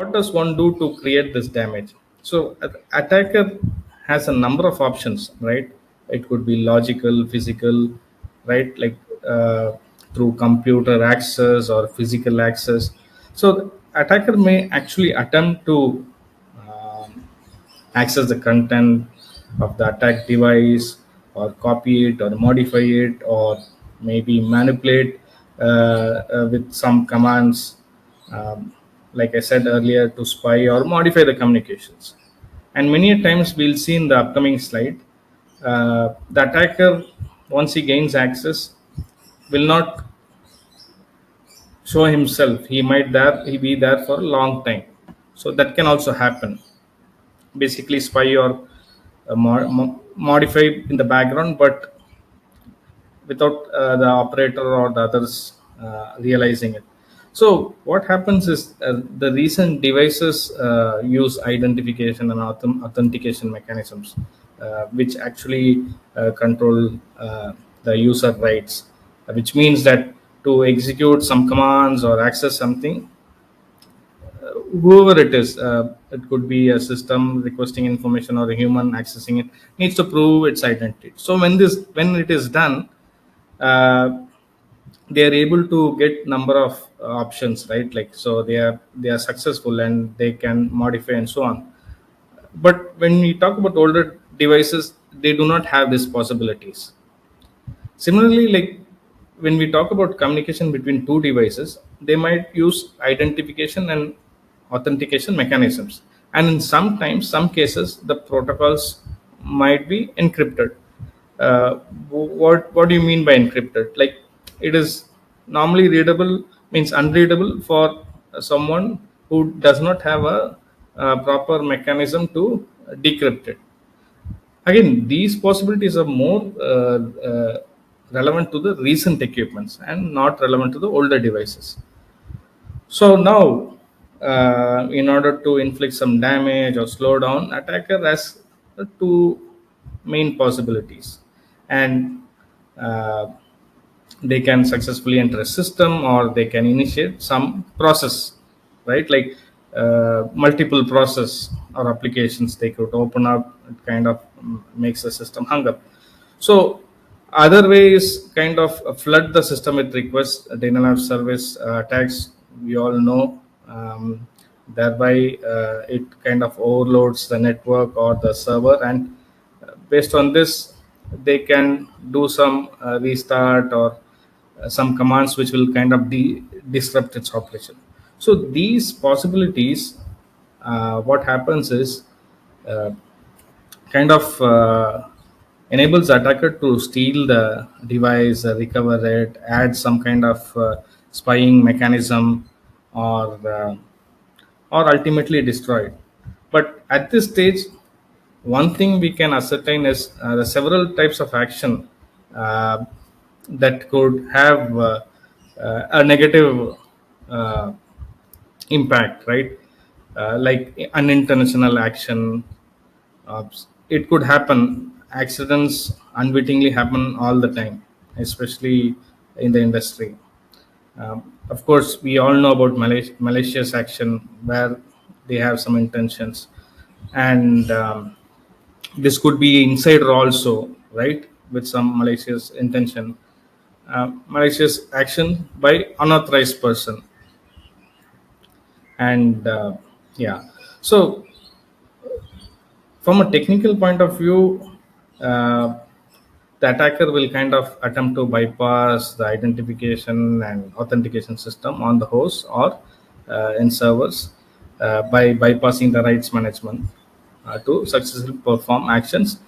what does one do to create this damage? So attacker has a number of options, right? It could be logical, physical, right? Like through computer access or physical access. So the attacker may actually attempt to um, access the content of the attack device, or copy it or modify it, or maybe manipulate with some commands, um, like I said earlier, to spy or modify the communications. And many a times we'll see in the upcoming slide, the attacker, once he gains access, will not show himself. He be there for a long time. So that can also happen. Basically spy or modify in the background, but without the operator or the others realizing it. So what happens is, the recent devices use identification and authentication mechanisms, which actually control the user rights, which means that to execute some commands or access something, whoever it is, it could be a system requesting information or a human accessing it, needs to prove its identity. So when it is done, uh, they are able to get number of options, right? Like, so they are successful and they can modify and so on. But when we talk about older devices, they do not have these possibilities. Similarly, like when we talk about communication between two devices, they might use identification and authentication mechanisms. And in some cases, the protocols might be encrypted. What do you mean by encrypted? Like, it is normally readable, means unreadable for someone who does not have a proper mechanism to decrypt it. Again, these possibilities are more relevant to the recent equipments and not relevant to the older devices. So now, in order to inflict some damage or slow down, attacker has two main possibilities, and uh, they can successfully enter a system, or they can initiate some process, right? Like multiple process or applications they could open up. It kind of makes the system hung up. So other way is kind of flood the system with requests, denial of service attacks, we all know. Thereby it kind of overloads the network or the server, and based on this they can do some restart or some commands which will kind of disrupt its operation. So these possibilities, what happens is, uh, kind of enables the attacker to steal the device, recover it, add some kind of spying mechanism, or ultimately destroy it. But at this stage, one thing we can ascertain is the several types of action uh, that could have a negative uh, impact, right? Like unintentional action. uh, it could happen. Accidents unwittingly happen all the time, especially in the industry. Of course, we all know about malicious action, where they have some intentions, and this could be insider also, right? With some malicious intention, malicious action by unauthorized person, and yeah. So from a technical point of view, uh, the attacker will kind of attempt to bypass the identification and authentication system on the host or in servers, by bypassing the rights management to successfully perform actions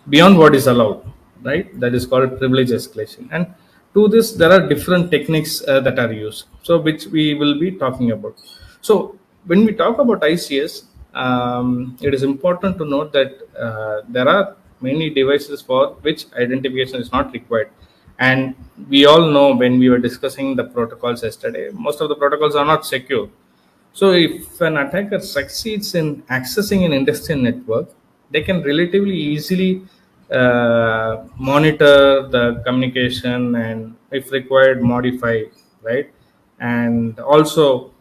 beyond what is allowed, right? That is called privilege escalation. And to this, there are different techniques that are used, so which we will be talking about. So when we talk about ICS, it is important to note that there are many devices for which identification is not required. And we all know, when we were discussing the protocols yesterday, most of the protocols are not secure. So if an attacker succeeds in accessing an industrial network, they can relatively easily monitor the communication, and if required modify, right? And also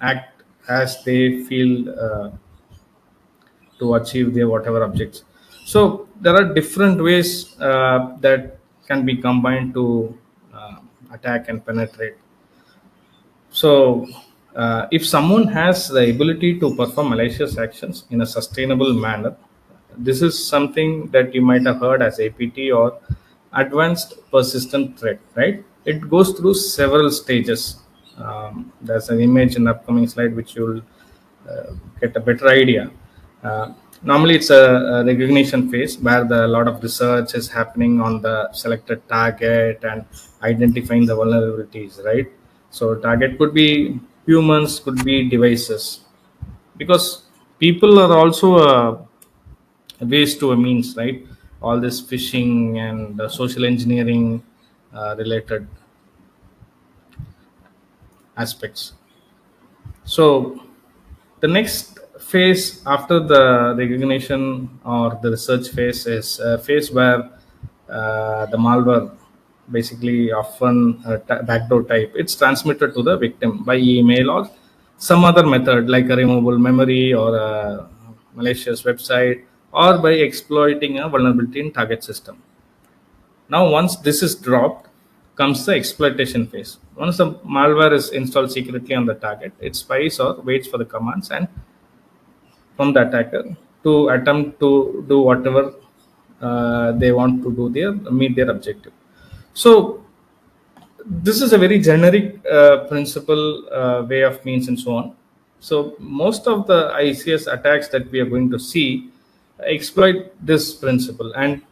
act as they feel to achieve their whatever objects. So there are different ways that can be combined to attack and penetrate. So, if someone has the ability to perform malicious actions in a sustainable manner, this is something that you might have heard as APT or advanced persistent threat, right? It goes through several stages. There's an image in the upcoming slide which you'll get a better idea. Normally, it's a recognition phase where a lot of research is happening on the selected target and identifying the vulnerabilities, right? So, target could be humans, could be devices, because people are also a ways to a means, right? All this phishing and social engineering related aspects. So, the next phase after the recognition or the research phase is a phase where the malware, basically often a backdoor type, it's transmitted to the victim by email or some other method like a removable memory or a malicious website, or by exploiting a vulnerability in target system. Now, once this is dropped, comes the exploitation phase. Once the malware is installed secretly on the target, it spies or waits for the commands and from the attacker to attempt to do whatever they want to do there, meet their objective. So this is a very generic principle, way of means, and so on. So most of the ICS attacks that we are going to see exploit this principle, and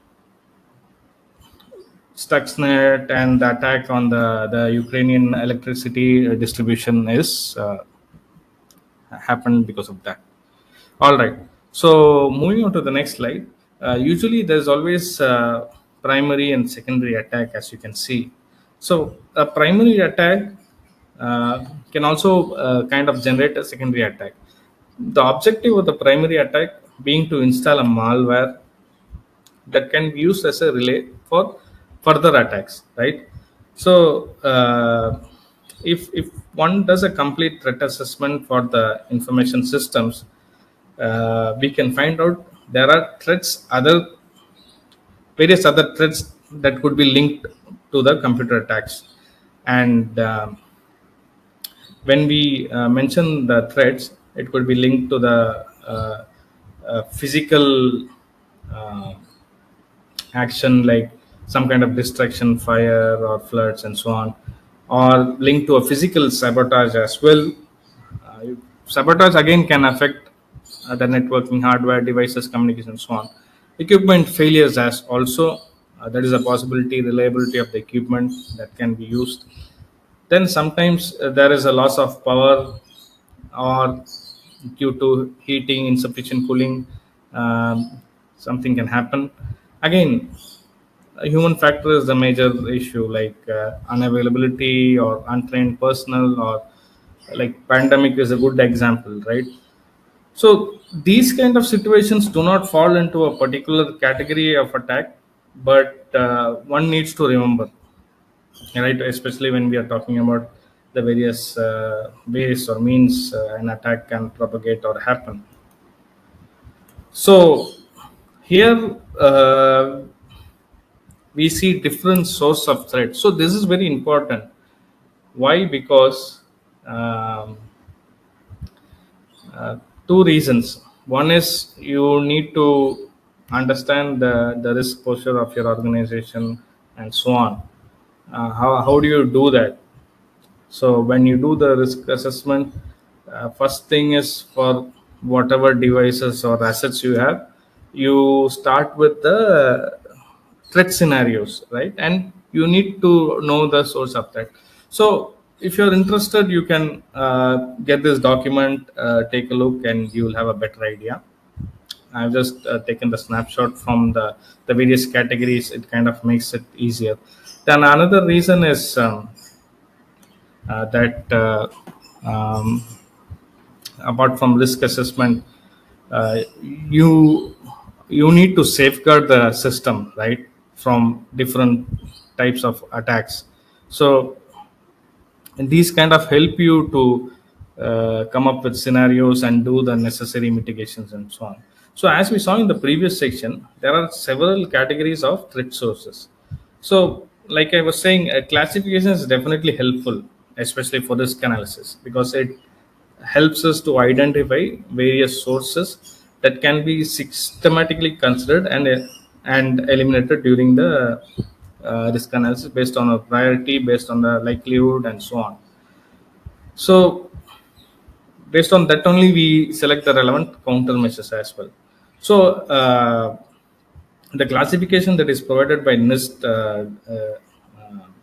Stuxnet and the attack on the Ukrainian electricity distribution is happened because of that. All right. So moving on to the next slide. Usually there's always primary and secondary attack, as you can see. So a primary attack can also kind of generate a secondary attack. The objective of the primary attack being to install a malware that can be used as a relay for further attacks, right? So if one does a complete threat assessment for the information systems, we can find out there are threats, other various other threats that could be linked to the computer attacks. And when we mention the threats, it could be linked to the physical uh, action, like some kind of destruction, fire or floods and so on, or linked to a physical sabotage as well. Sabotage again can affect the networking, hardware, devices, communication, and so on. Equipment failures as also, there is a possibility reliability of the equipment that can be used. Then sometimes there is a loss of power or due to heating, insufficient cooling, something can happen. Again, a human factor is the major issue, like unavailability or untrained personnel, or like pandemic is a good example, right? So these kind of situations do not fall into a particular category of attack, but one needs to remember, right? Especially when we are talking about the various ways or means an attack can propagate or happen. So here we see different source of threat. So this is very important. Why? Because um, uh, two reasons. One is you need to understand the risk posture of your organization and so on. How do you do that? So when you do the risk assessment, first thing is for whatever devices or assets you have, you start with the threat scenarios, right? And you need to know the source of that. So if you're interested, you can get this document, take a look, and you will have a better idea. I've just taken the snapshot from the various categories. It kind of makes it easier. Then another reason is that um, apart from risk assessment, you you need to safeguard the system, right, from different types of attacks. So and these kind of help you to come up with scenarios and do the necessary mitigations and so on. So as we saw in the previous section, there are several categories of threat sources. So like I was saying, classification is definitely helpful, especially for risk analysis, because it helps us to identify various sources that can be systematically considered and eliminated during the risk analysis based on a priority, based on the likelihood, and so on. So based on that only we select the relevant countermeasures as well. So the classification that is provided by NIST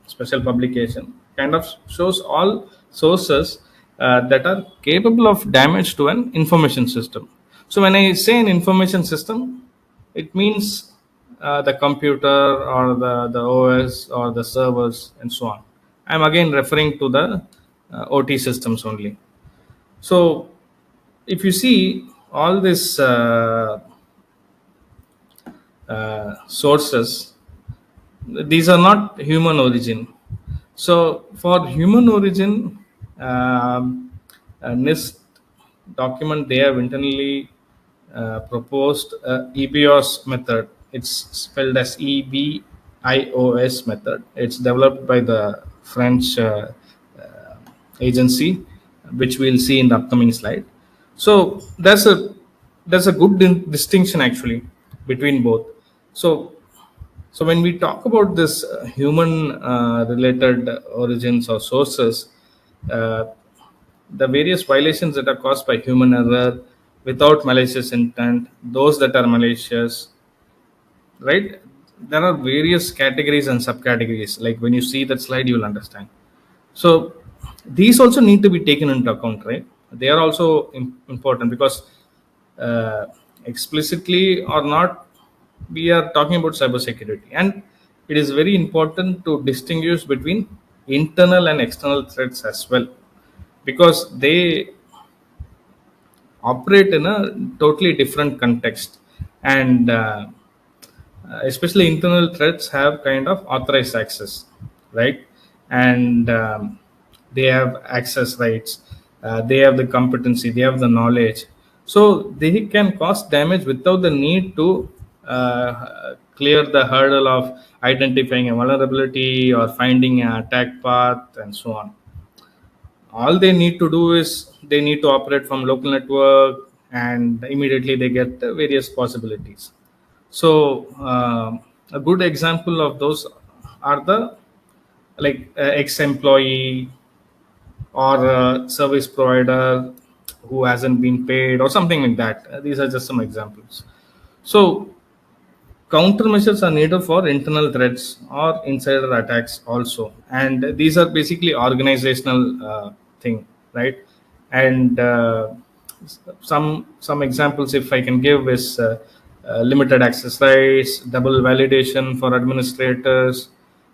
special publication kind of shows all sources that are capable of damage to an information system. So when I say an information system, it means the computer or the OS or the servers and so on. I'm again referring to the OT systems only. So if you see all these sources, these are not human origin. So for human origin, NIST document, they have internally proposed EBIOS method. It's spelled as EBIOS method. It's developed by the French agency, which we'll see in the upcoming slide. So there's a good distinction actually between both. So when we talk about this human related origins or sources, uh, the various violations that are caused by human error without malicious intent, those that are malicious, right? There are various categories and subcategories. Like when you see that slide, you will understand. So these also need to be taken into account, right? They are also important because uh, explicitly or not, we are talking about cybersecurity, and it is very important to distinguish between internal and external threats as well, because they operate in a totally different context. And especially internal threats have kind of authorized access, right? And they have access rights, they have the competency, they have the knowledge, so they can cause damage without the need to clear the hurdle of identifying a vulnerability or finding an attack path and so on. All they need to do is they need to operate from local network, and immediately they get the various possibilities. So a good example of those are the like ex-employee or service provider who hasn't been paid or something like that. These are just some examples. So countermeasures are needed for internal threats or insider attacks also, and these are basically organizational thing, right? And some examples if I can give is limited access rights, double validation for administrators,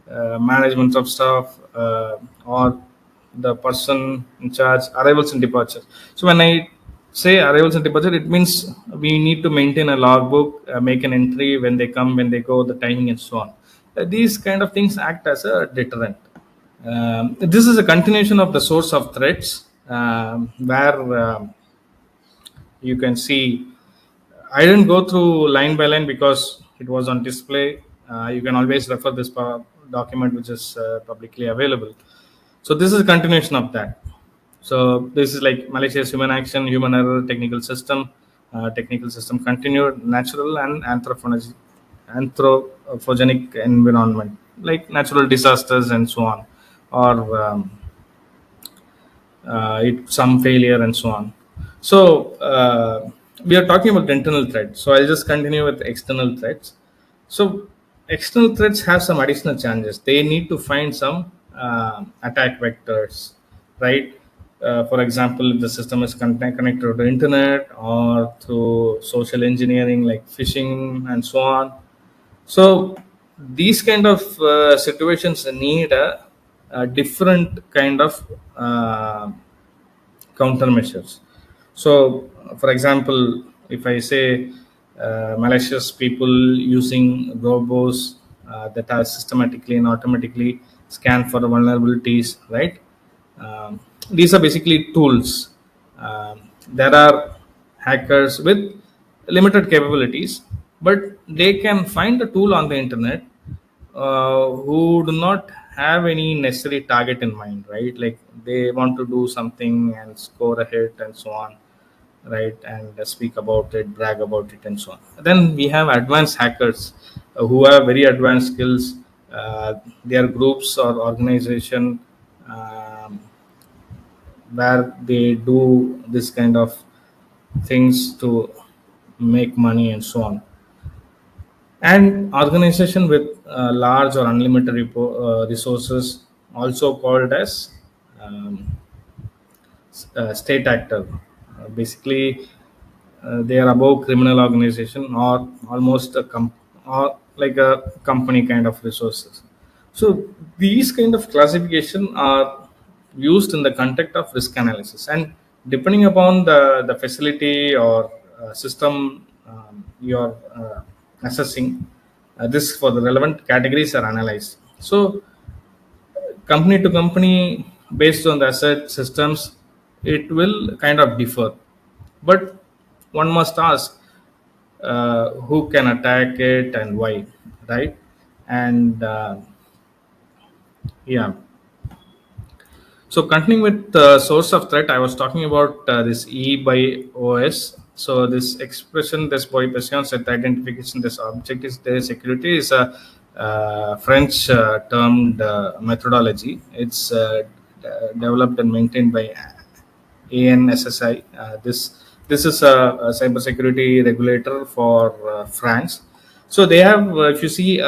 management of staff, or the person in charge, arrivals and departures. So when I say arrivals and departure, it means we need to maintain a logbook, make an entry when they come, when they go, the timing and so on. These kind of things act as a deterrent. This is a continuation of the source of threats, where you can see I didn't go through line by line because it was on display. You can always refer this document, which is publicly available. So this is a continuation of that. So this is like malicious human action, human error, technical system continued, natural and anthropogenic environment, like natural disasters and so on, or some failure and so on. So we are talking about internal threats. So I'll just continue with external threats. So external threats have some additional challenges. They need to find some attack vectors, right? For example, if the system is connected to the internet or through social engineering like phishing and so on. So these kind of situations need a different kind of countermeasures. So, for example, if I say malicious people using robots that are systematically and automatically scan for vulnerabilities, right? these are basically tools. There are hackers with limited capabilities, but they can find a tool on the internet who do not have any necessary target in mind, right? Like they want to do something and score a hit and so on, right? And speak about it, brag about it, and so on. Then we have advanced hackers who have very advanced skills. Their groups or organization, um, where they do this kind of things to make money and so on. And organization with large or unlimited resources, also called as um, state actor. Basically, they are above criminal organization or almost or like a company kind of resources. So these kind of classification are used in the context of risk analysis, and depending upon the facility or system you're assessing, this for the relevant categories are analyzed. So company to company, based on the asset systems, it will kind of differ, but one must ask who can attack it and why, right? And yeah, so continuing with the source of threat, I was talking about this E by OS. So this expression, this by pression set identification, this object is the security is a French termed methodology. It's developed and maintained by ANSSI. This is a cybersecurity regulator for France. So they have, if you see,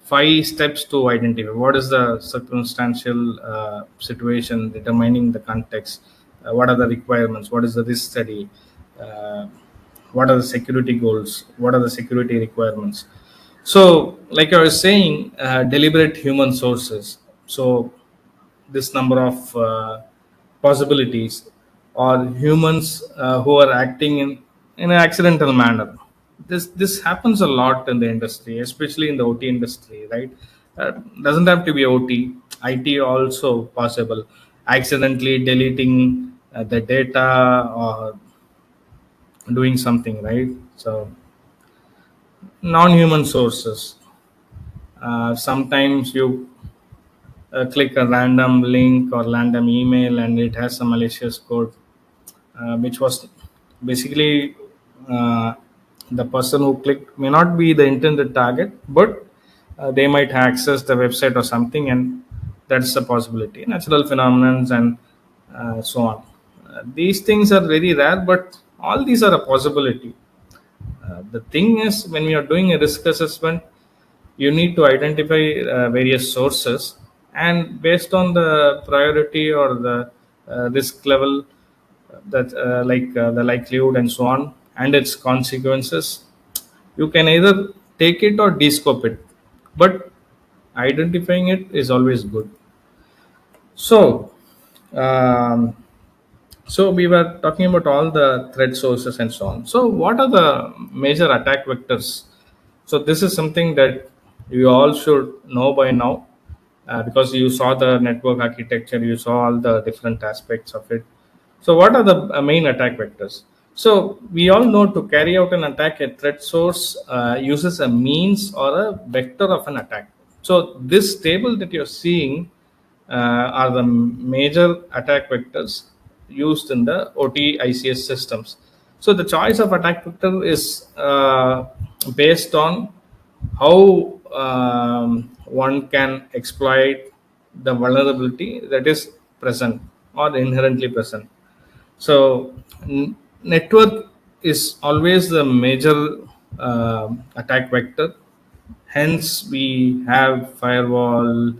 5 steps to identify what is the circumstantial situation, determining the context, what are the requirements, what is the risk study, uh, what are the security goals, what are the security requirements. So, like I was saying, deliberate human sources. So, this number of possibilities, or humans who are acting in an accidental manner. This happens a lot in the industry, especially in the OT industry, right? Doesn't have to be OT, IT also possible. Accidentally deleting the data or doing something, right? So non-human sources. Sometimes you click a random link or random email and it has some malicious code, which was basically uh, the person who clicked may not be the intended target, but they might access the website or something, and that's a possibility. Natural phenomenons and so on. These things are very rare, but all these are a possibility. The thing is, when we are doing a risk assessment, you need to identify various sources, and based on the priority or the risk level, that the likelihood and so on, and its consequences, you can either take it or descope it, but identifying it is always good. So um, so we were talking about all the threat sources and so on. So what are the major attack vectors? So this is something that you all should know by now, because you saw the network architecture, you saw all the different aspects of it. So what are the main attack vectors? So we all know, to carry out an attack, a threat source uses a means or a vector of an attack. So this table that you're seeing are the major attack vectors used in the OT ICS systems. So the choice of attack vector is based on how one can exploit the vulnerability that is present or inherently present. So network is always the major attack vector. Hence, we have firewall,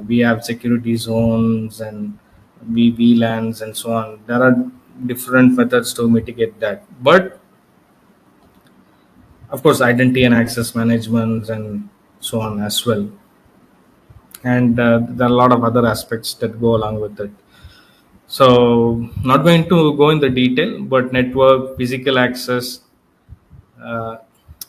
we have security zones, and VLANs, and so on. There are different methods to mitigate that. But of course, identity and access management and so on as well. And there are a lot of other aspects that go along with it. So, not going to go in the detail, but network, physical access, uh,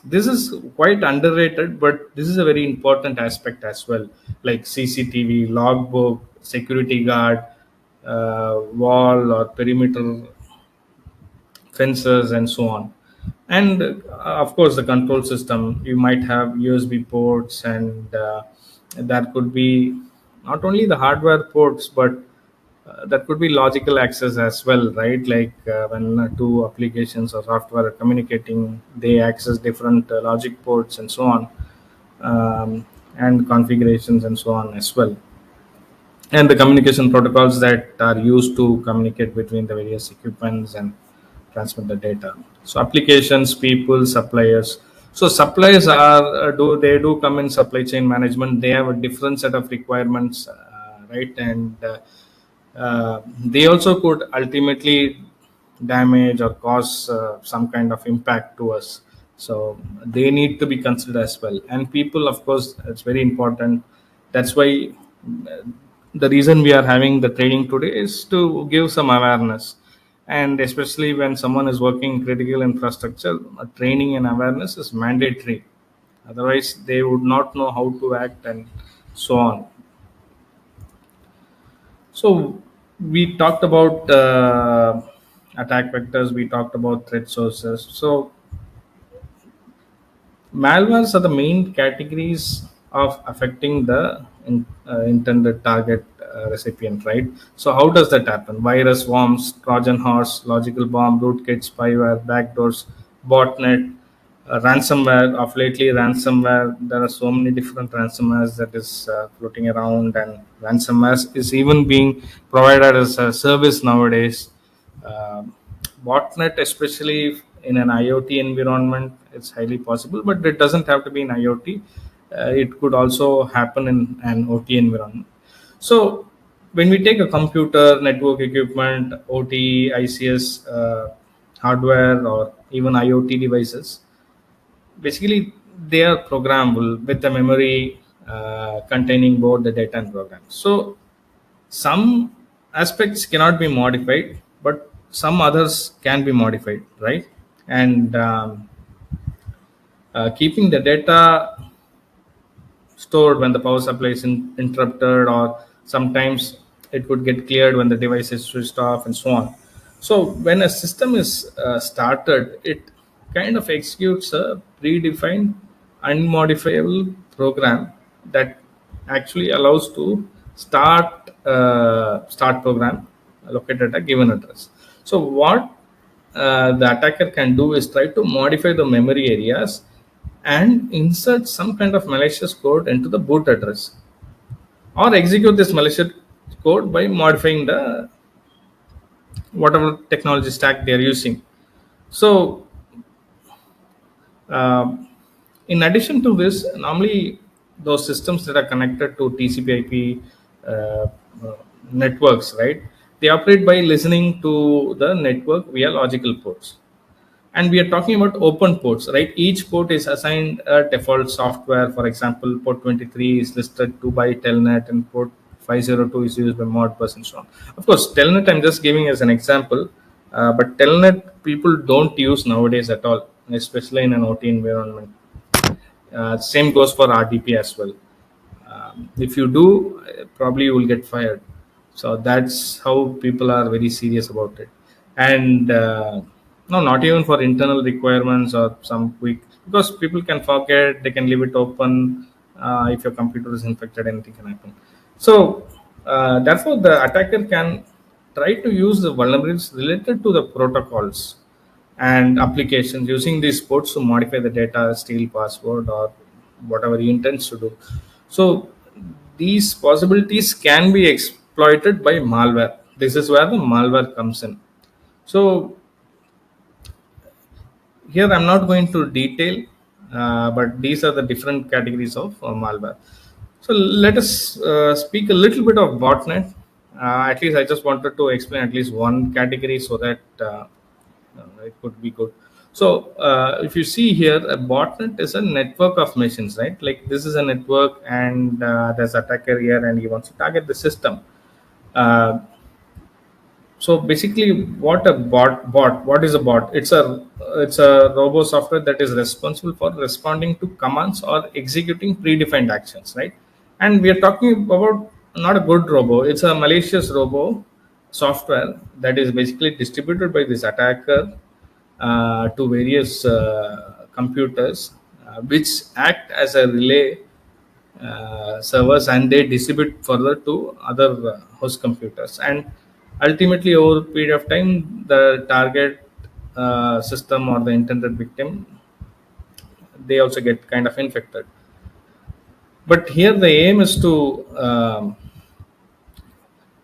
This is quite underrated, but this is a very important aspect as well, like CCTV, logbook, security guard, wall or perimeter fences, and so on. And of course, the control system, you might have USB ports, and that could be not only the hardware ports, but that could be logical access as well, right? Like when two applications or software are communicating, they access different logic ports and so on, and configurations and so on as well, and the communication protocols that are used to communicate between the various equipments and transmit the data. So applications, people, suppliers. So suppliers are do they do come in supply chain management. They have a different set of requirements, right? And they also could ultimately damage or cause some kind of impact to us. So they need to be considered as well. And people, of course, it's very important. That's why the reason we are having the training today is to give some awareness. And especially when someone is working in critical infrastructure, training and awareness is mandatory. Otherwise, they would not know how to act and so on. So we talked about attack vectors. We talked about threat sources. So malwares are the main categories of affecting the intended target recipient, right? So how does that happen? Virus, worms, Trojan horse, logical bomb, rootkit, spyware, backdoors, botnet, ransomware. Of lately, ransomware, there are so many different ransomwares that is floating around, and ransomware is even being provided as a service nowadays. uh, Botnet, especially in an IoT environment, it's highly possible, but it doesn't have to be in IoT. It could also happen in an OT environment. So when we take a computer, network equipment, OT, ICS, hardware, or even IoT devices, basically they are programmable with a memory containing both the data and program. So some aspects cannot be modified, but some others can be modified, right? And keeping the data stored when the power supply is interrupted, or sometimes it could get cleared when the device is switched off, and so on. So when a system is started, it kind of executes a predefined unmodifiable program that actually allows to start program located at a given address. So what the attacker can do is try to modify the memory areas and insert some kind of malicious code into the boot address, or execute this malicious code by modifying the whatever technology stack they are using. So um, in addition to this, normally those systems that are connected to TCP/IP uh, networks, right? They operate by listening to the network via logical ports, and we are talking about open ports, right? Each port is assigned a default software. For example, port 23 is listed to by telnet, and port 502 is used by modbus, and so on. Of course, telnet I'm just giving as an example, but telnet people don't use nowadays at all, especially in an OT environment. Same goes for RDP as well. If you do, probably you will get fired. So that's how people are very serious about it. And no, not even for internal requirements or some quick, because people can forget, they can leave it open. If your computer is infected, anything can happen. So therefore, the attacker can try to use the vulnerabilities related to the protocols and applications using these ports to modify the data, steal password, or whatever he intends to do. So these possibilities can be exploited by malware. This is where the malware comes in. So here I'm not going to detail, but these are the different categories of malware. So let us speak a little bit of botnet. At least I just wanted to explain at least one category so that it could be good. So if you see here, a botnet is a network of machines, right? Like this is a network, and there's attacker here, and he wants to target the system. Uh, So basically, what is a bot? It's a robo software that is responsible for responding to commands or executing predefined actions, right? And we are talking about not a good robo. It's a malicious robo software that is basically distributed by this attacker to various computers, which act as a relay servers, and they distribute further to other host computers. And ultimately, over a period of time, the target system or the intended victim, they also get kind of infected. But here the aim is to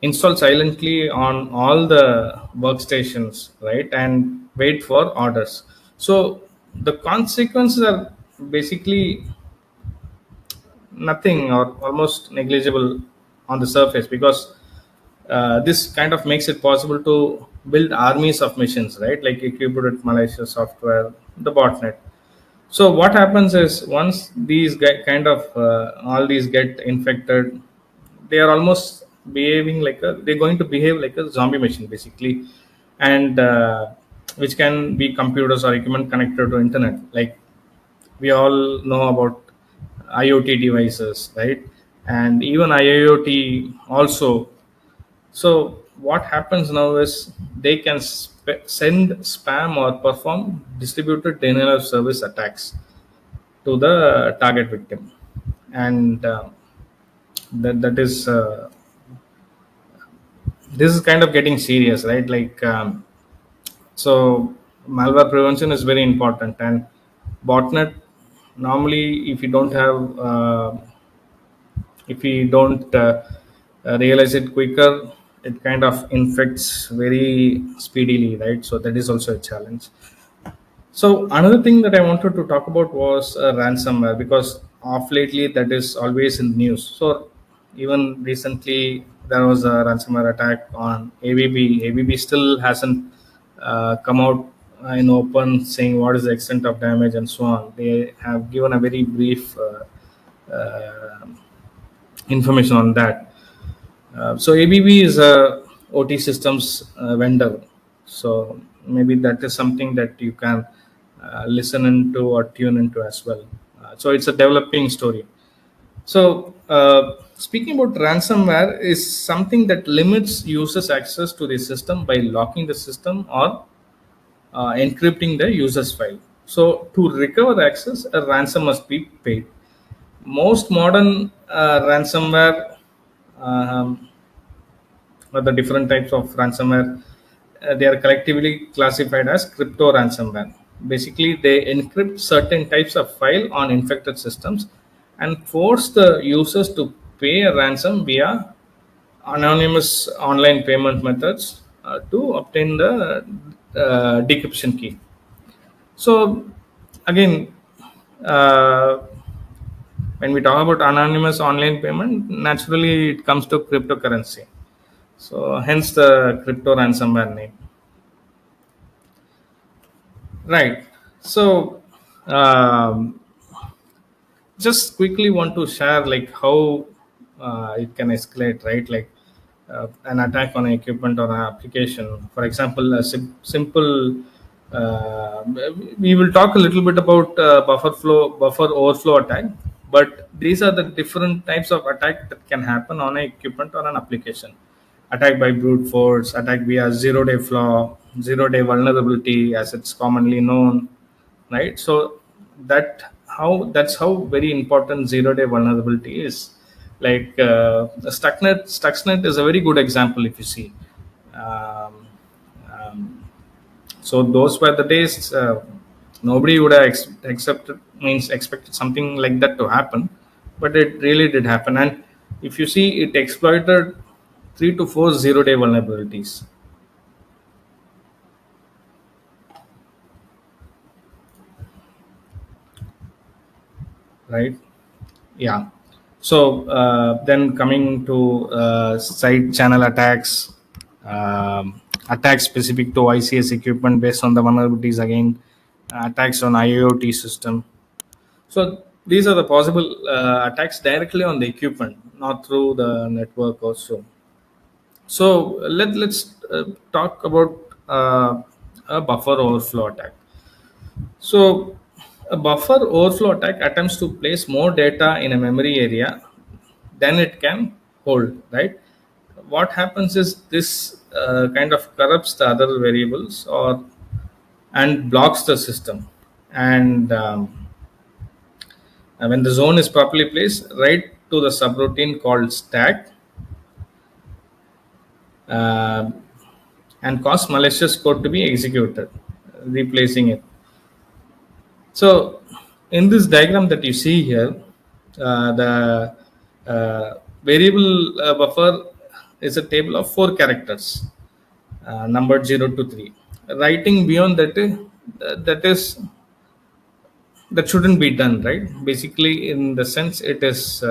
install silently on all the workstations, right, and wait for orders. So the consequences are basically nothing or almost negligible on the surface, because this kind of makes it possible to build armies of machines, right, like equipped with malicious software, the botnet. So what happens is, once these kind of all these get infected, they are almost behaving like they're going to behave like a zombie machine basically. And which can be computers or equipment connected to internet, like we all know about IoT devices, right? And even IoT also. So what happens now is, they can send spam or perform distributed denial of service attacks to the target victim. And that is this is kind of getting serious, right? Like so malware prevention is very important. And botnet, normally, if you don't realize it quicker, it kind of infects very speedily, right? So that is also a challenge. So another thing that I wanted to talk about was ransomware, because of lately that is always in the news. So even recently there was a ransomware attack on ABB. ABB still hasn't come out in open saying what is the extent of damage and so on. They have given a very brief information on that. So ABB is a OT systems vendor. So maybe that is something that you can listen into or tune into as well. So it's a developing story. So speaking about ransomware, is something that limits users' access to the system by locking the system or encrypting the user's file. So to recover access, a ransom must be paid. Most modern ransomware, um, or the different types of ransomware, they are collectively classified as crypto ransomware. Basically, they encrypt certain types of file on infected systems and force the users to pay a ransom via anonymous online payment methods to obtain the decryption key. So again, uh, when we talk about anonymous online payment, naturally it comes to cryptocurrency. So hence the crypto ransomware name. Right. So um, just quickly want to share like how it can escalate, right? Like an attack on an equipment or an application. For example, a simple. Uh, we will talk a little bit about buffer overflow attack, but these are the different types of attack that can happen on an equipment or an application. Attack by brute force, attack via zero-day flaw, zero-day vulnerability, as it's commonly known, right? So that's how very important zero-day vulnerability is. Like Stuxnet is a very good example if you see. Um, um, so those were the days. Nobody would have expected something like that to happen, but it really did happen. And if you see, it exploited 3 to 4 zero-day vulnerabilities, right? Yeah. So then coming to side channel attacks, attacks specific to ICS equipment based on the vulnerabilities again, attacks on IoT system. So these are the possible attacks directly on the equipment, not through the network also. So let's talk about a buffer overflow attack. So a buffer overflow attack attempts to place more data in a memory area than it can hold, right? What happens is this kind of corrupts the other variables or and blocks the system. And when the zone is properly placed right to the subroutine called stack, uh, and cause malicious code to be executed, replacing it. So, in this diagram that you see here, the variable buffer is a table of 4 characters, numbered 0 to 3. Writing beyond that, that is that shouldn't be done, right? Basically, in the sense, it is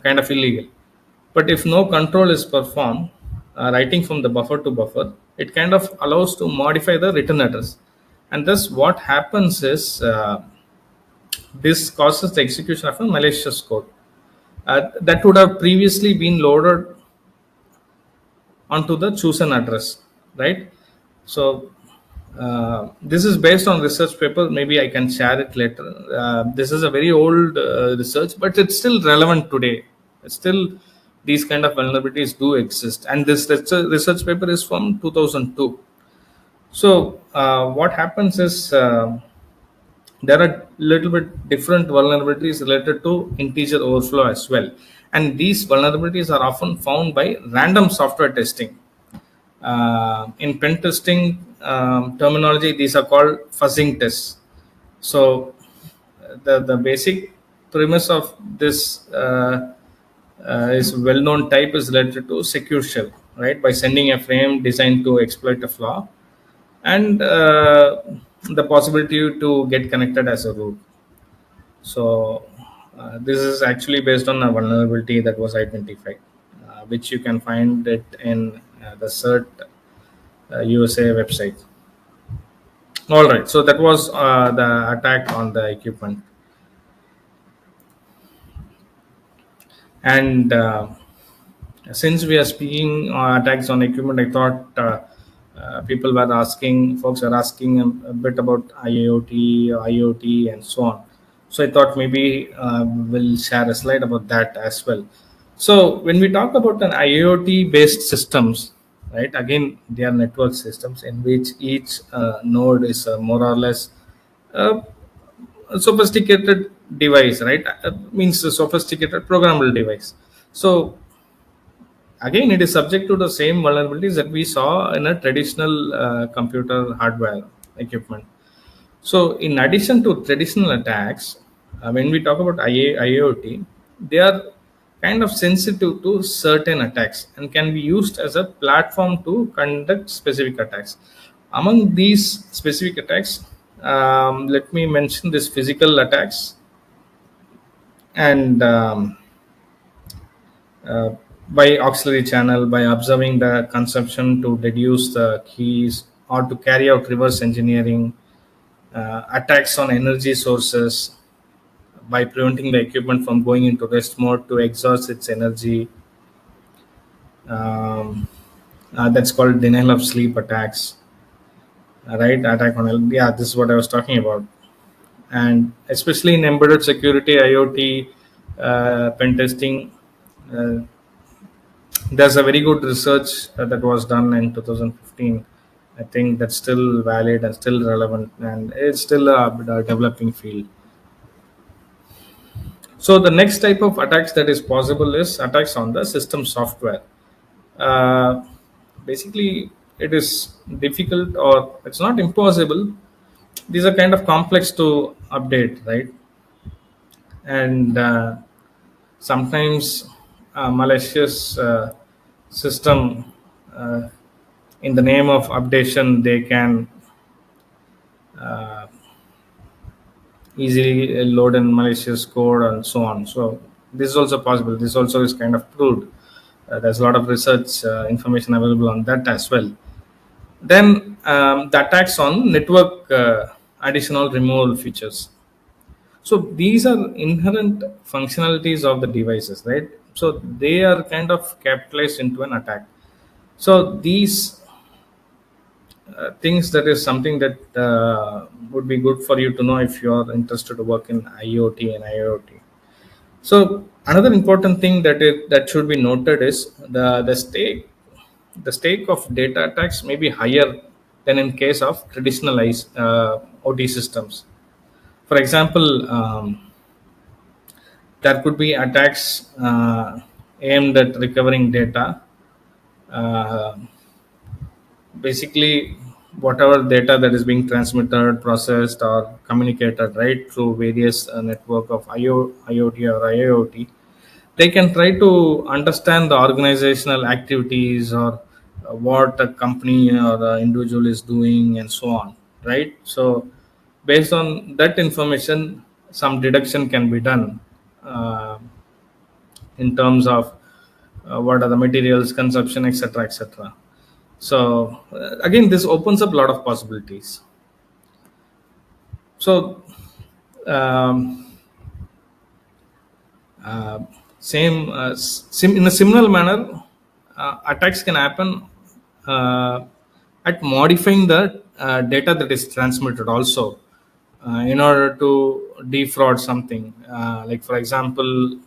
kind of illegal. But if no control is performed, writing from the buffer to buffer, it kind of allows to modify the return address. And thus, what happens is this causes the execution of a malicious code that would have previously been loaded onto the chosen address, right? So this is based on research paper. Maybe I can share it later. This is a very old research, but it's still relevant today. It's still, these kind of vulnerabilities do exist, and this research paper is from 2002. So what happens is there are little bit different vulnerabilities related to integer overflow as well, and these vulnerabilities are often found by random software testing. In pen testing terminology, these are called fuzzing tests. So the basic premise of this is well-known type is related to secure shell, right? By sending a frame designed to exploit a flaw, and the possibility to get connected as a root. So this is actually based on a vulnerability that was identified, which you can find it in the CERT USA website. All right, so that was the attack on the equipment, and since we are speaking attacks on equipment, I thought folks were asking a bit about IoT, and so on. So I thought maybe we'll share a slide about that as well. So when we talk about an IoT-based systems, right? Again, they are network systems in which each node is more or less uh, a sophisticated device, right? Means a sophisticated programmable device. So again, it is subject to the same vulnerabilities that we saw in a traditional computer hardware equipment. So, in addition to traditional attacks, when we talk about IoT, they are kind of sensitive to certain attacks and can be used as a platform to conduct specific attacks. Among these specific attacks, let me mention this physical attacks and uh, by auxiliary channel, by observing the consumption to reduce the keys or to carry out reverse engineering, attacks on energy sources by preventing the equipment from going into rest mode to exhaust its energy. um, that's called denial of sleep attacks, right? Attack on yeah, this is what I was talking about. And especially in embedded security, IoT, pen testing, uh, there's a very good research that was done in 2015. I think that's still valid and still relevant, and it's still a developing field. So the next type of attacks that is possible is attacks on the system software. Uh, Basically, it is difficult, or it's not impossible. These are kind of complex to update, right? And sometimes malicious system, uh, in the name of updation, they can uh, easily load in malicious code and so on. So this is also possible. This also is kind of proved. There's a lot of research information available on that as well. Then the attacks on network additional removal features. So these are inherent functionalities of the devices, right? So they are kind of capitalized into an attack. So these things, that is something that would be good for you to know if you are interested to work in IoT and IoT. So another important thing that should be noted is the stake of data attacks may be higher than in case of traditional OT systems. For example, there could be attacks aimed at recovering data. Uh, Basically, whatever data that is being transmitted, processed, or communicated right through various network of IoT or IIoT, they can try to understand the organizational activities, or what a company or the individual is doing, and so on, right? So based on that information, some deduction can be done uh, in terms of what are the materials consumption, etc., etc. So again, this opens up a lot of possibilities. So um, uh, in a similar manner, attacks can happen uh, at modifying the data that is transmitted also, in order to defraud something, like for example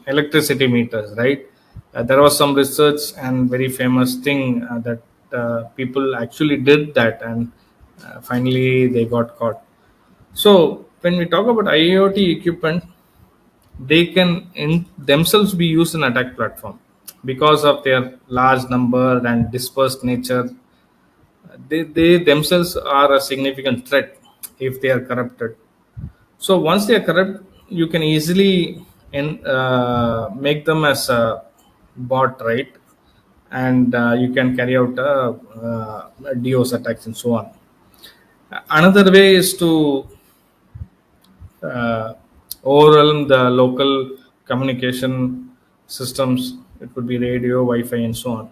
electricity meters, right? There was some research and very famous thing that people actually did that, and finally they got caught. So when we talk about IoT equipment, they can in themselves be used in attack platform because of their large number and dispersed nature. They themselves are a significant threat if they are corrupted. So once they are corrupt, you can easily make them as a bot, right? And you can carry out DOS attacks and so on. Another way is to uh, overwhelm the local communication systems. It could be radio, Wi-Fi, and so on.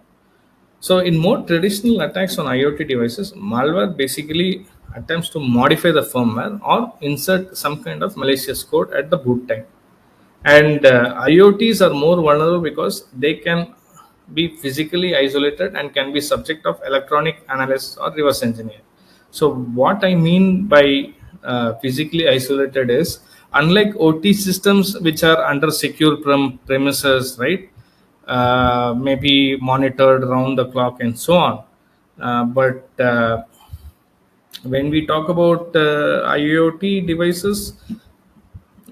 So, in more traditional attacks on IoT devices, malware basically attempts to modify the firmware or insert some kind of malicious code at the boot time. And IoTs are more vulnerable because they can be physically isolated and can be subject of electronic analysis or reverse engineering. So what I mean by physically isolated is, unlike OT systems which are under secure premises, right? Maybe monitored around the clock and so on. But when we talk about IoT devices,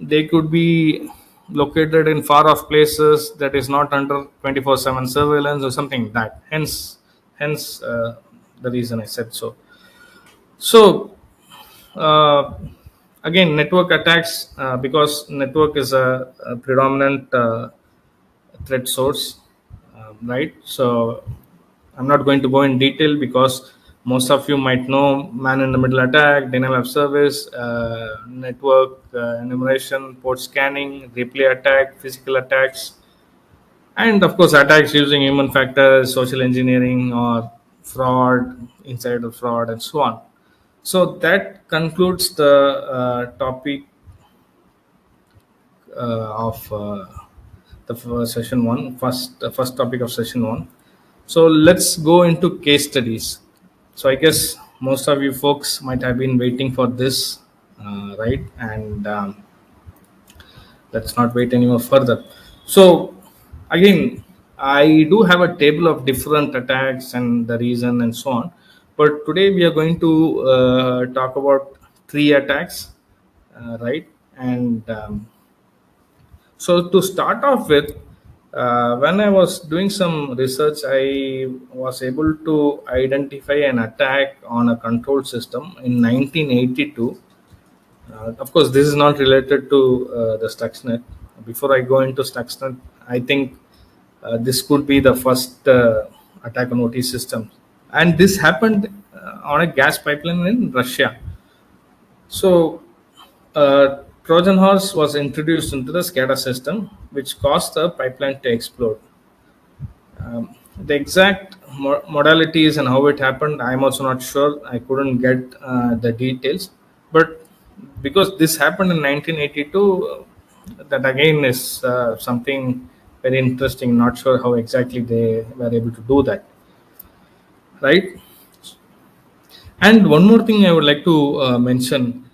they could be located in far off places that is not under 24/7 surveillance or something like that. Hence the reason I said so. So uh, again, network attacks, because network is a predominant threat source, right? So I'm not going to go in detail because most of you might know man in the middle attack, denial of service, network enumeration, port scanning, replay attack, physical attacks, and of course attacks using human factors, social engineering, or fraud, insider fraud, and so on. So that concludes the topic of the session one, first topic of session one. So let's go into case studies. So I guess most of you folks might have been waiting for this, right? And let's not wait anymore further. So again, I do have a table of different attacks and the reason and so on. But today we are going to talk about three attacks, right? And so to start off with, when I was doing some research, I was able to identify an attack on a control system in 1982. Of course, this is not related to the Stuxnet. Before I go into Stuxnet, I think this could be the first attack on OT systems. And this happened on a gas pipeline in Russia. So, Trojan horse was introduced into the SCADA system, which caused the pipeline to explode. The exact modalities and how it happened, I'm also not sure. I couldn't get the details. But because this happened in 1982, that again is something very interesting. Not sure how exactly they were able to do that. right? And one more thing I would like to mention,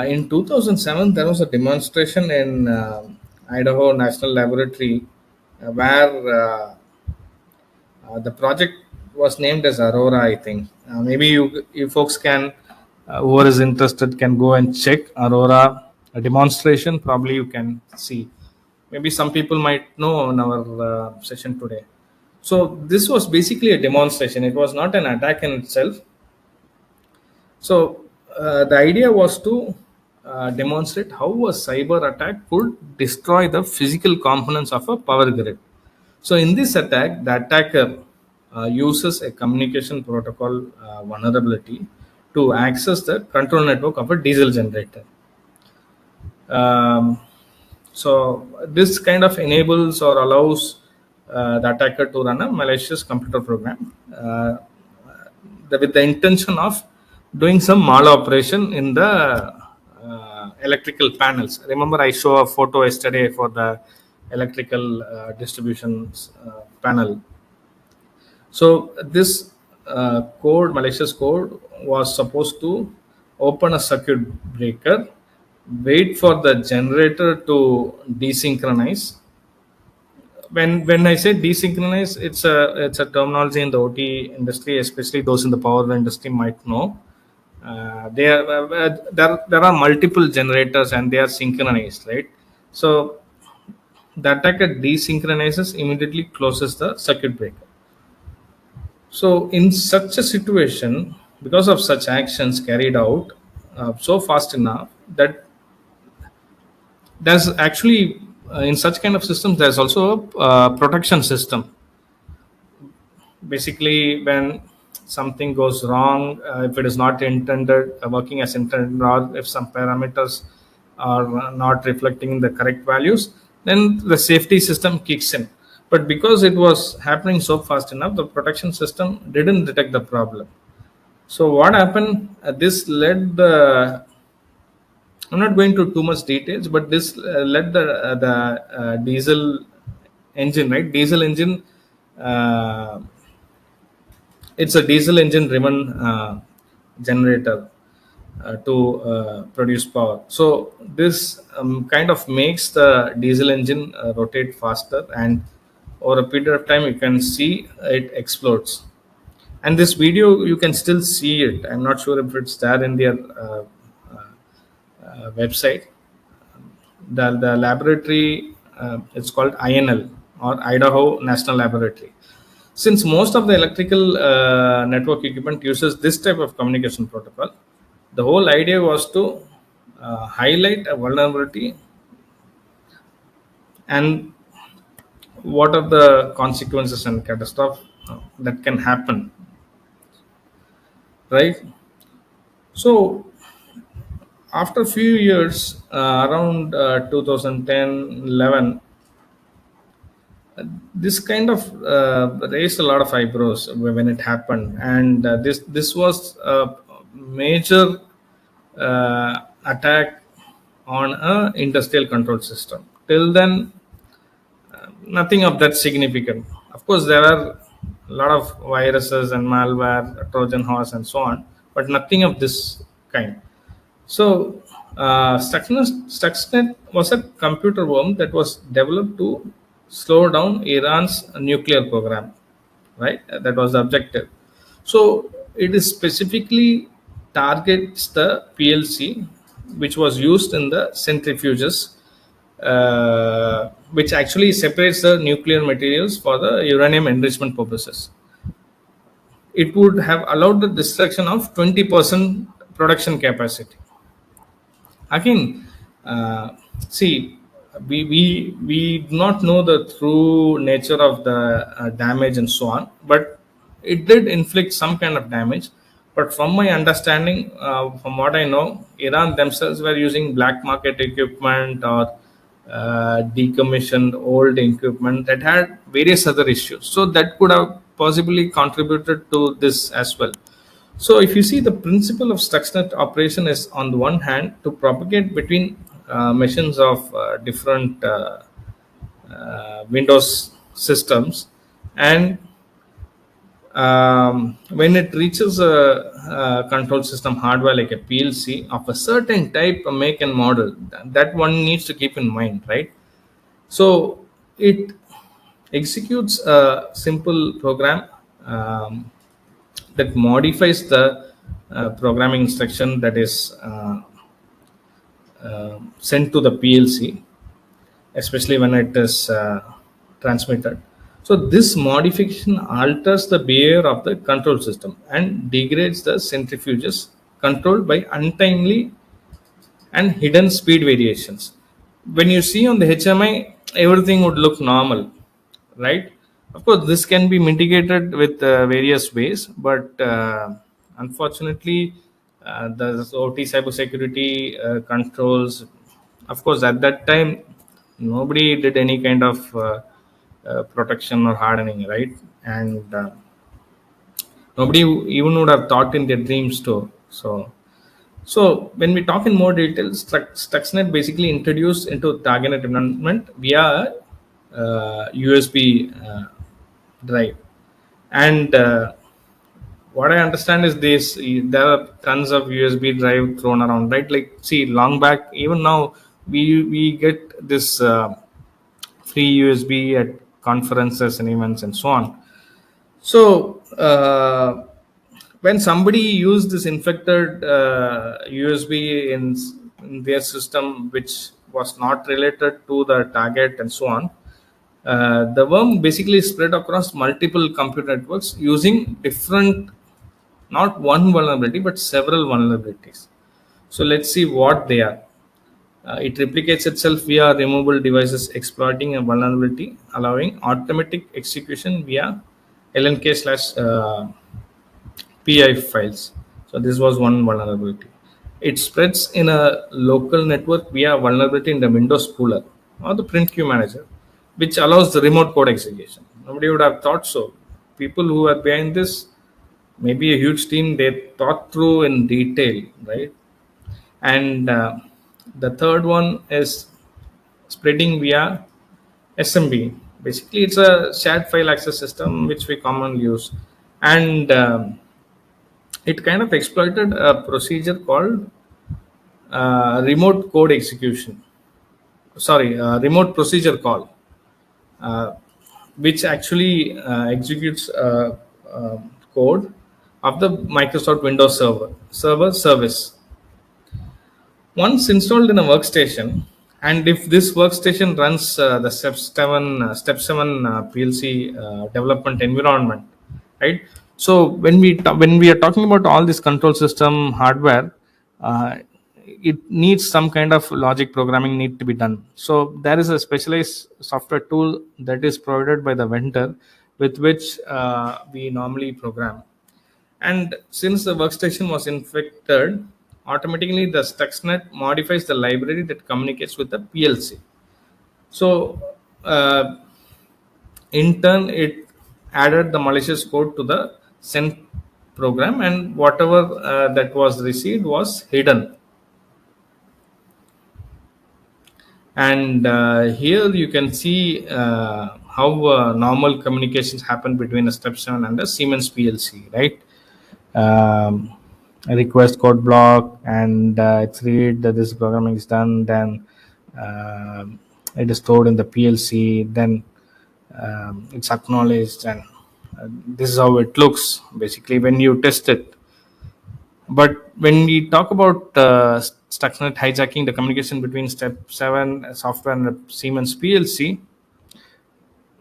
in 2007 there was a demonstration in Idaho National Laboratory where the project was named as Aurora, I think. Maybe you folks can, whoever is interested, can go and check Aurora a demonstration. Probably you can see. Maybe some people might know on our session today. So this was basically a demonstration. It was not an attack in itself. So the idea was to demonstrate how a cyber attack could destroy the physical components of a power grid. So in this attack, the attacker uses a communication protocol vulnerability to access the control network of a diesel generator. Um, so this kind of enables or allows the attacker to run a malicious computer program with the intention of doing some maloperation in the electrical panels. Remember, I saw a photo yesterday for the electrical distribution panel. So this malicious code, was supposed to open a circuit breaker, wait for the generator to desynchronize. When I say desynchronize, it's a terminology in the OT industry, especially those in the power industry might know. There are multiple generators and they are synchronized, right? So the attacker desynchronizes, immediately closes the circuit breaker. So in such a situation, because of such actions carried out so fast enough, that there's actually in such kind of systems there's also a protection system. Basically, when something goes wrong, if it is not intended working as intended, or if some parameters are not reflecting the correct values, then the safety system kicks in. But because it was happening so fast enough, the protection system didn't detect the problem. So what happened, this led the, I'm not going to too much details, but this led the diesel engine, right? Diesel engine, uh, it's a diesel engine driven generator to produce power. So this kind of makes the diesel engine rotate faster, and over a period of time, you can see it explodes. And this video, you can still see it. I'm not sure if it's there in their website. The laboratory, it's called INL, or Idaho National Laboratory. Since most of the electrical network equipment uses this type of communication protocol, the whole idea was to highlight a vulnerability and what are the consequences and catastrophe that can happen, right? So after a few years, around 2010-11, this kind of raised a lot of eyebrows when it happened, and this was a major attack on a industrial control system. Till then, nothing of that significant. Of course, there are a lot of viruses and malware, Trojan horse, and so on, but nothing of this kind. So, Stuxnet was a computer worm that was developed to slow down Iran's nuclear program, right? That was the objective. So, it is specifically targets the PLC, which was used in the centrifuges, which actually separates the nuclear materials for the uranium enrichment purposes. It would have allowed the destruction of 20% production capacity. Again, see, we do not know the true nature of the damage and so on, but it did inflict some kind of damage. But from my understanding, from what I know, Iran themselves were using black market equipment or decommissioned old equipment that had various other issues, so that could have possibly contributed to this as well. So if you see, the principle of Stuxnet operation is, on the one hand, to propagate between machines of different Windows systems, and When it reaches a control system hardware like a PLC of a certain type, a make and model, that one needs to keep in mind, right? So it executes a simple program that modifies the programming instruction that is sent to the PLC, especially when it is transmitted. So this modification alters the behavior of the control system and degrades the centrifuges controlled by untimely and hidden speed variations. When you see on the HMI, everything would look normal, right? Of course, this can be mitigated with various ways, but unfortunately, the OT cybersecurity controls, of course, at that time, nobody did any kind of protection or hardening, right? And nobody even would have thought in their dreams to. So when we talk in more detail, Stuxnet basically introduced into target environment via USB drive. And what I understand is this: there are tons of USB drive thrown around, right? Like, see, long back, even now, we get this free USB at conferences and events and so on. So when somebody used this infected USB in their system, which was not related to the target and so on, the worm basically spread across multiple computer networks using different, not one vulnerability, but several vulnerabilities. So let's see what they are. It replicates itself via removable devices exploiting a vulnerability, allowing automatic execution via LNK slash PI files. So this was one vulnerability. It spreads in a local network via vulnerability in the Windows spooler or the print queue manager, which allows the remote code execution. Nobody would have thought so. People who are behind this, maybe a huge team, they thought through in detail, right? And the third one is spreading via SMB. Basically, it's a shared file access system which we commonly use, and it kind of exploited a procedure called remote code execution. Sorry, remote procedure call, uh, which actually executes code of the Microsoft Windows server service. Once installed in a workstation, and if this workstation runs the step 7 PLC development environment, right? So when we are talking about all this control system hardware, uh, it needs some kind of logic programming need to be done. So there is a specialized software tool that is provided by the vendor, with which we normally program. And since the workstation was infected, automatically the Stuxnet modifies the library that communicates with the PLC. So, in turn, it added the malicious code to the send program, and whatever that was received was hidden. And here you can see how normal communications happen between a step 7 and a Siemens PLC, right? A request code block, and it's read that this programming is done, then it is stored in the PLC, then it's acknowledged, and this is how it looks basically when you test it. But when we talk about Stuxnet hijacking the communication between step 7 software and the Siemens PLC,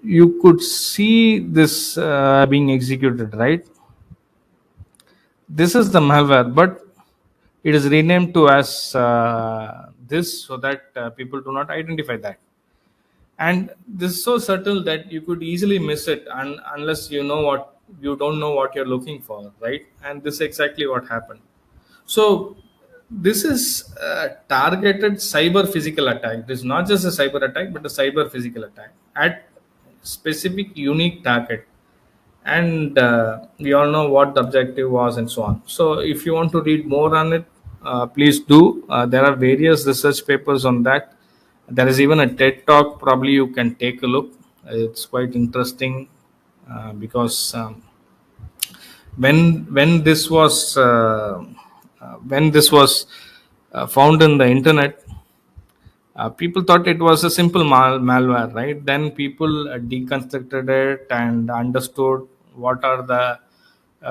you could see this being executed, right? This is the malware, but it is renamed to as this, so that people do not identify that. And this is so subtle that you could easily miss it, unless you don't know what you're looking for, right? And this is exactly what happened. So this is a targeted cyber physical attack. This is not just a cyber attack, but a cyber physical attack at specific unique target. And we all know what the objective was and so on. So if you want to read more on it, please do. There are various research papers on that. There is even a TED talk, probably you can take a look. It's quite interesting, because When this was found in the internet, people thought it was a simple malware, right? Then people deconstructed it and understood what are the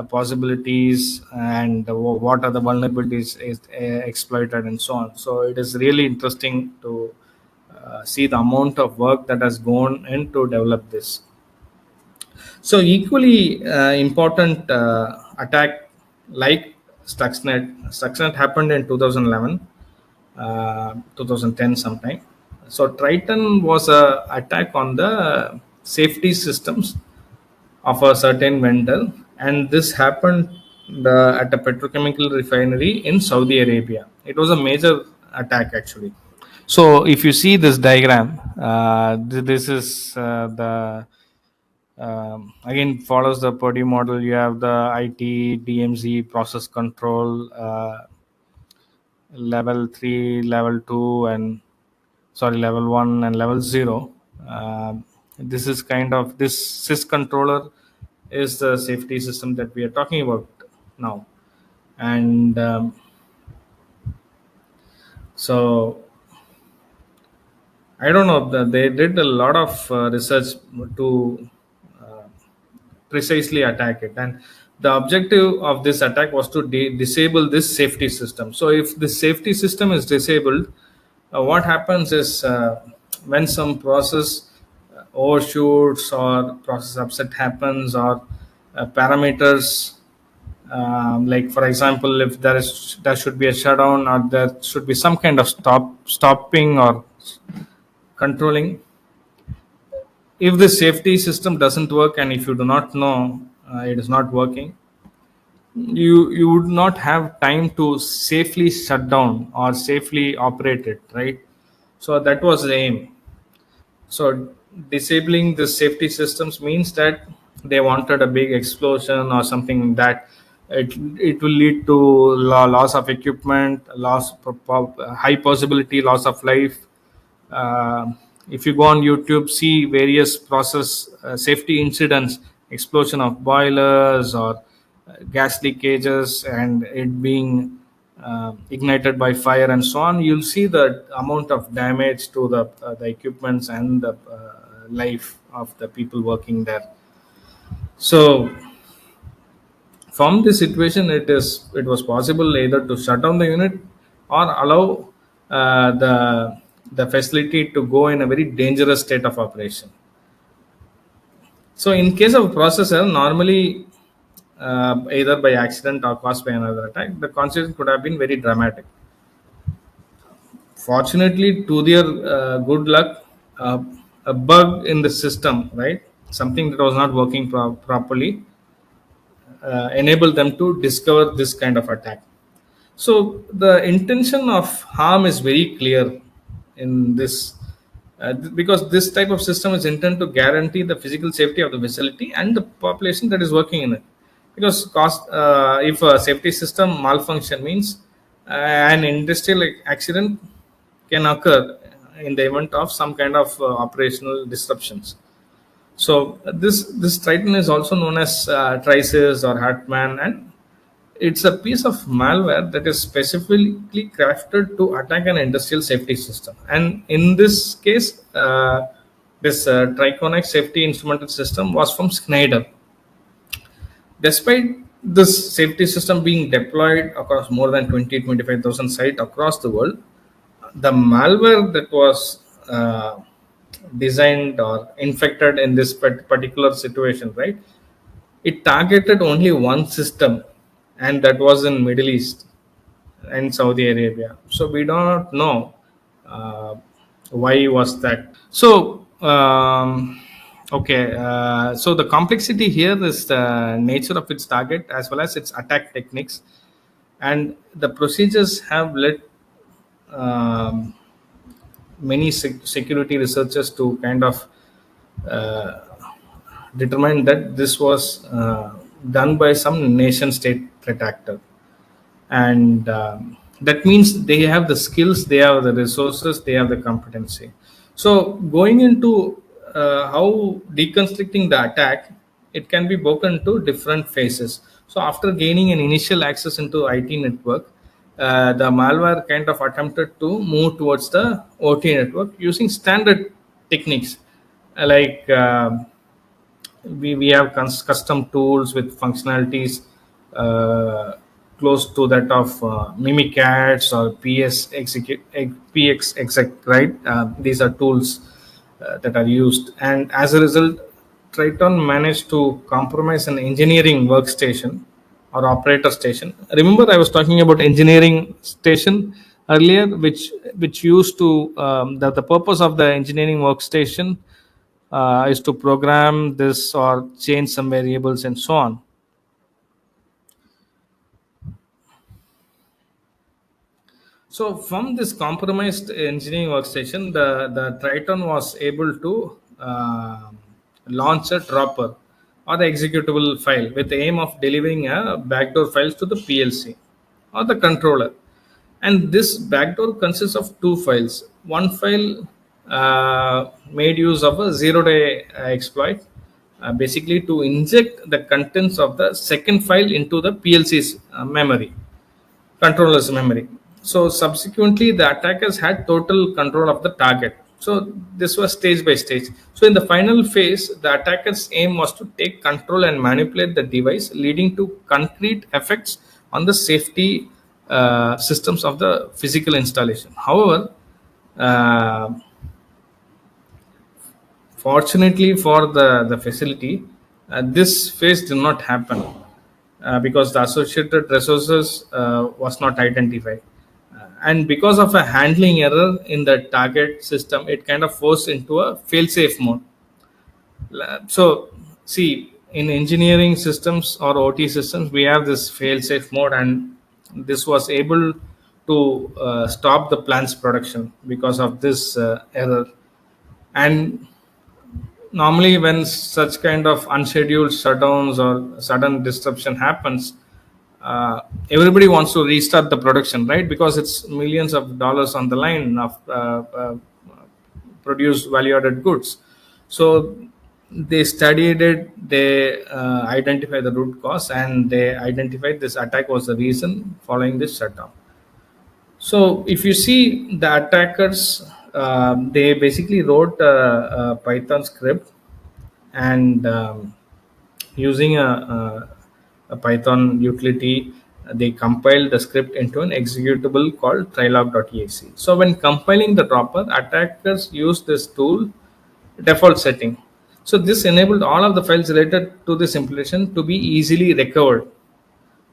possibilities and what are the vulnerabilities is exploited and so on. So it is really interesting to see the amount of work that has gone into develop this. So equally important attack like Stuxnet happened in 2011, 2010 sometime. So Triton was a attack on the safety systems of a certain vendor, and this happened at a petrochemical refinery in Saudi Arabia. It was a major attack actually. So if you see this diagram, this is the again follows the Purdue model. You have the IT, DMZ, process control, level 3, level 2, and sorry, level 1 and level 0. This is kind of this sys controller is the safety system that we are talking about now. And so I don't know, they did a lot of research to uh, precisely attack it, and the objective of this attack was to disable this safety system. So if the safety system is disabled, what happens is when some process overshoots or process upset happens, or parameters, like for example, if there should be a shutdown, or there should be some kind of stopping or controlling. If the safety system doesn't work, and if you do not know it is not working, you would not have time to safely shut down or safely operate it, right? So that was the aim. So disabling the safety systems means that they wanted a big explosion or something that it will lead to loss of equipment, high possibility loss of life. uh, if you go on YouTube, see various process safety incidents, explosion of boilers or gas leakages, and it being ignited by fire and so on. You'll see the amount of damage to the equipments and the life of the people working there. So from this situation, it was possible either to shut down the unit or allow the facility to go in a very dangerous state of operation. So in case of a processor, normally either by accident or caused by another attack, the consequence could have been very dramatic. Fortunately, to their good luck, a bug in the system, right, something that was not working properly, enabled them to discover this kind of attack. So the intention of harm is very clear in this, because this type of system is intended to guarantee the physical safety of the facility and the population that is working in it. Because if a safety system malfunction means an industrial accident can occur in the event of some kind of operational disruptions. So this Triton is also known as Trices or Hartman, and it's a piece of malware that is specifically crafted to attack an industrial safety system. And in this case, this Triconic safety instrumental system was from Schneider. Despite this safety system being deployed across more than 25,000 sites across the world, the malware that was designed or infected in this particular situation, right, it targeted only one system, and that was in Middle East and Saudi Arabia. So we don't know uh, why was that. So okay, so the complexity here is the nature of its target as well as its attack techniques, and the procedures have led um, many security researchers to kind of uh, determine that this was done by some nation state threat actor. And that means they have the skills, they have the resources, they have the competency. So going into how deconstructing the attack, it can be broken into different phases. So after gaining an initial access into IT network, the malware kind of attempted to move towards the OT network using standard techniques like we have custom tools with functionalities uh, close to that of Mimikatz or PX exec, right? These are tools that are used, and as a result, Triton managed to compromise an engineering workstation or operator station. Remember, I was talking about engineering station earlier, which used to the purpose of the engineering workstation is to program this or change some variables and so on. So from this compromised engineering workstation, the Triton was able to launch a dropper or the executable file with the aim of delivering a backdoor files to the PLC or the controller. And this backdoor consists of two files. One file made use of a zero-day exploit, basically to inject the contents of the second file into the PLC's memory, controller's memory. So subsequently, the attackers had total control of the target. So this was stage by stage. So in the final phase, the attackers' aim was to take control and manipulate the device, leading to concrete effects on the safety systems of the physical installation. However, uh, fortunately for the facility, this phase did not happen because the associated resources was not identified. And because of a handling error in the target system, it kind of forced into a fail-safe mode. So, see, in engineering systems or OT systems, we have this fail-safe mode, and this was able to stop the plant's production because of this error. And normally when such kind of unscheduled shutdowns or sudden disruption happens, uh, everybody wants to restart the production, right? Because it's millions of dollars on the line of produced value added goods. So they studied it, they identified the root cause, and they identified this attack was the reason following this shutdown. So if you see the attackers, they basically wrote a Python script, and using a Python utility, they compiled the script into an executable called trilog.exe. So when compiling the dropper, attackers used this tool default setting. So this enabled all of the files related to this implementation to be easily recovered.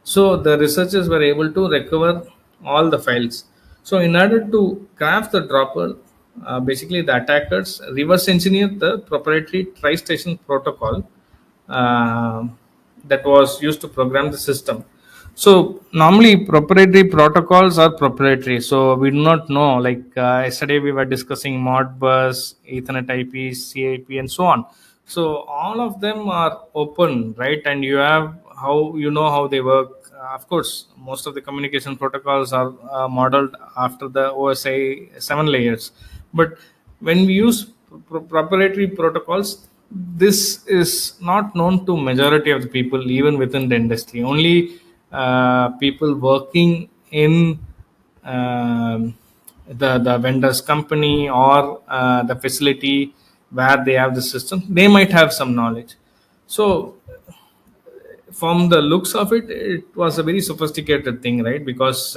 So the researchers were able to recover all the files. So in order to craft the dropper, basically the attackers reverse engineered the proprietary tri-station protocol uh, that was used to program the system. So normally proprietary protocols are proprietary. So we do not know. Like yesterday we were discussing Modbus, Ethernet IP, CIP, and so on. So all of them are open, right? And you have how you know how they work. Of course, most of the communication protocols are modeled after the OSI 7 layers. But when we use proprietary protocols, this is not known to majority of the people, even within the industry. Only people working in um, the vendor's company or the facility where they have the system, they might have some knowledge. So from the looks of it, it was a very sophisticated thing, right? Because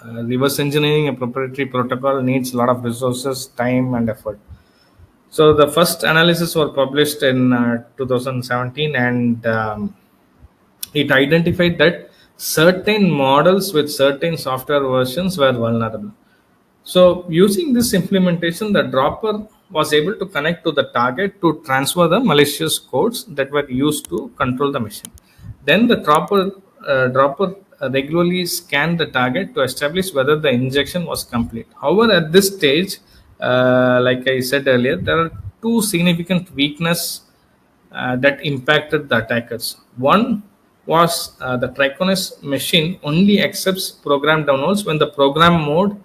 reverse engineering a proprietary protocol needs a lot of resources, time, and effort. So the first analysis were published in 2017, and it identified that certain models with certain software versions were vulnerable. So using this implementation, the dropper was able to connect to the target to transfer the malicious codes that were used to control the machine. Then the dropper regularly scanned the target to establish whether the injection was complete. However, at this stage, like I said earlier, there are two significant weaknesses that impacted the attackers. One was the Triconus machine only accepts program downloads when the program mode,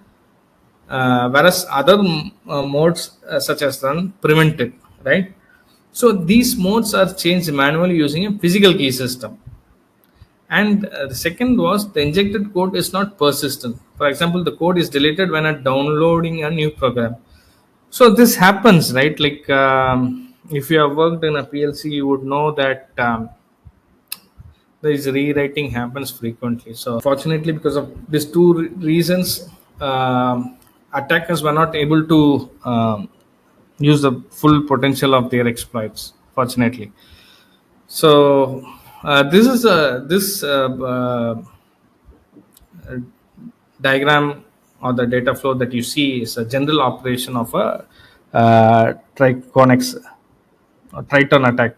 whereas other modes such as run prevented, right? So these modes are changed manually using a physical key system. And the second was the injected code is not persistent. For example, the code is deleted when downloading a new program. So this happens, right? Like if you have worked in a PLC, you would know that this rewriting happens frequently. So fortunately, because of these two reasons, attackers were not able to use the full potential of their exploits. Fortunately, so this is a this diagram or the data flow that you see is a general operation of a triconex or triton attack,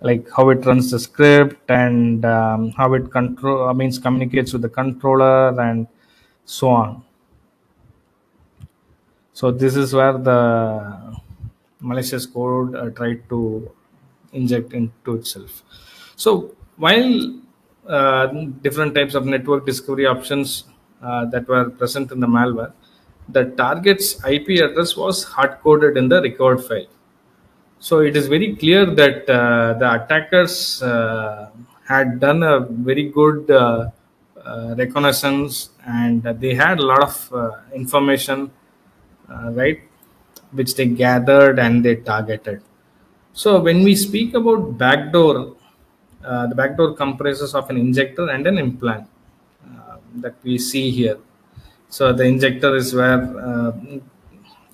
like how it runs the script and how it means communicates with the controller and so on. So this is where the malicious code tried to inject into itself. So while different types of network discovery options that were present in the malware, the target's IP address was hard coded in the recovered file. So it is very clear that the attackers had done a very good reconnaissance, and they had a lot of information, right, which they gathered and they targeted. So when we speak about backdoor, the backdoor comprises of an injector and an implant that we see here. So the injector is where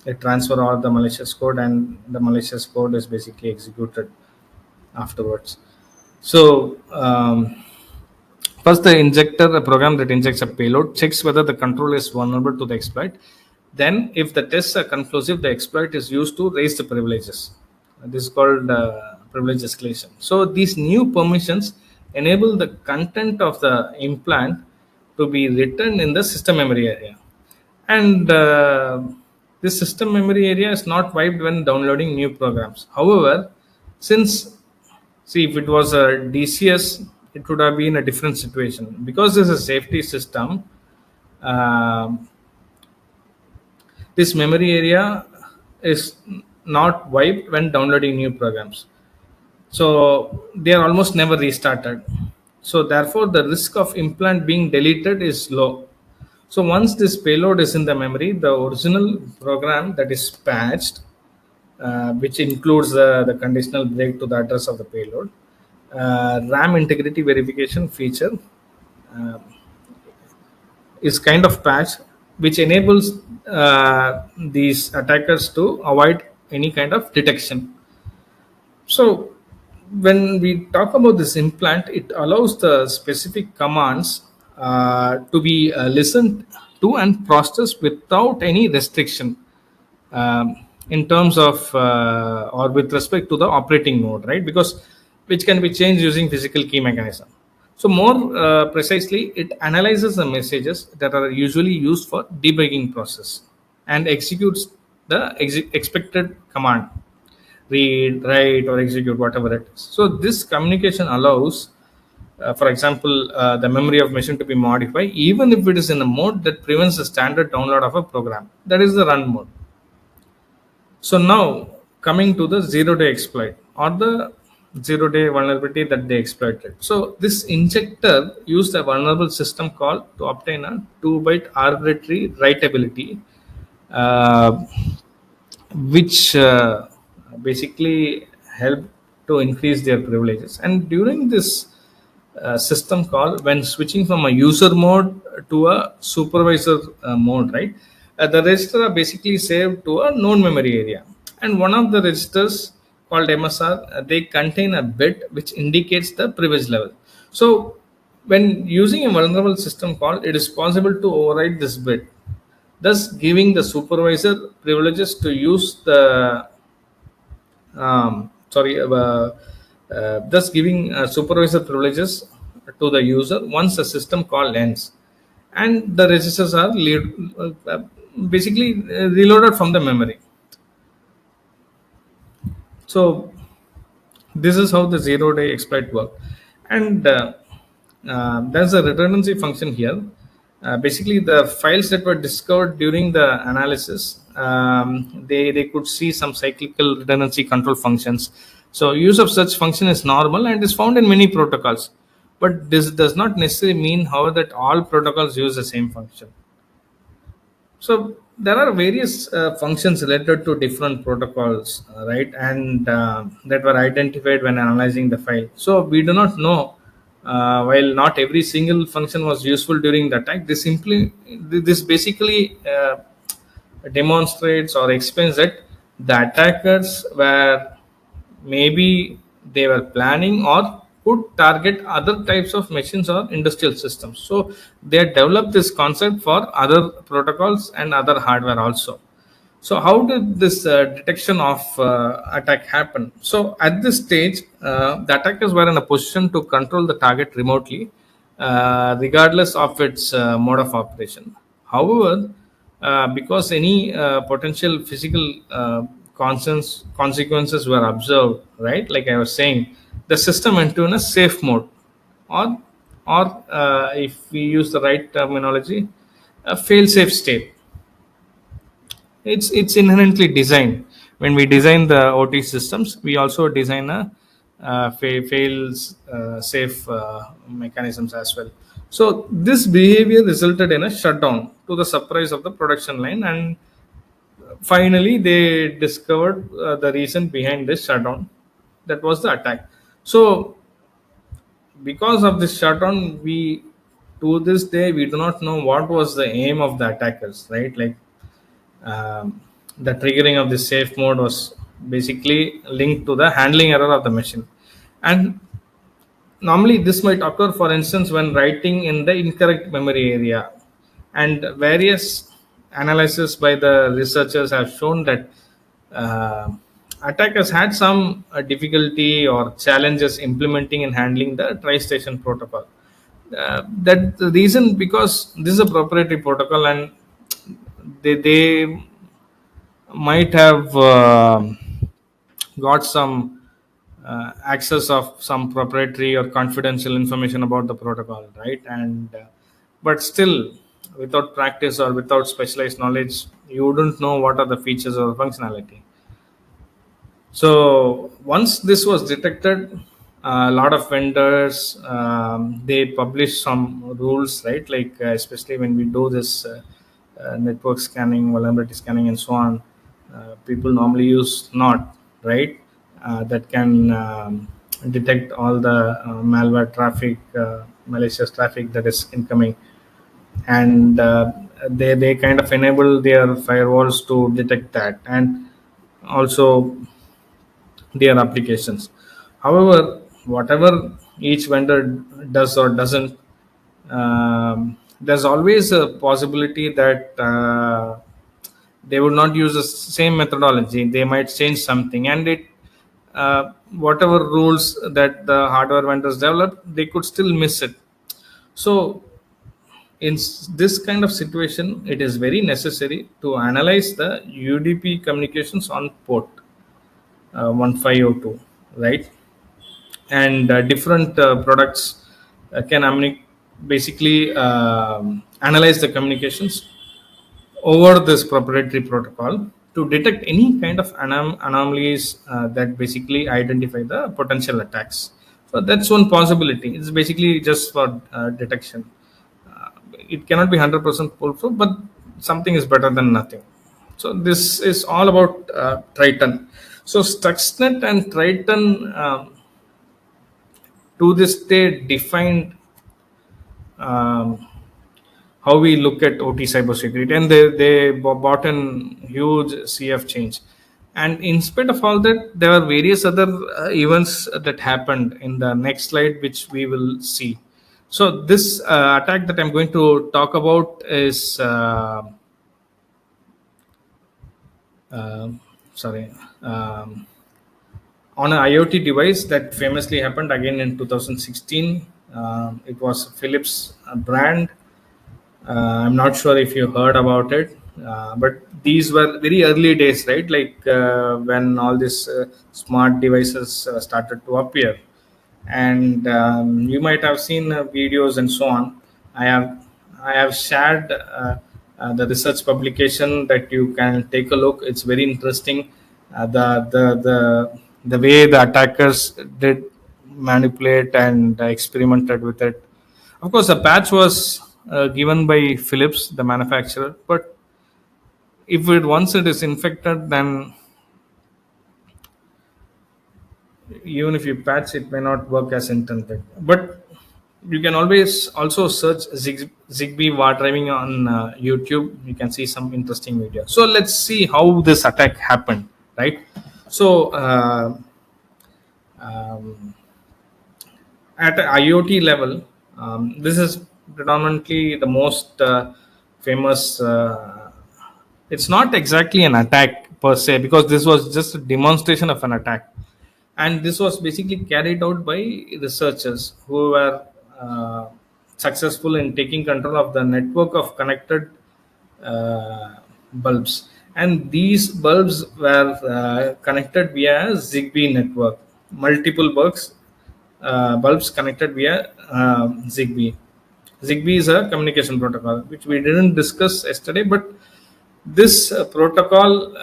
it transfer all the malicious code, and the malicious code is basically executed afterwards. So first, the injector, a program that injects a payload, checks whether the controller is vulnerable to the exploit. Then, if the tests are conclusive, the exploit is used to raise the privileges. This is called privilege escalation. So these new permissions enable the content of the implant to be written in the system memory area. And this system memory area is not wiped when downloading new programs. However, since, see, if it was a DCS, it would have been a different situation. Because this is a safety system, um, this memory area is not wiped when downloading new programs. So they are almost never restarted. So therefore, the risk of implant being deleted is low. So once this payload is in the memory, the original program that is patched, which includes the conditional break to the address of the payload, RAM integrity verification feature uh, is kind of patch, which enables these attackers to avoid any kind of detection. So when we talk about this implant, it allows the specific commands to be listened to and processed without any restriction, in terms of or with respect to the operating mode, right? Because which can be changed using physical key mechanism. So more precisely, it analyzes the messages that are usually used for debugging process and executes the expected command: read, write, or execute, whatever it is. So this communication allows, for example, the memory of machine to be modified even if it is in a mode that prevents the standard download of a program. That is the run mode. So now coming to the zero-day exploit or the zero-day vulnerability that they exploited. So this injector used a vulnerable system call to obtain a 2-byte arbitrary writability, uh, which basically help to increase their privileges. And during this system call, when switching from a user mode to a supervisor mode, right, the registers are basically saved to a known memory area. And one of the registers called MSR, they contain a bit which indicates the privilege level. So when using a vulnerable system call, it is possible to override this bit, thus giving the supervisor privileges to use the thus giving supervisor privileges to the user once the system call ends, and the registers are basically reloaded from the memory. So this is how the zero-day exploit work. And there's a redundancy function here. Basically, the files that were discovered during the analysis, they could see some cyclical redundancy control functions. So use of such function is normal and is found in many protocols. But this does not necessarily mean, however, that all protocols use the same function. So there are various functions related to different protocols, right? And that were identified when analyzing the file. So we do not know, while not every single function was useful during the attack. This basically demonstrates or explains that the attackers were, maybe they were planning or could target other types of machines or industrial systems. So they developed this concept for other protocols and other hardware also. So how did this detection of attack happen? So at this stage, the attackers were in a position to control the target remotely, regardless of its mode of operation. However, because any potential physical consequences were observed, right? Like I was saying, the system went to in a safe mode, or if we use the right terminology, a fail-safe state. It's inherently designed. When we design the OT systems, we also design a fails safe mechanisms as well. So this behavior resulted in a shutdown to the surprise of the production line, and finally they discovered the reason behind this shutdown. That was the attack. So because of this shutdown, we, to this day, we do not know what was the aim of the attackers, right? Like, the triggering of the safe mode was basically linked to the handling error of the machine. And normally this might occur, for instance, when writing in the incorrect memory area. And various analysis by the researchers have shown that uh, attackers had some difficulty or challenges implementing and handling the tri-station protocol. That the reason, because this is a proprietary protocol, and they might have got some access of some proprietary or confidential information about the protocol, right? And but still, without practice or without specialized knowledge, you wouldn't know what are the features or functionality. So once this was detected, a lot of vendors, they publish some rules, right? Like especially when we do this network scanning, vulnerability scanning, and so on. People normally use NOT, right? That can detect all the malware traffic, malicious traffic that is incoming, and they kind of enable their firewalls to detect that, and also their applications. However, whatever each vendor does or doesn't, there's always a possibility that they would not use the same methodology. They might change something, and whatever rules that the hardware vendors develop, they could still miss it. So in this kind of situation, it is very necessary to analyze the UDP communications on port 1502, right? And different products can basically analyze the communications over this proprietary protocol to detect any kind of anomalies that basically identify the potential attacks. So that's one possibility. It's basically just for detection. It cannot be 100% foolproof, but something is better than nothing. So this is all about Triton. So Stuxnet and Triton, to this day, defined um, how we look at OT cybersecurity, and they brought in huge CF change. And in spite of all that, there are various other events that happened in the next slide, which we will see. So this attack that I'm going to talk about is uh, sorry. On an IoT device that famously happened again in 2016. It was Philips brand. I'm not sure if you heard about it, but these were very early days, right? Like when all these smart devices started to appear, and you might have seen videos and so on. I have I have shared the research publication that you can take a look. It's very interesting. The way the attackers did. manipulate and experimented with it. Of course, the patch was given by Philips, the manufacturer, but if it once it is infected, then even if you patch, it may not work as intended. But you can always also search Zigbee while driving on YouTube. You can see some interesting videos. So let's see how this attack happened, right? So um, at a IoT level, this is predominantly the most famous. It's not exactly an attack per se, because this was just a demonstration of an attack, and this was basically carried out by researchers who were uh, successful in taking control of the network of connected bulbs, and these bulbs were connected via Zigbee network. Multiple bulbs connected via Zigbee. Zigbee is a communication protocol which we didn't discuss yesterday, but this protocol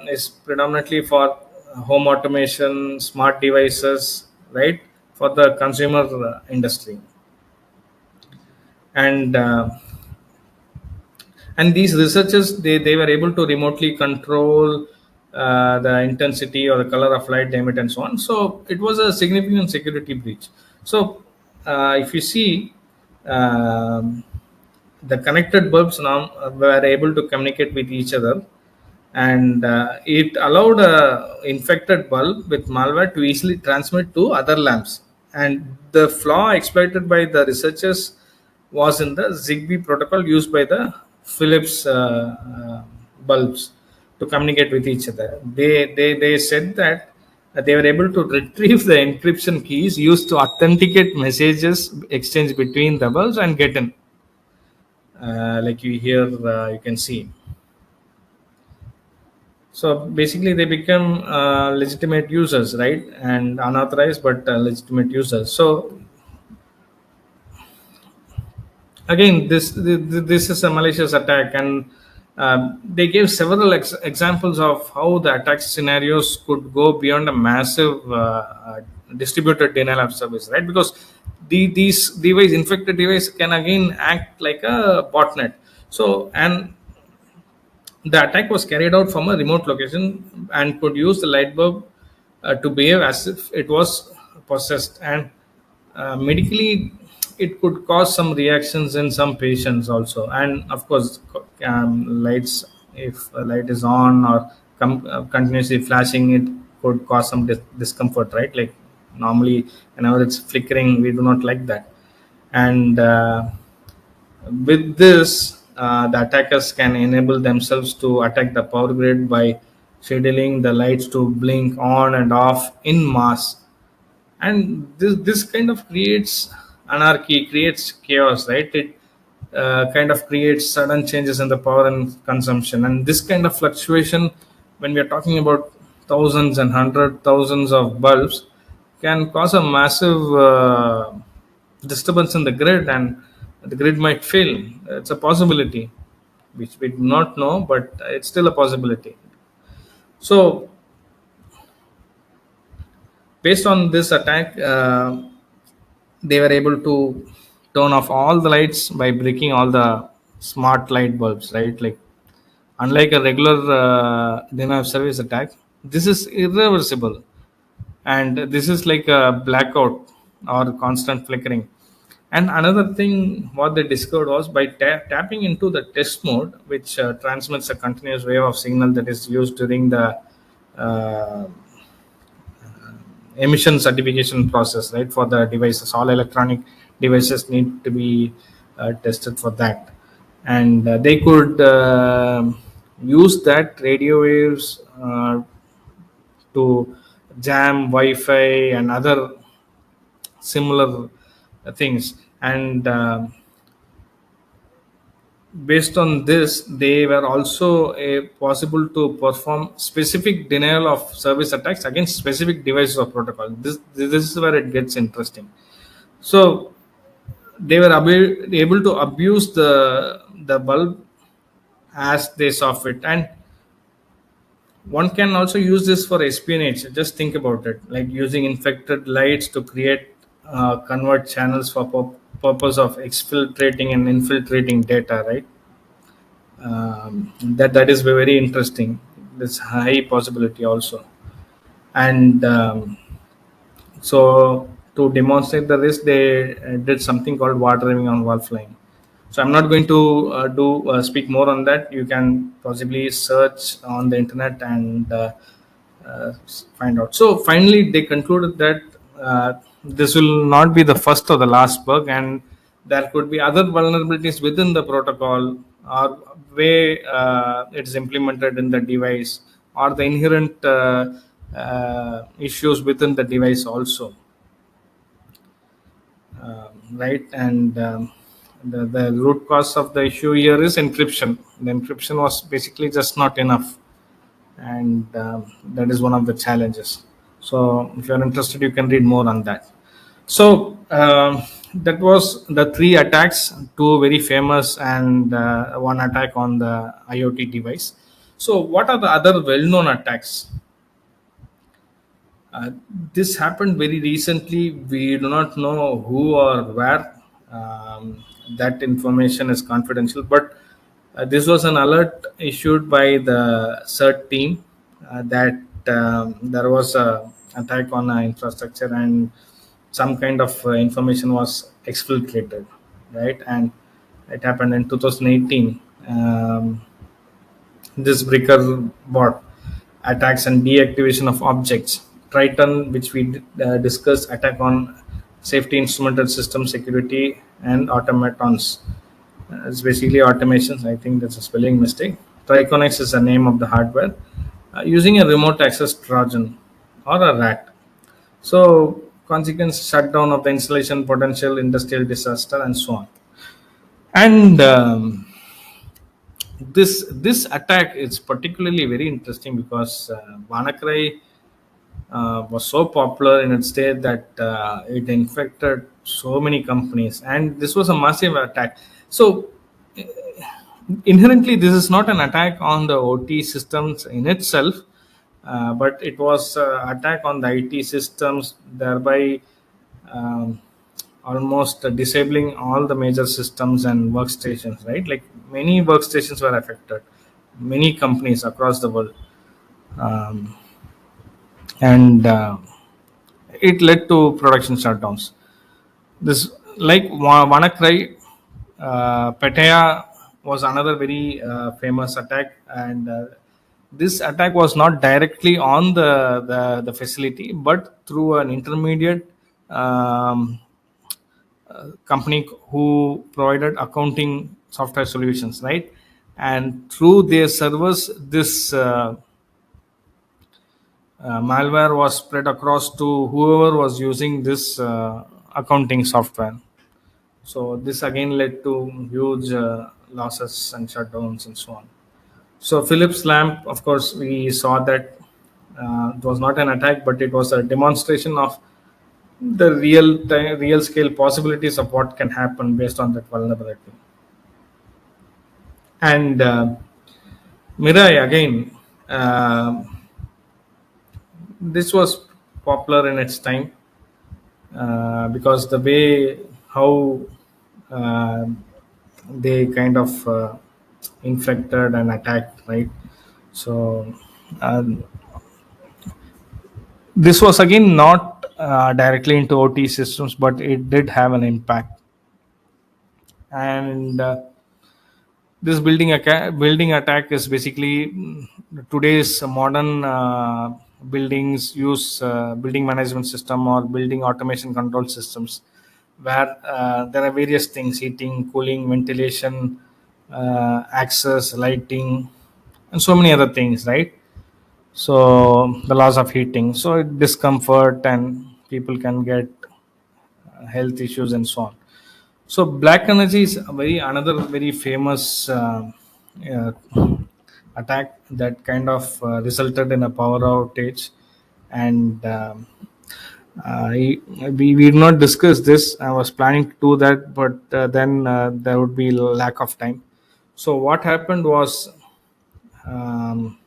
is predominantly for home automation, smart devices, right, for the consumer industry. And these researchers, they were able to remotely control the intensity or the color of light they emit and so on. So it was a significant security breach. So if you see, um, the connected bulbs now were able to communicate with each other, and it allowed a infected bulb with malware to easily transmit to other lamps. And the flaw exploited by the researchers was in the Zigbee protocol used by the Philips bulbs to communicate with each other. They said that they were able to retrieve the encryption keys used to authenticate messages exchanged between the bulbs and get in. Like you here, you can see. So basically, they become legitimate users, right? And unauthorized, but legitimate users. So again, this is a malicious attack, and they gave several examples of how the attack scenarios could go beyond a massive distributed denial of service, right? Because these device infected device can again act like a botnet. So, and the attack was carried out from a remote location and could use the light bulb to behave as if it was possessed. And medically, it could cause some reactions in some patients also. And of course, lights, if a light is on or continuously flashing, it could cause some discomfort, right? Like normally, whenever it's flickering, we do not like that. And with this, the attackers can enable themselves to attack the power grid by scheduling the lights to blink on and off in mass. And this kind of creates anarchy, creates chaos, right? It kind of creates sudden changes in the power and consumption. And this kind of fluctuation, when we are talking about thousands and hundred thousands of bulbs, can cause a massive disturbance in the grid, and the grid might fail. It's a possibility which we do not know, but it's still a possibility. So based on this attack, they were able to turn off all the lights by breaking all the smart light bulbs, right? Like, unlike a regular denial of service attack, this is irreversible, and this is like a blackout or constant flickering. And another thing what they discovered was by tapping into the test mode, which transmits a continuous wave of signal that is used during the uh, emission certification process, right? For the devices, all electronic devices need to be tested for that. And they could use that radio waves to jam Wi-Fi and other similar things. And based on this, they were also possible to perform specific denial of service attacks against specific devices or protocol. This is where it gets interesting. So they were able to abuse the bulb as they saw fit. And One can also use this for espionage. Just think about it, like using infected lights to create convert channels for purpose of exfiltrating and infiltrating data, right? That is very interesting. There's high possibility also. And so to demonstrate the risk, they did something called war driving on wall flying. So I'm not going to do speak more on that. You can possibly search on the internet and find out. So finally, they concluded that this will not be the first or the last bug, and there could be other vulnerabilities within the protocol or way it's implemented in the device, or the inherent issues within the device also, right? And the root cause of the issue here is encryption. The encryption was basically just not enough, and that is one of the challenges. So if you're interested, you can read more on that. So that was the three attacks, two very famous, and one attack on the IoT device. So what are the other well-known attacks? Uh, this happened very recently. We do not know who or where. That information is confidential. But this was an alert issued by the CERT team that there was a attack on our infrastructure, and some kind of information was exfiltrated, right? And it happened in 2018. This breaker bot attacks and deactivation of objects. Triton, which we discussed, attack on safety instrumented system security and automatons. It's basically automations. I think that's a spelling mistake. Triconex is the name of the hardware. Using a remote access Trojan or a RAT. So, consequence shutdown of the installation, potential industrial disaster, and so on. And this attack is particularly very interesting because WannaCry was so popular in its day that it infected so many companies, and this was a massive attack. So inherently, this is not an attack on the OT systems in itself, but it was attack on the IT systems, thereby um, almost disabling all the major systems and workstations, right? Like many workstations were affected, many companies across the world. Um, and it led to production shutdowns. This, like WannaCry, Petea was another very famous attack, and this attack was not directly on the facility, but through an intermediate um, company who provided accounting software solutions, right? And through their servers, this malware was spread across to whoever was using this accounting software. So this again led to huge losses and shutdowns and so on. So Philips lamp, of course, we saw that it was not an attack, but it was a demonstration of the real scale possibilities of what can happen based on that vulnerability. And Mirai again, uh, this was popular in its time because the way how uh, they kind of infected and attacked, right? So uh, this was again not directly into OT systems, but it did have an impact. And this building attack is basically today's modern buildings use building management system or building automation control systems, where there are various things: heating, cooling, ventilation, access, lighting, and so many other things, right? So the loss of heating, so discomfort, and people can get health issues and so on. So black energy is a very another very famous uh, attack that kind of resulted in a power outage, and we did not discuss this. I was planning to do that, but then there would be lack of time. So what happened was, um,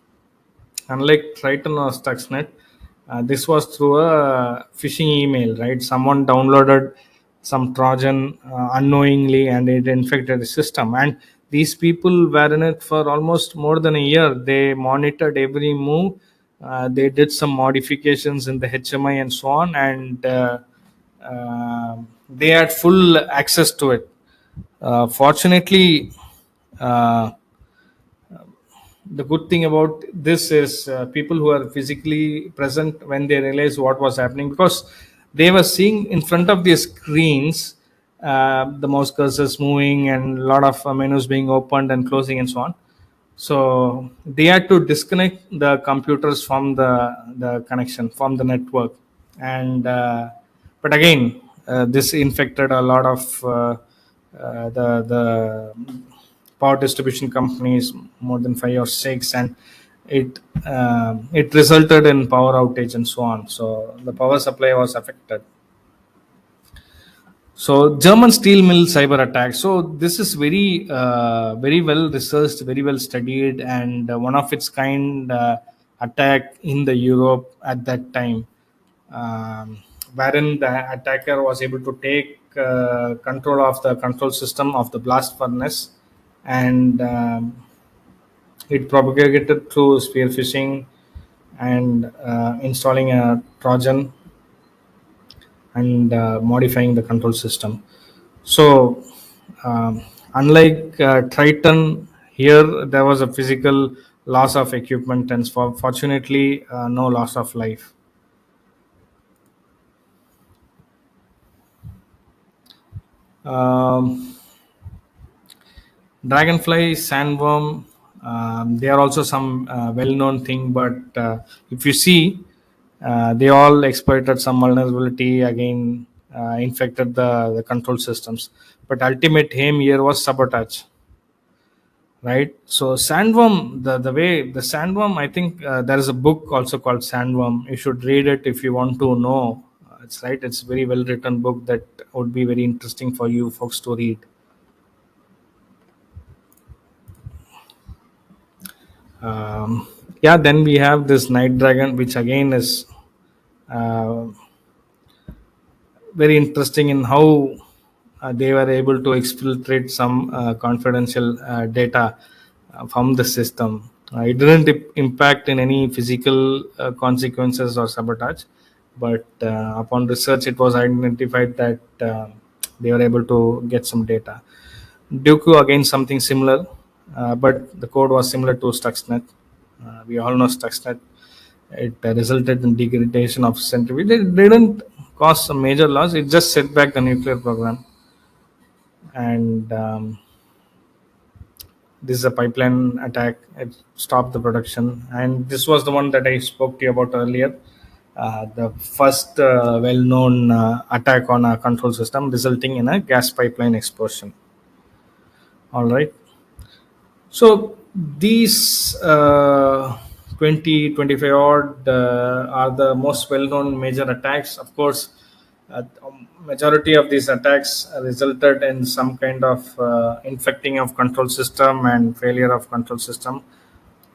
unlike Triton or Stuxnet, this was through a phishing email, right? Someone downloaded some Trojan unknowingly, and it infected the system. And these people were in it for almost more than a year. They monitored every move. They did some modifications in the HMI and so on, and they had full access to it. Fortunately, uh, the good thing about this is people who are physically present when they realized what was happening, because they were seeing in front of their screens the mouse cursors moving and a lot of menus being opened and closing and so on. So they had to disconnect the computers from the connection from the network. And but again, this infected a lot of the power distribution companies, more than 5 or 6, and it resulted in power outage and so on. So the power supply was affected. So German steel mill cyber attack. So this is very well researched, very well studied, and one of its kind attack in the Europe at that time, wherein the attacker was able to take control of the control system of the blast furnace, and it propagated through spear phishing and installing a Trojan and modifying the control system. So, unlike Triton, here there was a physical loss of equipment, and fortunately, no loss of life. Um, Dragonfly, sandworm, they are also some well-known thing. But if you see, they all exploited some vulnerability, again infected the control systems. But ultimate aim here was sabotage, right? So sandworm, the way the sandworm, I think there is a book also called Sandworm. You should read it if you want to know. It's right. It's a very well written book that would be very interesting for you folks to read. Yeah, then we have this night dragon, which again is uh, very interesting in how they were able to exfiltrate some confidential data from the system. It didn't impact in any physical consequences or sabotage, but upon research, it was identified that they were able to get some data. Duku, again something similar, but the code was similar to Stuxnet. We all know Stuxnet. It resulted in degradation of centrifuge. It didn't cause some major loss. It just set back the nuclear program. And this is a pipeline attack. It stopped the production. And this was the one that I spoke to you about earlier. The first well-known attack on a control system, resulting in a gas pipeline explosion. All right. So these 20, 25 odd are the most well-known major attacks. Of course, majority of these attacks resulted in some kind of infecting of control system and failure of control system,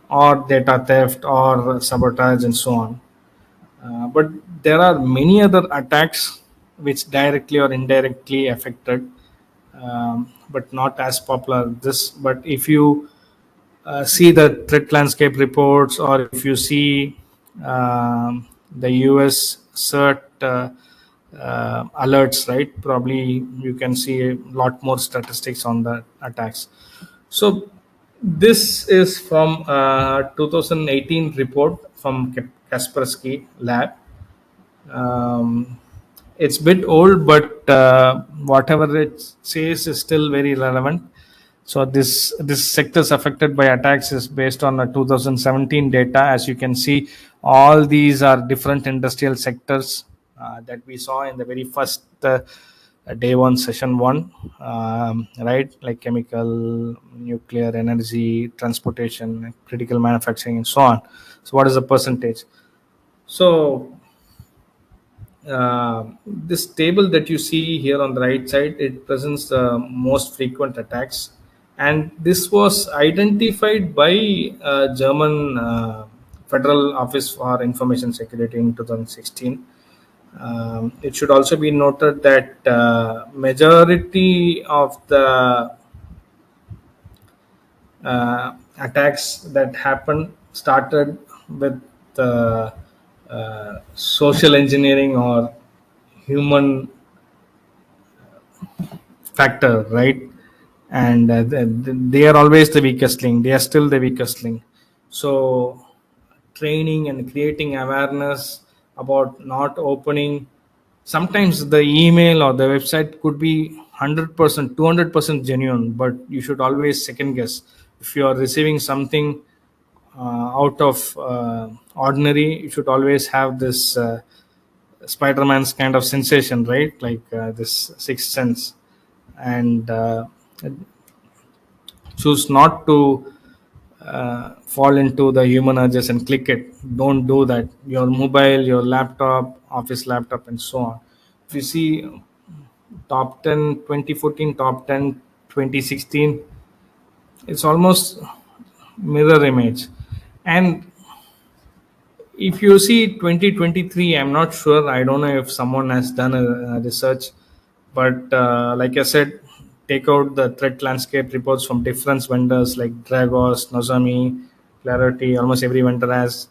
or data theft or sabotage and so on. But there are many other attacks which directly or indirectly affected, but not as popular. This, but if you see the threat landscape reports, or if you see the US CERT alerts, right? Probably you can see a lot more statistics on the attacks. So this is from 2018 report from Kaspersky Lab. Um, it's a bit old, but whatever it says is still very relevant. So this sectors affected by attacks is based on 2017 data. As you can see, all these are different industrial sectors that we saw in the very first day one, session one, right? Like chemical, nuclear, energy, transportation, critical manufacturing, and so on. So what is the percentage? So this table that you see here on the right side, it presents the most frequent attacks, and this was identified by German Federal Office for Information Security in 2016. It should also be noted that majority of the attacks that happened started with uh, social engineering or human factor, right? And they are always the weakest link. They are still the weakest link. So, training and creating awareness about not opening. Sometimes the email or the website could be 100%, 200% genuine, but you should always second guess. If you are receiving something out of ordinary, you should always have this Spider-Man's kind of sensation, right? Like this sixth sense, and choose not to fall into the human urges and click it. Don't do that. Your mobile, your laptop, office laptop, and so on. If you see top 10 2014, top 10 2016, it's almost mirror image. And if you see 2023, I'm not sure. I don't know if someone has done a research, but like I said, take out the threat landscape reports from different vendors like Dragos, Nozomi, Clarity. Almost every vendor has.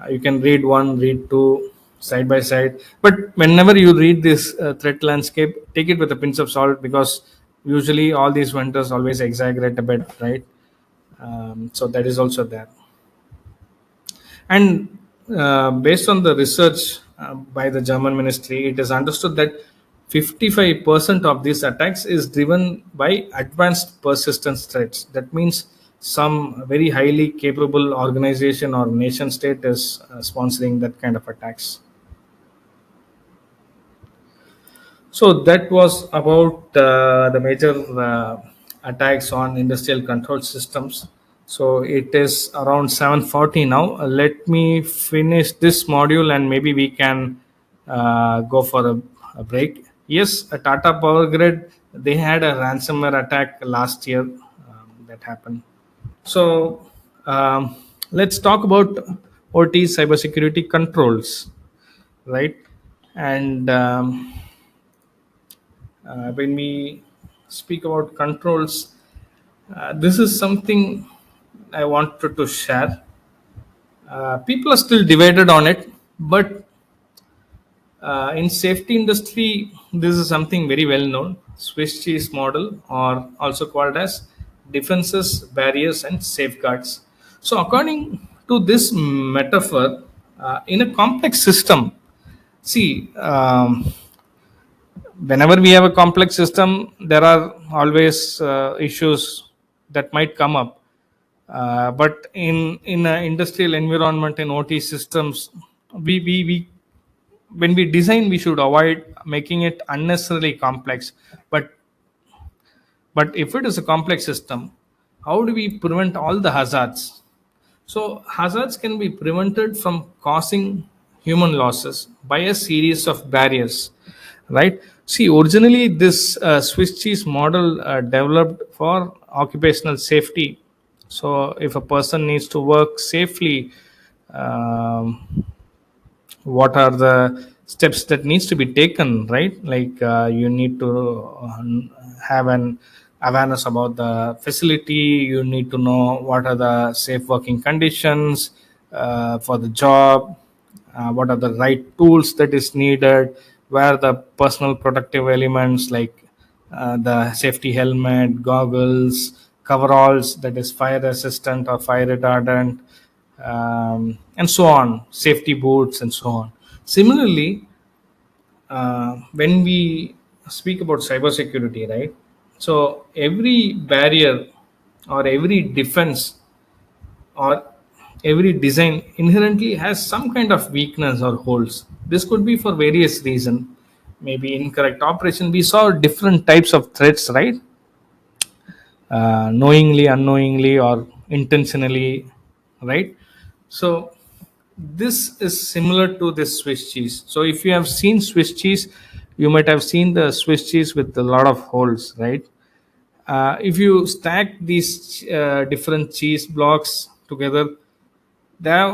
You can read one, read two, side by side. But whenever you read this threat landscape, take it with a pinch of salt, because usually all these vendors always exaggerate a bit, right? So that is also there. And based on the research by the German ministry, it is understood that 55% of these attacks is driven by advanced persistence threats. That means some very highly capable organization or nation state is sponsoring that kind of attacks. So that was about the major attacks on industrial control systems. So it is around 7:40 now. Let me finish this module and maybe we can go for a break. Yes, Tata Power Grid, they had a ransomware attack last year that happened. So let's talk about OT cybersecurity controls, right? And when we speak about controls, this is something I wanted to share. People are still divided on it, but in safety industry, this is something very well known. Swiss cheese model, or also called as defenses, barriers, and safeguards. So, according to this metaphor, in a complex system, see, whenever we have a complex system, there are always issues that might come up. But in an industrial environment, in OT systems, we when we design, we should avoid making it unnecessarily complex. But if it is a complex system, how do we prevent all the hazards? So hazards can be prevented from causing human losses by a series of barriers, right? See, originally this Swiss cheese model developed for occupational safety. So if a person needs to work safely, um, what are the steps that needs to be taken, right? Like you need to have an awareness about the facility. You need to know what are the safe working conditions for the job, what are the right tools that is needed, where the personal protective elements like the safety helmet, goggles, coveralls, that is fire resistant or fire retardant, and so on, safety boots, and so on. Similarly, when we speak about cybersecurity, right? So every barrier or every defense or every design inherently has some kind of weakness or holes. This could be for various reasons. Maybe incorrect operation. We saw different types of threats, right? Knowingly, unknowingly, or intentionally, right? So this is similar to this Swiss cheese. So if you have seen Swiss cheese, you might have seen the Swiss cheese with a lot of holes, right? If you stack these different cheese blocks together, there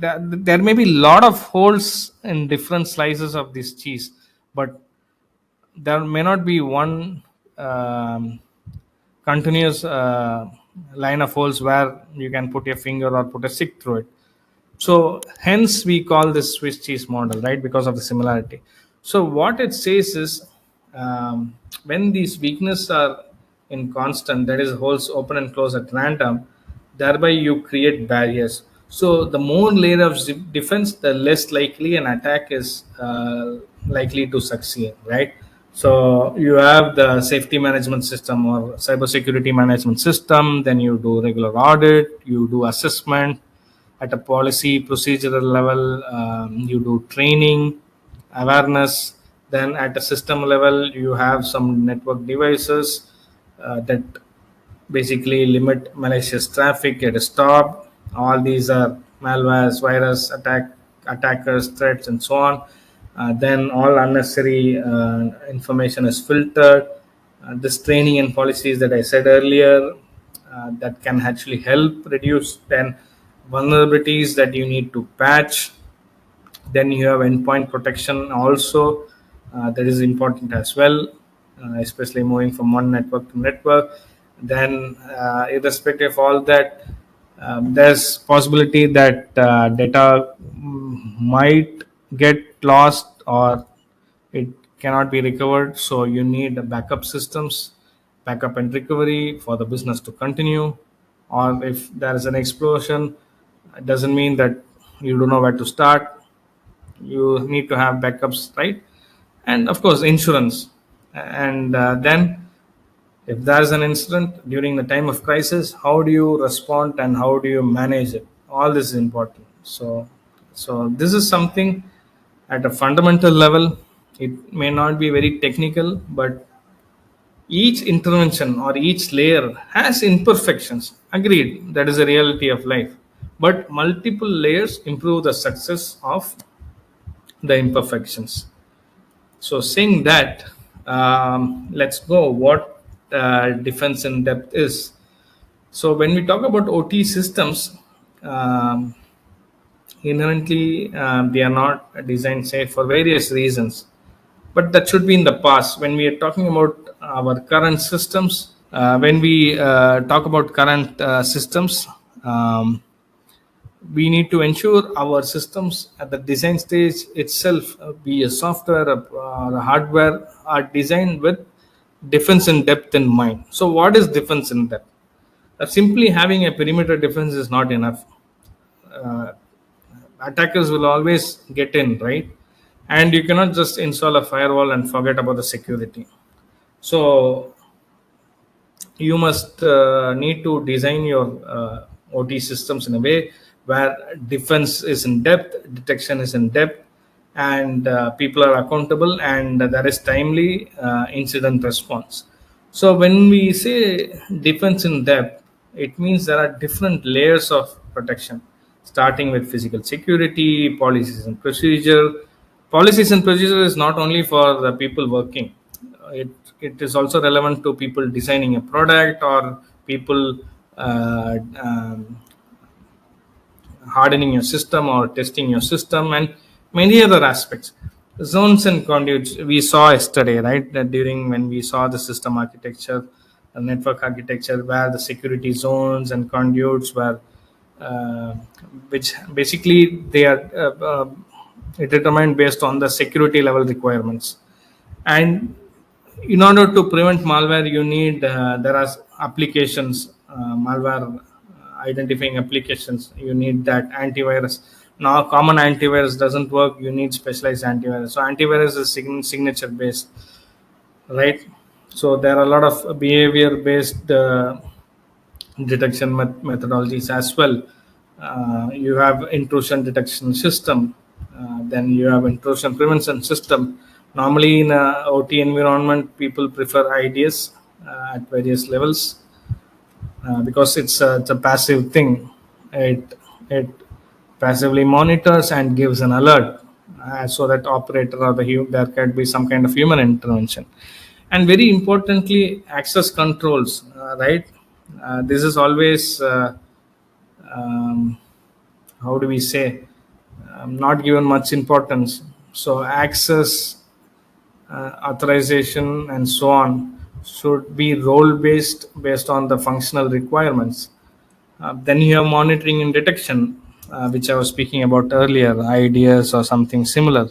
there may be a lot of holes in different slices of this cheese, but there may not be one continuous line of holes where you can put your finger or put a stick through it. So hence we call this Swiss cheese model, right? Because of the similarity. So what it says is, when these weaknesses are in constant, that is holes open and close at random, thereby you create barriers. So the more layer of defense, the less likely an attack is likely to succeed, right? So you have the safety management system or cybersecurity management system, then you do regular audit, you do assessment at a policy procedural level, you do training, awareness. Then at a system level, you have some network devices that basically limit malicious traffic at a stop. All these are malwares, virus attackers, threats, and so on. Then all unnecessary information is filtered. This training and policies that I said earlier, that can actually help reduce then vulnerabilities that you need to patch. Then you have endpoint protection also, that is important as well, especially moving from one network to network. Then irrespective of all that, there's possibility that data might get lost or it cannot be recovered, so you need backup systems, backup and recovery for the business to continue. Or if there is an explosion, it doesn't mean that you don't know where to start. You need to have backups, right? And of course insurance. And then if there's an incident during the time of crisis, how do you respond and how do you manage it? All this is important. So this is something at a fundamental level. It may not be very technical, but each intervention or each layer has imperfections. Agreed, that is a reality of life. But multiple layers improve the success of the imperfections. So, saying that, let's go what defense in depth is. So, when we talk about OT systems, um, inherently they are not designed safe for various reasons. But that should be in the past. When we are talking about our current systems, when we talk about current systems, um, we need to ensure our systems at the design stage itself, be a software or a hardware, are designed with defense in depth in mind. So what is defense in depth? Simply having a perimeter defense is not enough. uh, Attackers will always get in, right? And you cannot just install a firewall and forget about the security. So you must need to design your OT systems in a way where defense is in depth, detection is in depth, and people are accountable, and there is timely incident response. So when we say defense in depth, it means there are different layers of protection, starting with physical security, policies and procedure. Policies and procedure is not only for the people working. It it is also relevant to people designing a product or people hardening your system or testing your system, and many other aspects. Zones and conduits we saw yesterday, right? That during when we saw the system architecture, the network architecture, where the security zones and conduits were, uh, which basically they are determined based on the security level requirements. And in order to prevent malware, you need there are applications, malware identifying applications. You need that antivirus. Now common antivirus doesn't work, you need specialized antivirus. So antivirus is signature based, right? So there are a lot of behavior based detection methodologies as well. You have intrusion detection system, then you have intrusion prevention system. Normally in a OT environment, people prefer IDS at various levels, because it's a passive thing. It passively monitors and gives an alert, so that operator or there can be some kind of human intervention. And very importantly, access controls, right? This is always, um, how do we say, not given much importance. So access, authorization, and so on should be role based on the functional requirements. Then you have monitoring and detection, which I was speaking about earlier, IDS or something similar,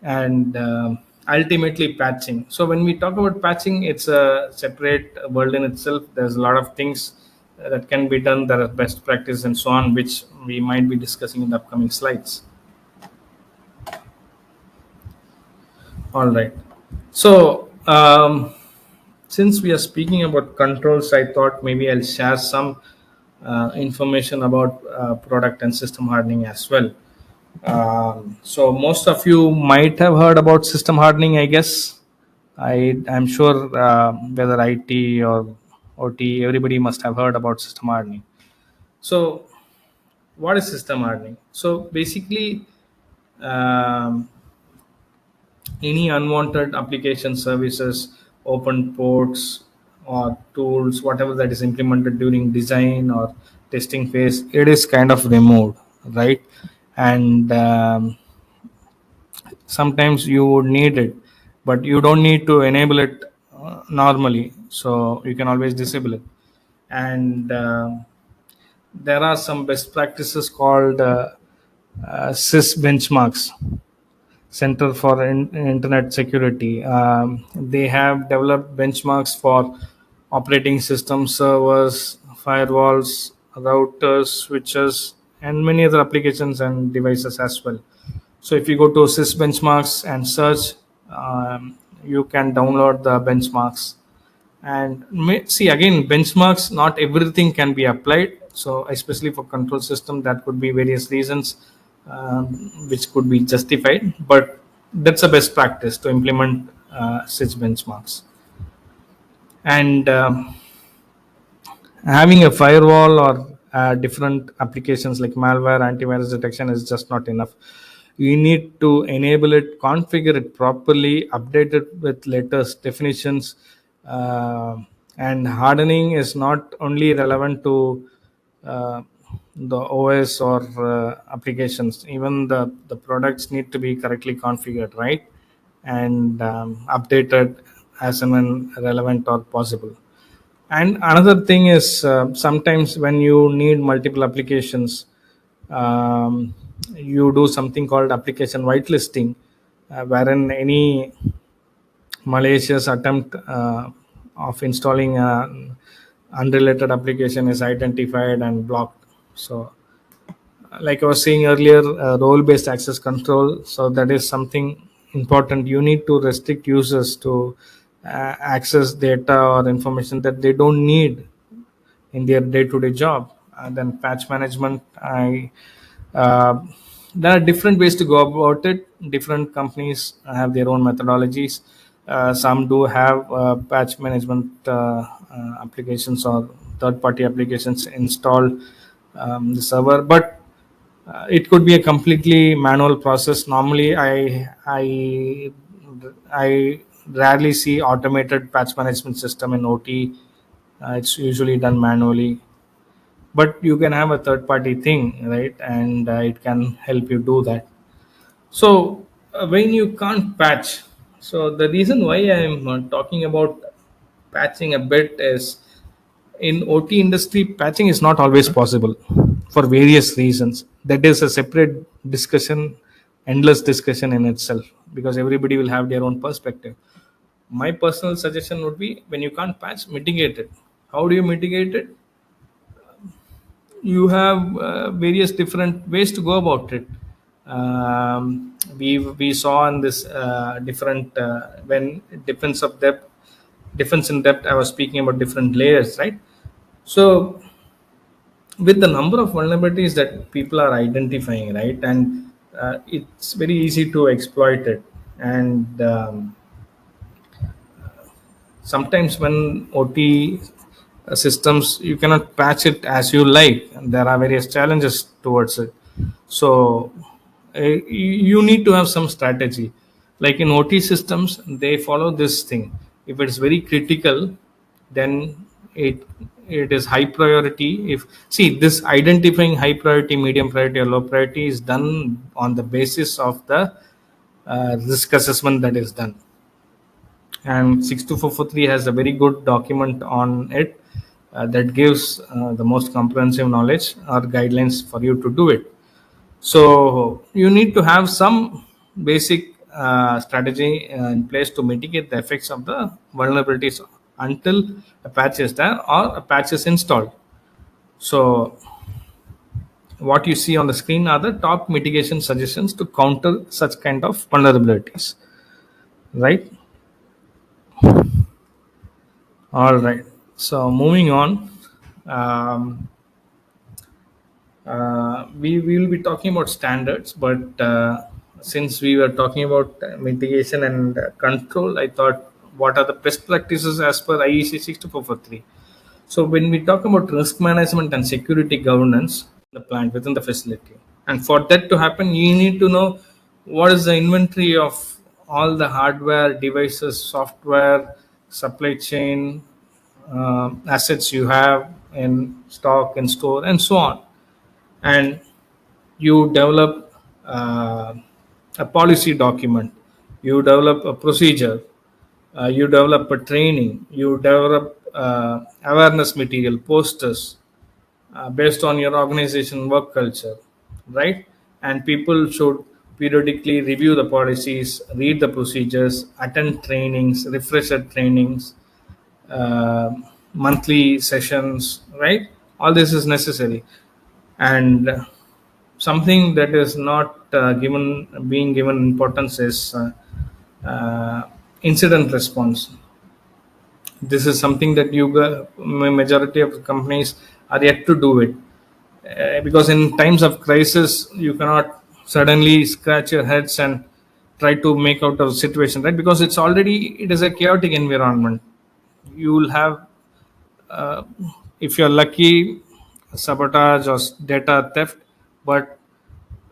and ultimately patching. So when we talk about patching, it's a separate world in itself. There's a lot of things that can be done. There are best practice and so on, which we might be discussing in the upcoming slides. All right. So since we are speaking about controls, I thought maybe I'll share some information about product and system hardening as well. So most of you might have heard about system hardening, I guess. I'm sure whether IT or OT, everybody must have heard about system hardening. So what is system hardening? So basically, um, any unwanted application services, open ports, or tools, whatever that is implemented during design or testing phase, it is kind of removed, right? And sometimes you would need it, but you don't need to enable it normally, so you can always disable it. And there are some best practices called sys benchmarks, Center for Internet Security. They have developed benchmarks for operating system, servers, firewalls, routers, switches, and many other applications and devices as well. So if you go to sys benchmarks and search, you can download the benchmarks. And see, again, benchmarks, not everything can be applied. So especially for control system, that could be various reasons which could be justified, but that's a best practice to implement such benchmarks. And having a firewall or different applications like malware, antivirus detection is just not enough. You need to enable it, configure it properly, update it with latest definitions. uh, and hardening is not only relevant to uh, the OS or applications. Even the products need to be correctly configured, right? And updated as and when relevant or possible. And another thing is, sometimes when you need multiple applications, you do something called application whitelisting, wherein any malicious attempt of installing an unrelated application is identified and blocked. So like I was saying earlier, role based access control, so that is something important. You need to restrict users to access data or information that they don't need in their day-to-day job. And then patch management, I uh, there are different ways to go about it. Different companies have their own methodologies. Some do have patch management applications or third-party applications installed the server, but it could be a completely manual process. Normally, I rarely see automated patch management system in OT. It's usually done manually, but you can have a third party thing, right? And it can help you do that. So when you can't patch, so the reason why I'm talking about patching a bit is, in OT industry, patching is not always possible for various reasons. That is a separate discussion, endless discussion in itself, because everybody will have their own perspective. My personal suggestion would be, when you can't patch, mitigate it. How do you mitigate it? You have various different ways to go about it. We saw in this different when defense in depth, I was speaking about different layers, right? So with the number of vulnerabilities that people are identifying, right, and it's very easy to exploit it. And sometimes when OT systems, you cannot patch it as you like, and there are various challenges towards it. So you need to have some strategy. Like in OT systems, they follow this thing. If it's very critical, then it it is high priority. If see this identifying high priority, medium priority, or low priority is done on the basis of the risk assessment that is done. And 62443 has a very good document on it that gives the most comprehensive knowledge or guidelines for you to do it. So you need to have some basic strategy in place to mitigate the effects of the vulnerabilities until a patch is there or a patch is installed. So what you see on the screen are the top mitigation suggestions to counter such kind of vulnerabilities, right? All right. So moving on, um, we will be talking about standards, but since we were talking about mitigation and control, I thought what are the best practices as per IEC 62443. So when we talk about risk management and security governance, the plant within the facility, and for that to happen, you need to know what is the inventory of all the hardware, devices, software, supply chain assets you have in stock and store, and so on. And you develop a policy document, you develop a procedure, you develop a training, you develop awareness material, posters based on your organization work culture, right? And people should periodically review the policies, read the procedures, attend trainings, refresher trainings, uh, monthly sessions, right? All this is necessary. And something that is not given being given importance is incident response. This is something that majority of companies are yet to do it, because in times of crisis you cannot suddenly scratch your heads and try to make out of the situation, right? Because it is a chaotic environment. You will have, uh, if you're lucky, sabotage or data theft, but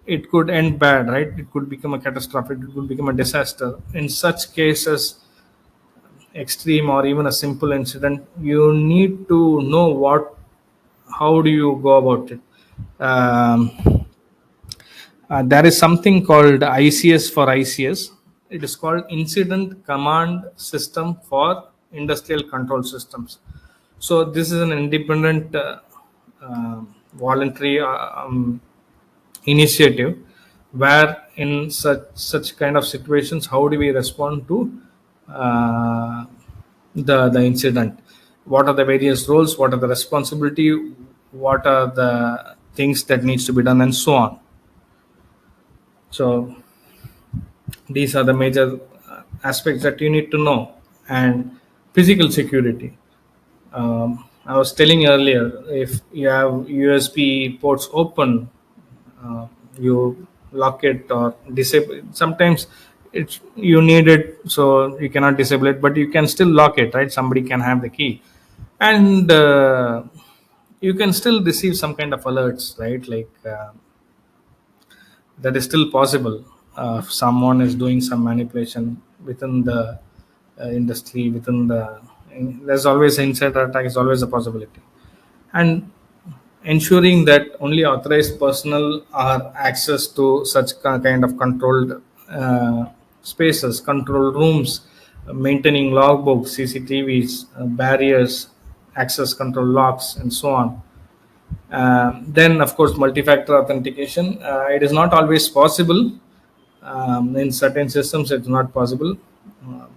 it could end bad, right? It could become a catastrophe, it could become a disaster. In such cases, extreme or even a simple incident, you need to know how do you go about it. There is something called ICS for ICS. It is called Incident Command System for Industrial Control Systems. So this is an independent, voluntary initiative, where in such kind of situations, how do we respond to uh, the incident? What are the various roles? What are the responsibility? What are the things that needs to be done, and so on. So these are the major aspects that you need to know. And physical security, I was telling earlier, if you have USB ports open, uh, you lock it or disable. Sometimes you need it, so you cannot disable it, but you can still lock it, right? Somebody can have the key, and you can still receive some kind of alerts, right? Like that is still possible. If someone is doing some manipulation within the industry, there's always insider attack is always a possibility. And ensuring that only authorized personnel are access to such kind of controlled spaces, control rooms, maintaining logbooks, CCTVs, barriers, access control locks, and so on. Then, of course, multi-factor authentication. It is not always possible. In certain systems, it's not possible. Um,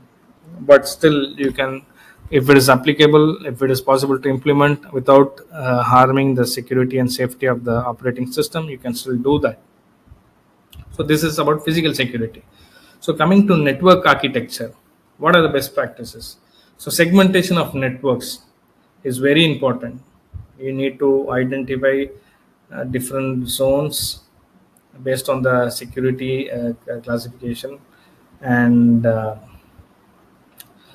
but still, you can, if it is applicable, if it is possible to implement without harming the security and safety of the operating system, you can still do that. So this is about physical security. So coming to network architecture, what are the best practices? So segmentation of networks is very important. You need to identify different zones based on the security classification, and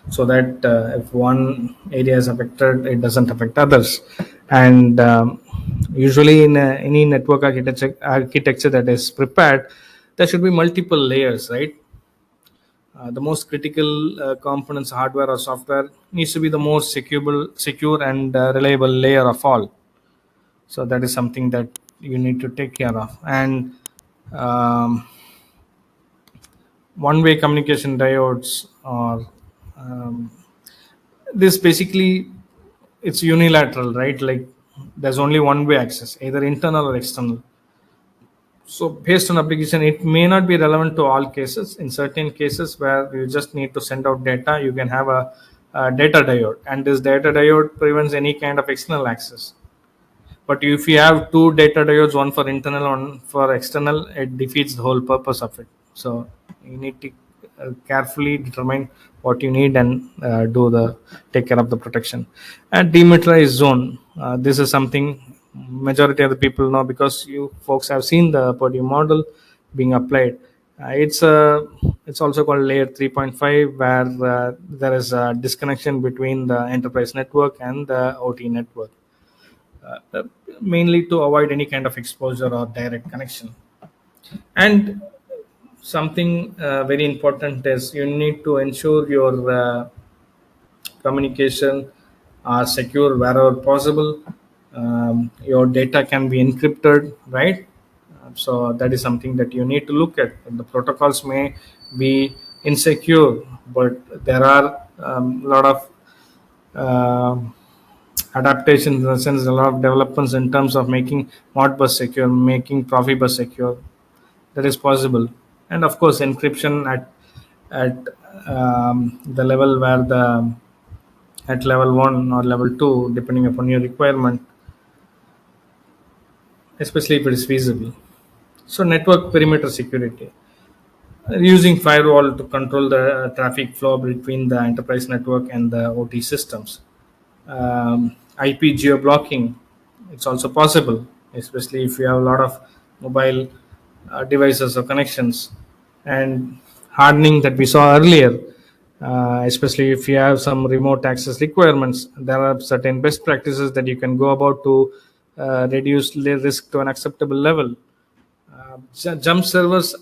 so that if one area is affected, it doesn't affect others. And usually in any network architecture that is prepared, there should be multiple layers, right? The most critical components, hardware or software, needs to be the most secure and reliable layer of all. So that is something that you need to take care of. And um, one-way communication diodes, or um, this basically, it's unilateral, right? Like there's only one way access, either internal or external. So based on application, it may not be relevant to all cases. In certain cases where you just need to send out data, you can have a data diode, and this data diode prevents any kind of external access. But if you have two data diodes, one for internal, one for external, it defeats the whole purpose of it. So you need to carefully determine what you need and take care of the protection. And demilitarized zone. This is something majority of the people know, because you folks have seen the Purdue model being applied. It's also called layer 3.5, where there is a disconnection between the enterprise network and the OT network, uh, mainly to avoid any kind of exposure or direct connection. And something very important is you need to ensure your communication are secure wherever possible. Your data can be encrypted, right? So that is something that you need to look at. The protocols may be insecure, but there are a lot of um adaptations, in the sense a lot of developments in terms of making Modbus secure, making Profibus secure. That is possible. And of course, encryption at the level where the at level 1 or level 2, depending upon your requirement, especially if it is feasible. So network perimeter security, using firewall to control the traffic flow between the enterprise network and the OT systems. IP geo blocking, it's also possible, especially if you have a lot of mobile devices or connections. And hardening that we saw earlier, especially if you have some remote access requirements, there are certain best practices that you can go about to reduce risk to an acceptable level. Jump servers,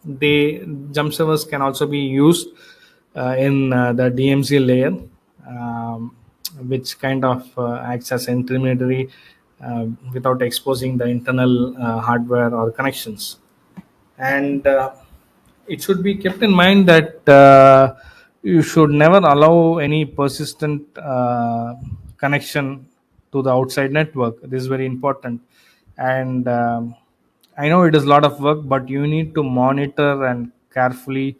they jump servers can also be used in the DMZ layer, um, which kind of acts as intermediary without exposing the internal hardware or connections. And it should be kept in mind that you should never allow any persistent connection to the outside network. This is very important. And I know it is a lot of work, but you need to monitor and carefully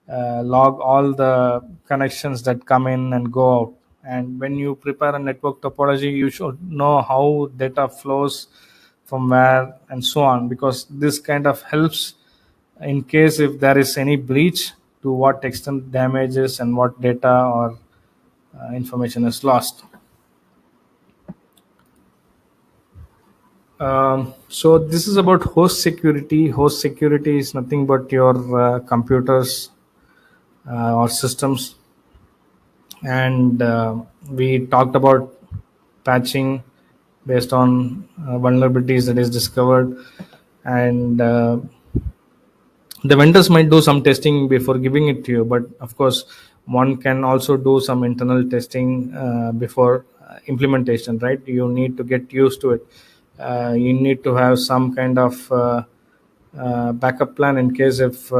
log all the connections that come in and go out. And when you prepare a network topology, you should know how data flows from where and so on, because this kind of helps in case if there is any breach, to what extent damages and what data or information is lost. So this is about host security. Host security is nothing but your computers or systems. And we talked about patching based on vulnerabilities that is discovered. And the vendors might do some testing before giving it to you, but of course one can also do some internal testing before implementation, right? You need to get used to it. You need to have some kind of backup plan in case if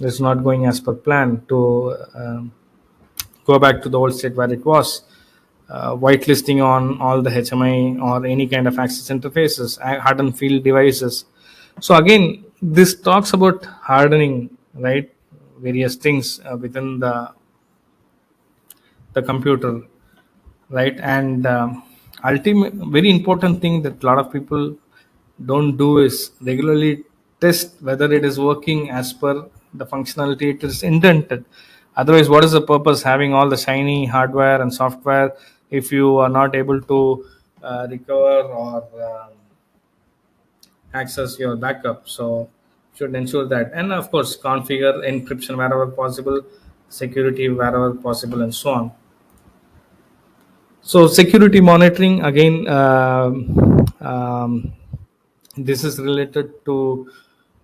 it's not going as per plan, to go back to the old state where it was. Whitelisting on all the HMI or any kind of access interfaces, hardened field devices. So again, this talks about hardening, right? Various things within the computer, right? And ultimate, very important thing that a lot of people don't do is regularly test whether it is working as per the functionality it is intended. Otherwise, what is the purpose having all the shiny hardware and software if you are not able to recover or access your backup? So should ensure that. And of course, configure encryption wherever possible, security wherever possible, and so on. So security monitoring, again, this is related to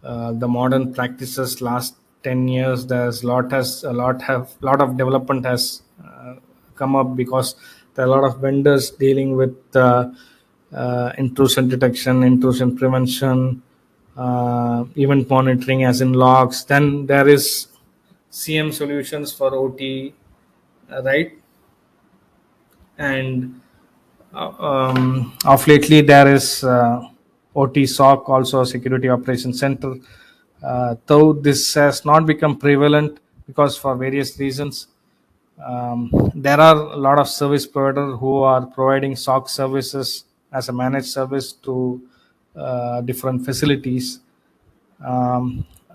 the modern practices last 10 years. There's lot of development has come up, because there are a lot of vendors dealing with intrusion detection, intrusion prevention, event monitoring as in logs. Then there is CM solutions for OT, right? And of lately there is OT SOC, also Security Operations Center. Though this has not become prevalent because for various reasons, there are a lot of service providers who are providing SOC services as a managed service to different facilities.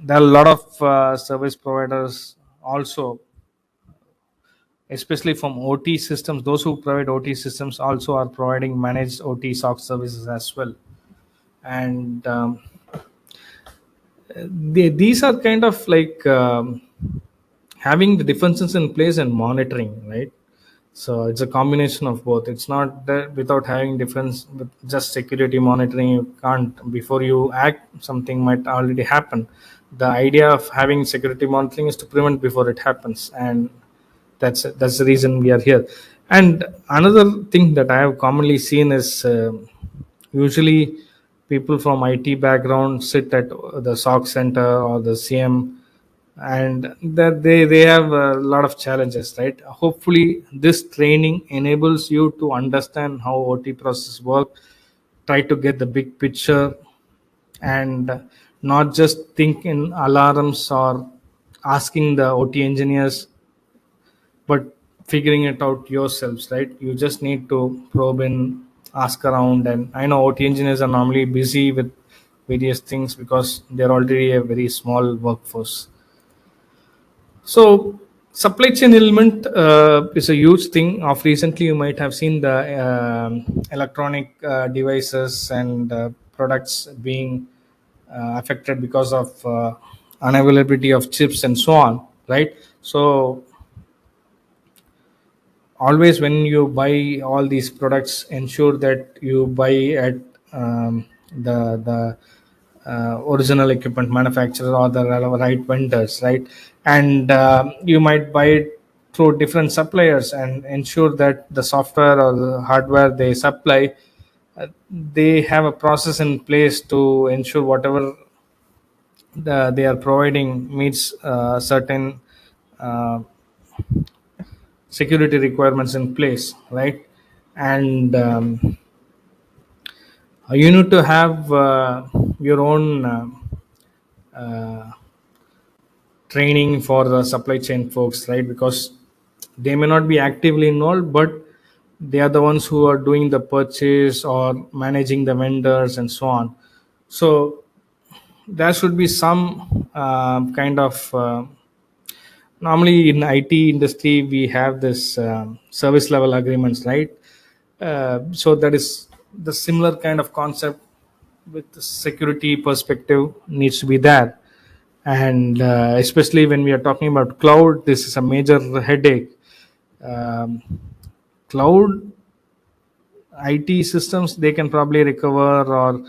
There are a lot of service providers also, especially from OT systems. Those who provide OT systems also are providing managed OT SOC services as well. And these are kind of like having the defenses in place and monitoring, right? So it's a combination of both. It's not that without having defense, with just security monitoring, you can't, before you act, something might already happen. The idea of having security monitoring is to prevent before it happens, and that's the reason we are here. And another thing that I have commonly seen is usually people from IT background sit at the SOC center or the CM, and that they have a lot of challenges, right? Hopefully this training enables you to understand how OT process work, try to get the big picture, and not just think in alarms or asking the OT engineers, but figuring it out yourselves, right? You just need to probe in, ask around. And I know OT engineers are normally busy with various things because they're already a very small workforce. So supply chain element is a huge thing. Of recently, you might have seen the electronic devices and products being affected because of unavailability of chips and so on, right? So always when you buy all these products, ensure that you buy at the original equipment manufacturer or the right vendors, right? And you might buy it through different suppliers, and ensure that the software or the hardware they supply, they have a process in place to ensure whatever they are providing meets certain uh, security requirements in place, right? And you need to have your own uh, training for the supply chain folks, right? Because they may not be actively involved, but they are the ones who are doing the purchase or managing the vendors and so on. So there should be some kind of normally in IT industry we have this service level agreements, right? So that is the similar kind of concept with the security perspective needs to be there. And especially when we are talking about cloud, this is a major headache. um, Cloud IT systems, they can probably recover or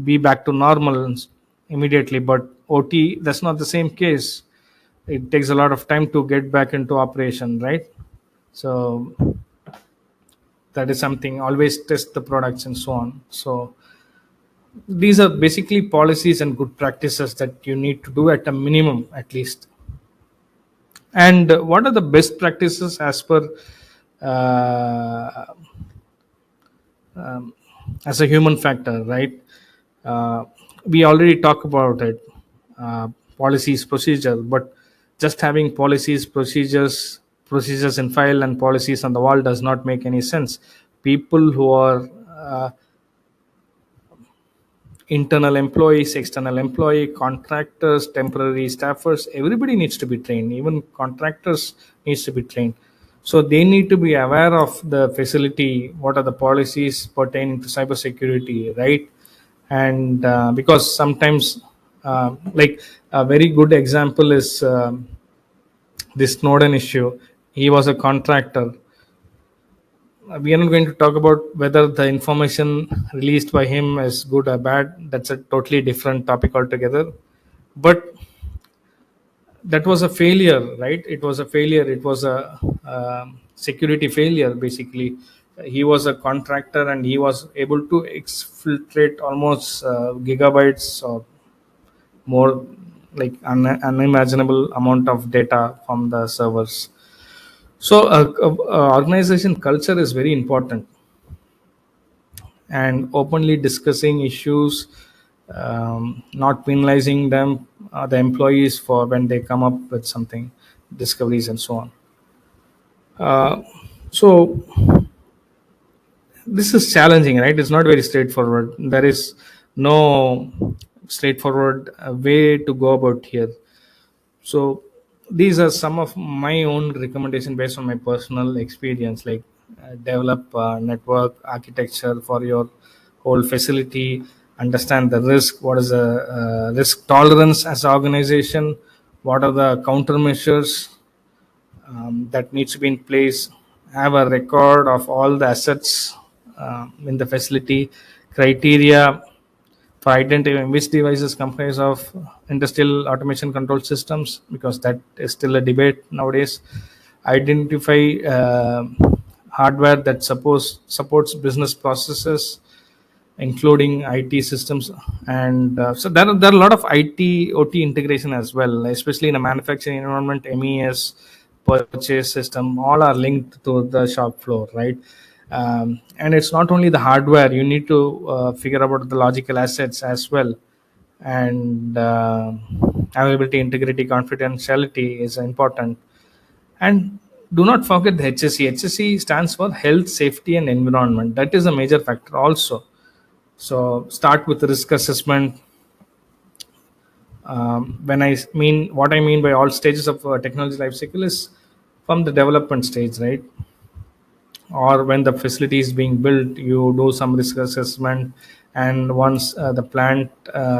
be back to normal immediately, but OT, that's not the same case. It takes a lot of time to get back into operation, right? So that is something, always test the products and so on. So these are basically policies and good practices that you need to do at a minimum, at least. And what are the best practices as per uh, as a human factor, right? uh, we already talked about it, uh, policies, procedure. But just having policies, procedures in file and policies on the wall does not make any sense. People who are internal employees, external employee, contractors, temporary staffers, everybody needs to be trained. Even contractors needs to be trained. So they need to be aware of the facility, what are the policies pertaining to cybersecurity, right? And because sometimes like a very good example is this Snowden issue. He was a contractor, We are not going to talk about whether the information released by him is good or bad. That's a totally different topic altogether. But that was a failure, right? It was a failure. It was a security failure, basically. He was a contractor and he was able to exfiltrate almost gigabytes or more, like unimaginable amount of data from the servers. So organization culture is very important, and openly discussing issues, not penalizing them, the employees, for when they come up with something, discoveries and so on. So this is challenging, right? It's not very straightforward. There is no straightforward way to go about here. So these are some of my own recommendation based on my personal experience, like develop network architecture for your whole facility, understand the risk, what is the risk tolerance as an organization, what are the countermeasures that needs to be in place, have a record of all the assets in the facility, criteria for identifying which devices comprise of industrial automation control systems, because that is still a debate nowadays. Identify hardware that supports business processes, including IT systems. And so there are a lot of IT OT integration as well, especially in a manufacturing environment. MES, purchase system, all are linked to the shop floor, right? And it's not only the hardware, you need to figure out the logical assets as well. And availability, integrity, confidentiality is important. And do not forget the HSE. HSE stands for health, safety, and environment. That is a major factor also. So start with risk assessment. When I mean, what I mean by all stages of technology life cycle is from the development stage, right? Or when the facility is being built, you do some risk assessment. And once the plant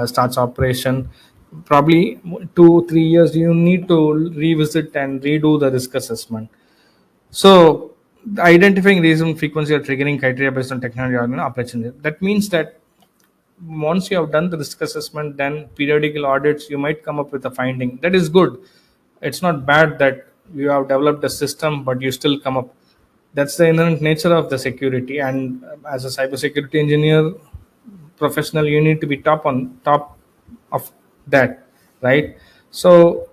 starts operation, probably 2 3 years, you need to revisit and redo the risk assessment. So identifying reason, frequency, or triggering criteria based on technology or operation. That means that once you have done the risk assessment, then periodical audits, you might come up with a finding that is good. It's not bad that you have developed a system but you still come up. That's the inherent nature of the security. And as a cybersecurity engineer professional, you need to be top of that, right? So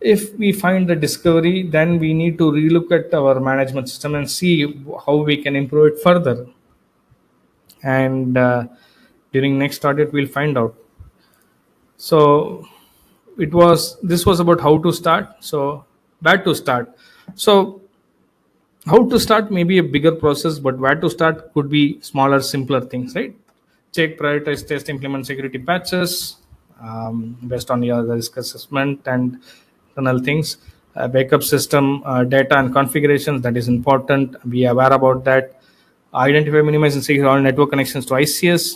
if we find the discovery, then we need to relook at our management system and see how we can improve it further. And during next audit, we'll find out. So this was about how to start. So where to start? So how to start may be a bigger process, but where to start could be smaller, simpler things, right? Check, prioritize, test, implement security patches based on your risk assessment and internal things. Backup system data and configurations, that is important. Be aware about that. Identify, minimize, and secure all network connections to ICS.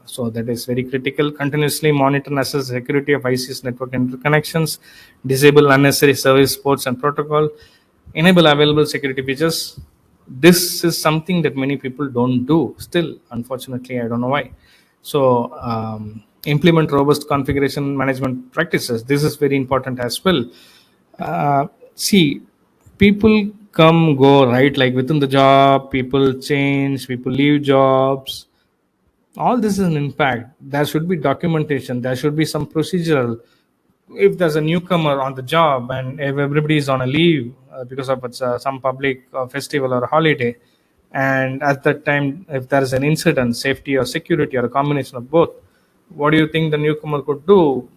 So that is very critical. Continuously monitor and assess the security of ICS network interconnections. Disable unnecessary service ports and protocol. Enable available security features. This is something that many people don't do still, unfortunately. I don't know why. So implement robust configuration management practices. This is very important as well. See, people come go, right? Like within the job, people change, people leave jobs. All this is an impact. There should be documentation, there should be some procedural. If there's a newcomer on the job and if everybody is on a leave because of some public festival or holiday, and at that time if there is an incident, safety or security or a combination of both, what do you think the newcomer could do?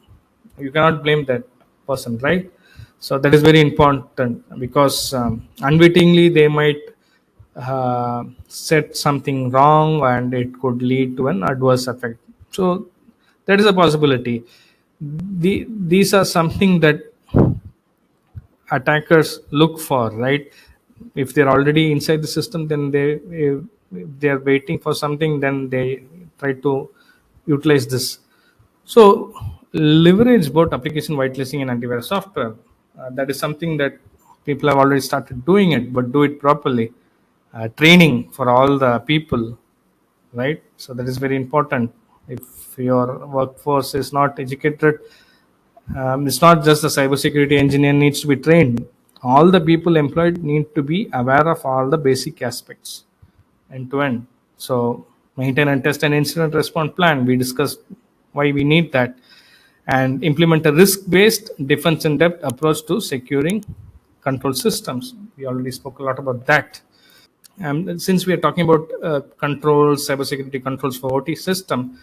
You cannot blame that person, right? So that is very important, because unwittingly they might set something wrong and it could lead to an adverse effect. So that is a possibility. These are something that attackers look for, right? If they're already inside the system, then if they're waiting for something, then they try to utilize this. So leverage both application whitelisting and antivirus software. That is something that people have already started doing it, but do it properly. training for all the people, right? So that is very important. If your workforce is not educated, it's not just the cybersecurity engineer needs to be trained. All the people employed need to be aware of all the basic aspects end to end. So maintain and test an incident response plan. We discussed why we need that, and implement a risk-based defense in depth approach to securing control systems. We already spoke a lot about that. Since we are talking about controls, cybersecurity controls for OT system,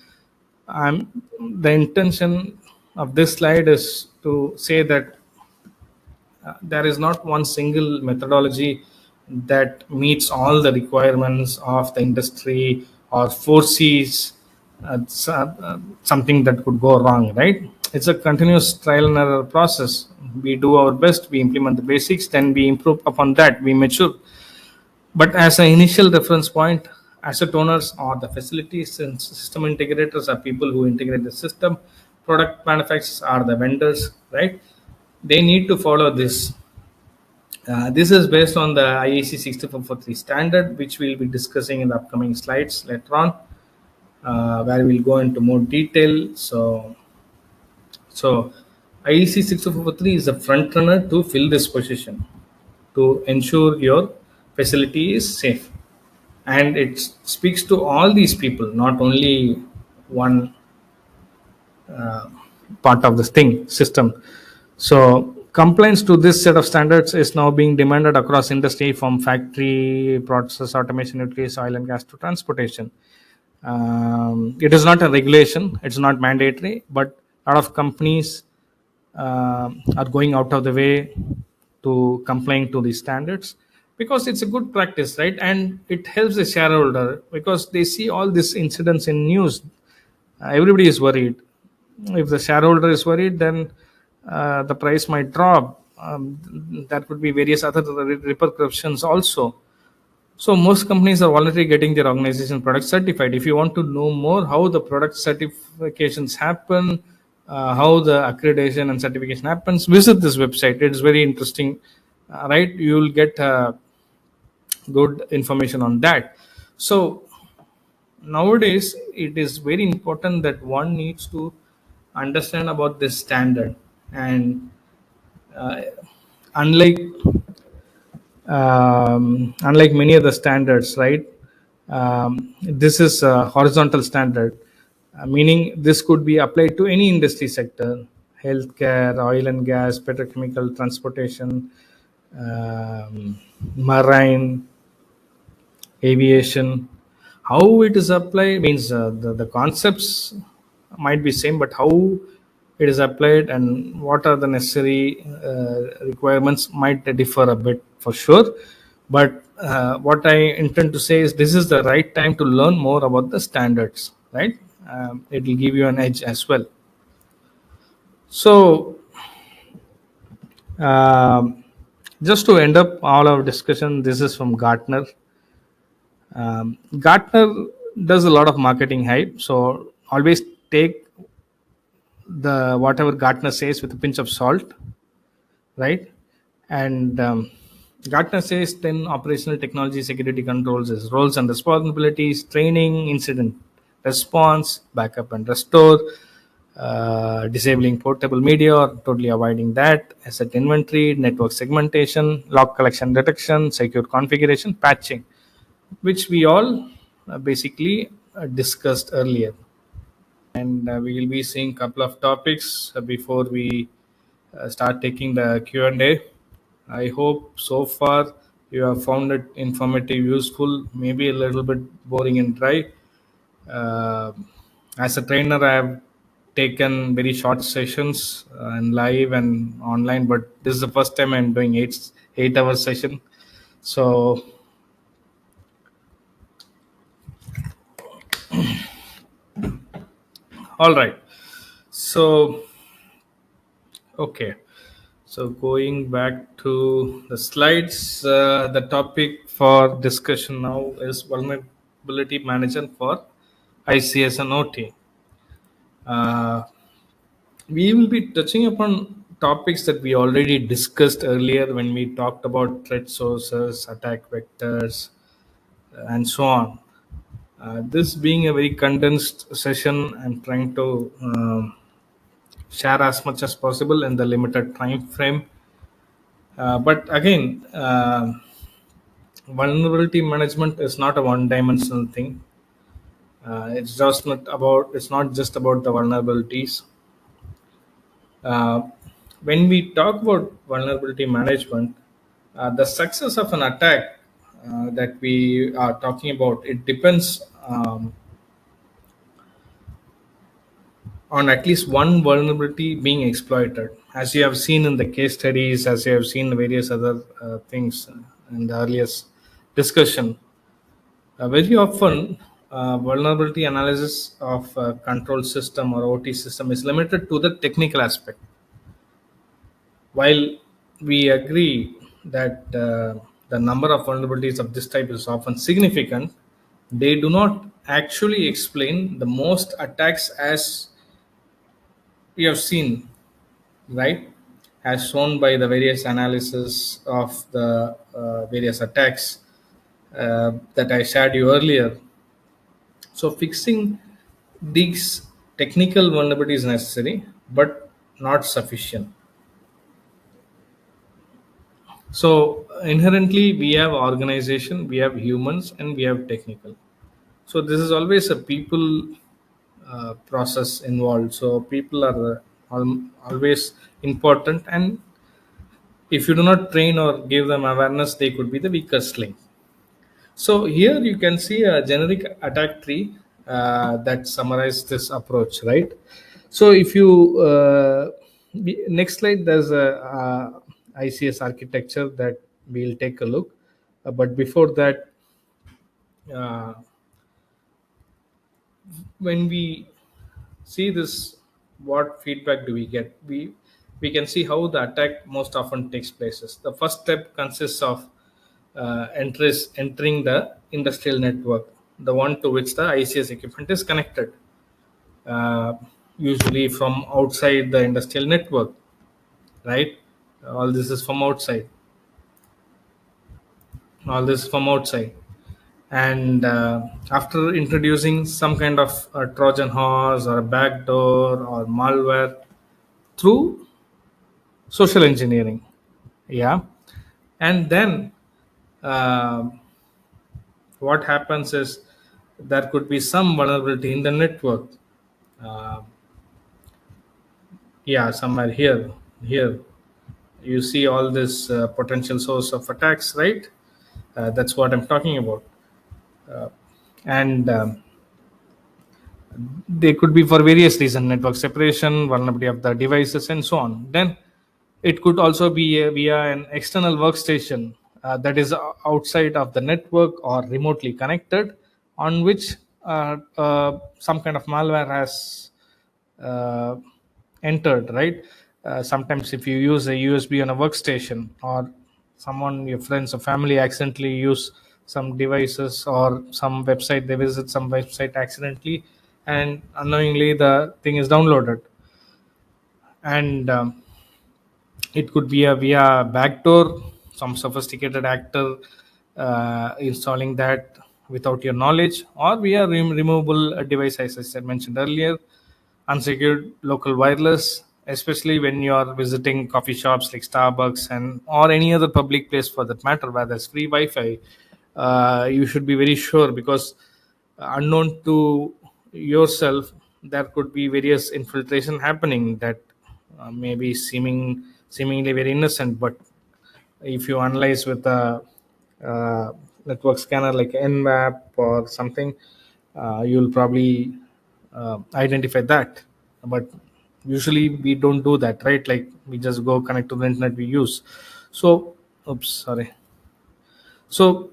the intention of this slide is to say that there is not one single methodology that meets all the requirements of the industry or foresees something that could go wrong, right? It's a continuous trial and error process. We do our best, we implement the basics, then we improve upon that, we mature. But as an initial reference point, asset owners or the facilities and system integrators are people who integrate the system. Product manufacturers are the vendors, right? They need to follow this. This is based on the IEC 6443 standard, which we'll be discussing in the upcoming slides later on, where we'll go into more detail. So IEC 6443 is the front runner to fill this position to ensure your facility is safe. And it speaks to all these people, not only one part of this thing system. So compliance to this set of standards is now being demanded across industry, from factory process automation, utilities, oil and gas to transportation. It is not a regulation, it's not mandatory, but a lot of companies are going out of the way to complying to these standards, because it's a good practice, right? And it helps the shareholder, because they see all these incidents in news. Everybody is worried. If the shareholder is worried, then the price might drop. There could be various other repercussions also. So most companies are already getting their organization product certified. If you want to know more how the product certifications happen, how the accreditation and certification happens, visit this website. It's very interesting, right? You will get good information on that. So nowadays, it is very important that one needs to understand about this standard. And uh, unlike unlike many other standards, right? This is a horizontal standard, meaning this could be applied to any industry sector: healthcare, oil and gas, petrochemical, transportation, marine, aviation. How it is applied means the concepts might be same, but how it is applied and what are the necessary requirements might differ a bit for sure. But what I intend to say is this is the right time to learn more about the standards, right? It will give you an edge as well. So um, just to end up all our discussion, this is from Gartner. Gartner does a lot of marketing hype, so always take the whatever Gartner says with a pinch of salt, right? And Gartner says 10 operational technology security controls is roles and responsibilities: training, incident response, backup and restore, disabling portable media or totally avoiding that, asset inventory, network segmentation, log collection detection, secure configuration, patching, which we all basically discussed earlier. And we will be seeing a couple of topics before we start taking the Q&A. I hope so far you have found it informative, useful, maybe a little bit boring and dry. Uh, as a trainer, I have taken very short sessions and live and online, but this is the first time I'm doing 8 hour session. So all right. So okay. So going back to the slides, the topic for discussion now is vulnerability management for ICS and OT. Uh, we will be touching upon topics that we already discussed earlier when we talked about threat sources, attack vectors, and so on. This being a very condensed session, I'm trying to share as much as possible in the limited time frame. But again, vulnerability management is not a one-dimensional thing. It's not just about the vulnerabilities. Uh, when we talk about vulnerability management, the success of an attack that we are talking about, it depends on at least one vulnerability being exploited. As you have seen in the case studies, as you have seen various other things in the earliest discussion, very often vulnerability analysis of control system or OT system is limited to the technical aspect. While we agree that the number of vulnerabilities of this type is often significant, they do not actually explain the most attacks as we have seen, right? As shown by the various analysis of the various attacks that I shared you earlier. So fixing these technical vulnerabilities is necessary, but not sufficient. So inherently, we have organization, we have humans, and we have technical. So this is always a people process involved. So people are always important, and if you do not train or give them awareness, they could be the weakest link. So here you can see a generic attack tree that summarizes this approach, right? So if you next slide, there's a ICS architecture that we'll take a look. But before that, uh, when we see this, what feedback do we get? We can see how the attack most often takes places. The first step consists of entering the industrial network, the one to which the ICS equipment is connected, uh, usually from outside the industrial network, right? All this is from outside. All this from outside. And after introducing some kind of a Trojan horse or a backdoor or malware through social engineering, yeah, and then uh, what happens is there could be some vulnerability in the network. uh, yeah, somewhere here you see all this potential source of attacks, right? That's what I'm talking about. And they could be for various reasons: network separation, vulnerability of the devices, and so on. Then it could also be via an external workstation that is outside of the network or remotely connected, on which some kind of malware has uh, entered, right? Sometimes if you use a USB on a workstation, or someone, your friends or family, accidentally use some devices or some website, they visit some website accidentally, and unknowingly the thing is downloaded. And it could be a via backdoor, some sophisticated actor installing that without your knowledge, or via removable device, as I said, mentioned earlier, unsecured local wireless, especially when you are visiting coffee shops like Starbucks and or any other public place for that matter where there's free Wi-Fi. You should be very sure, because unknown to yourself, there could be various infiltration happening that may be seemingly very innocent, but if you analyze with a uh, network scanner like nmap or something, you'll probably identify that. But usually we don't do that, right? Like, we just go connect to the internet we use. So oops, sorry. So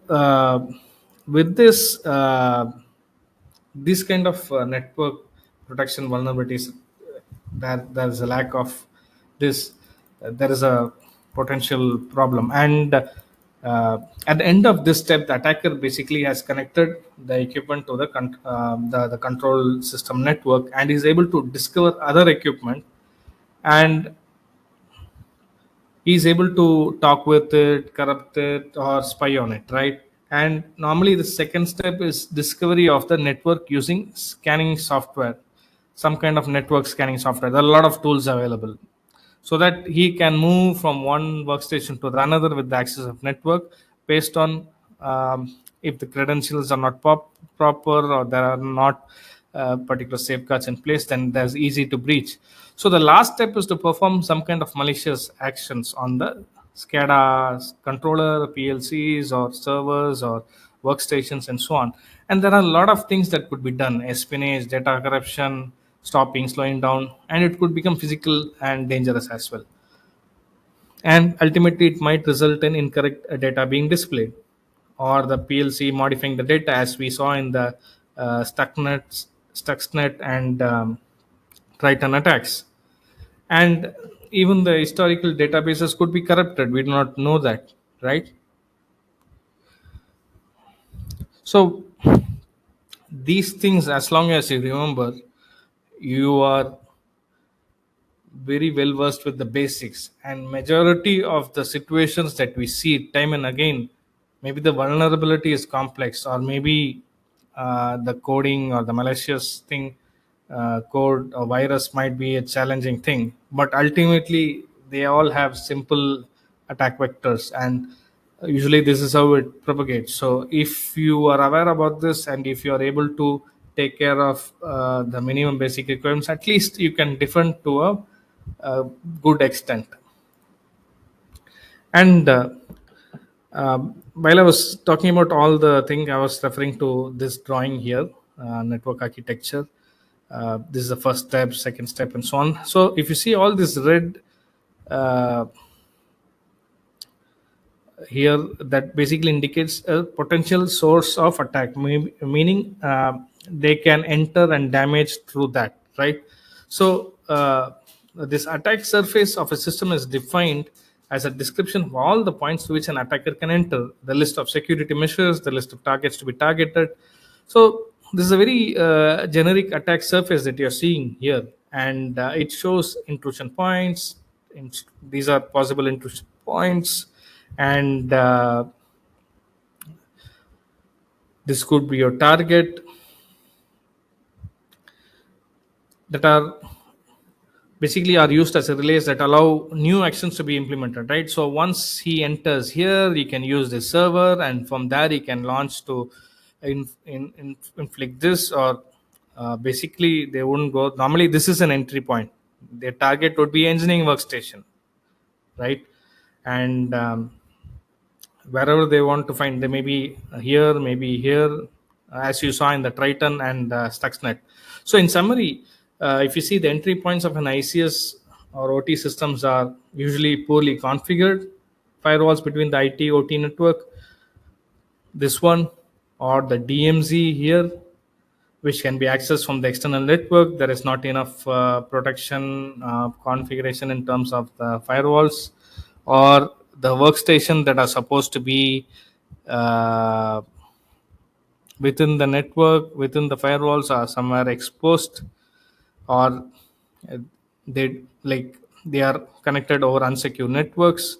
with this kind of network protection vulnerabilities, there's a lack of this. There is a potential problem, and at the end of this step, the attacker basically has connected the equipment to the control system network, and is able to discover other equipment, and he's able to talk with it, corrupt it, or spy on it, right? And normally the second step is discovery of the network using scanning software, some kind of network scanning software. There are a lot of tools available, so that he can move from one workstation to the another with the access of network based on if the credentials are not proper, or there are not particular safeguards in place, then there's easy to breach. So the last step is to perform some kind of malicious actions on the SCADA controller, PLCs, or servers, or workstations, and so on. And there are a lot of things that could be done: espionage, data corruption, stopping, slowing down, and it could become physical and dangerous as well. And ultimately, it might result in incorrect data being displayed, or the PLC modifying the data, as we saw in the Stuxnet and Triton attacks. And even the historical databases could be corrupted. We do not know that, right? So these things, as long as you remember, you are very well versed with the basics. And majority of the situations that we see time and again, maybe the vulnerability is complex, or maybe the coding or the malicious thing, code or virus might be a challenging thing, but ultimately they all have simple attack vectors, and usually this is how it propagates. So if you are aware about this, and if you are able to take care of the minimum basic requirements, at least you can defend to a good extent. And while I was talking about all the thing, I was referring to this drawing here, network architecture. This is the first step, second step, and so on. So if you see all this red uh, here, that basically indicates a potential source of attack, meaning they can enter and damage through that, right? So this attack surface of a system is defined as a description of all the points to which an attacker can enter, the list of security measures, the list of targets to be targeted. So this is a very generic attack surface that you're seeing here, and it shows intrusion points. These are possible intrusion points, and this could be your target, that are basically are used as a relays that allow new actions to be implemented, right? So once he enters here, he can use the server, and from there he can launch to inflict this, or basically they wouldn't go. Normally this is an entry point. Their target would be engineering workstation, right? And wherever they want to find, they may be here, maybe here, as you saw in the Triton and Stuxnet. So in summary, if you see, the entry points of an ICS or OT systems are usually poorly configured firewalls between the IT OT network, this one, or the DMZ here, which can be accessed from the external network. There is not enough protection configuration in terms of the firewalls, or the workstation that are supposed to be uh, within the network, within the firewalls, are somewhere exposed, or they like they are connected over unsecure networks.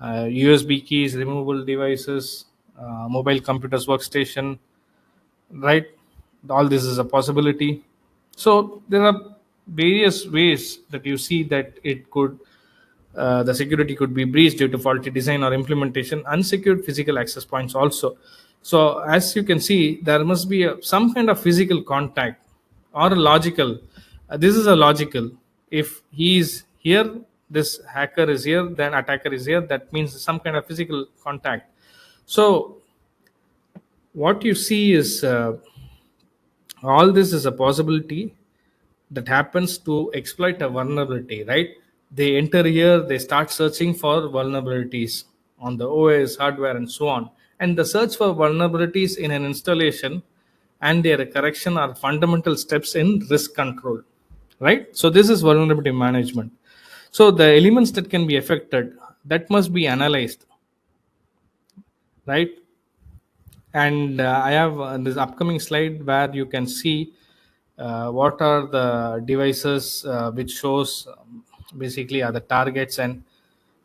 USB keys, removable devices, mobile computers, workstation, right? All this is a possibility. So there are various ways that you see that it could the security could be breached due to faulty design or implementation. Unsecured physical access points also. So as you can see, there must be some kind of physical contact, or a logical. This is a logical. If he is here, this hacker is here, then attacker is here. That means some kind of physical contact. So what you see is all this is a possibility that happens to exploit a vulnerability, right? They enter here, they start searching for vulnerabilities on the OS, hardware, and so on. And the search for vulnerabilities in an installation and their correction are fundamental steps in risk control, right? So this is vulnerability management. So the elements that can be affected, that must be analyzed, right? And I have this upcoming slide where you can see what are the devices which shows basically are the targets, and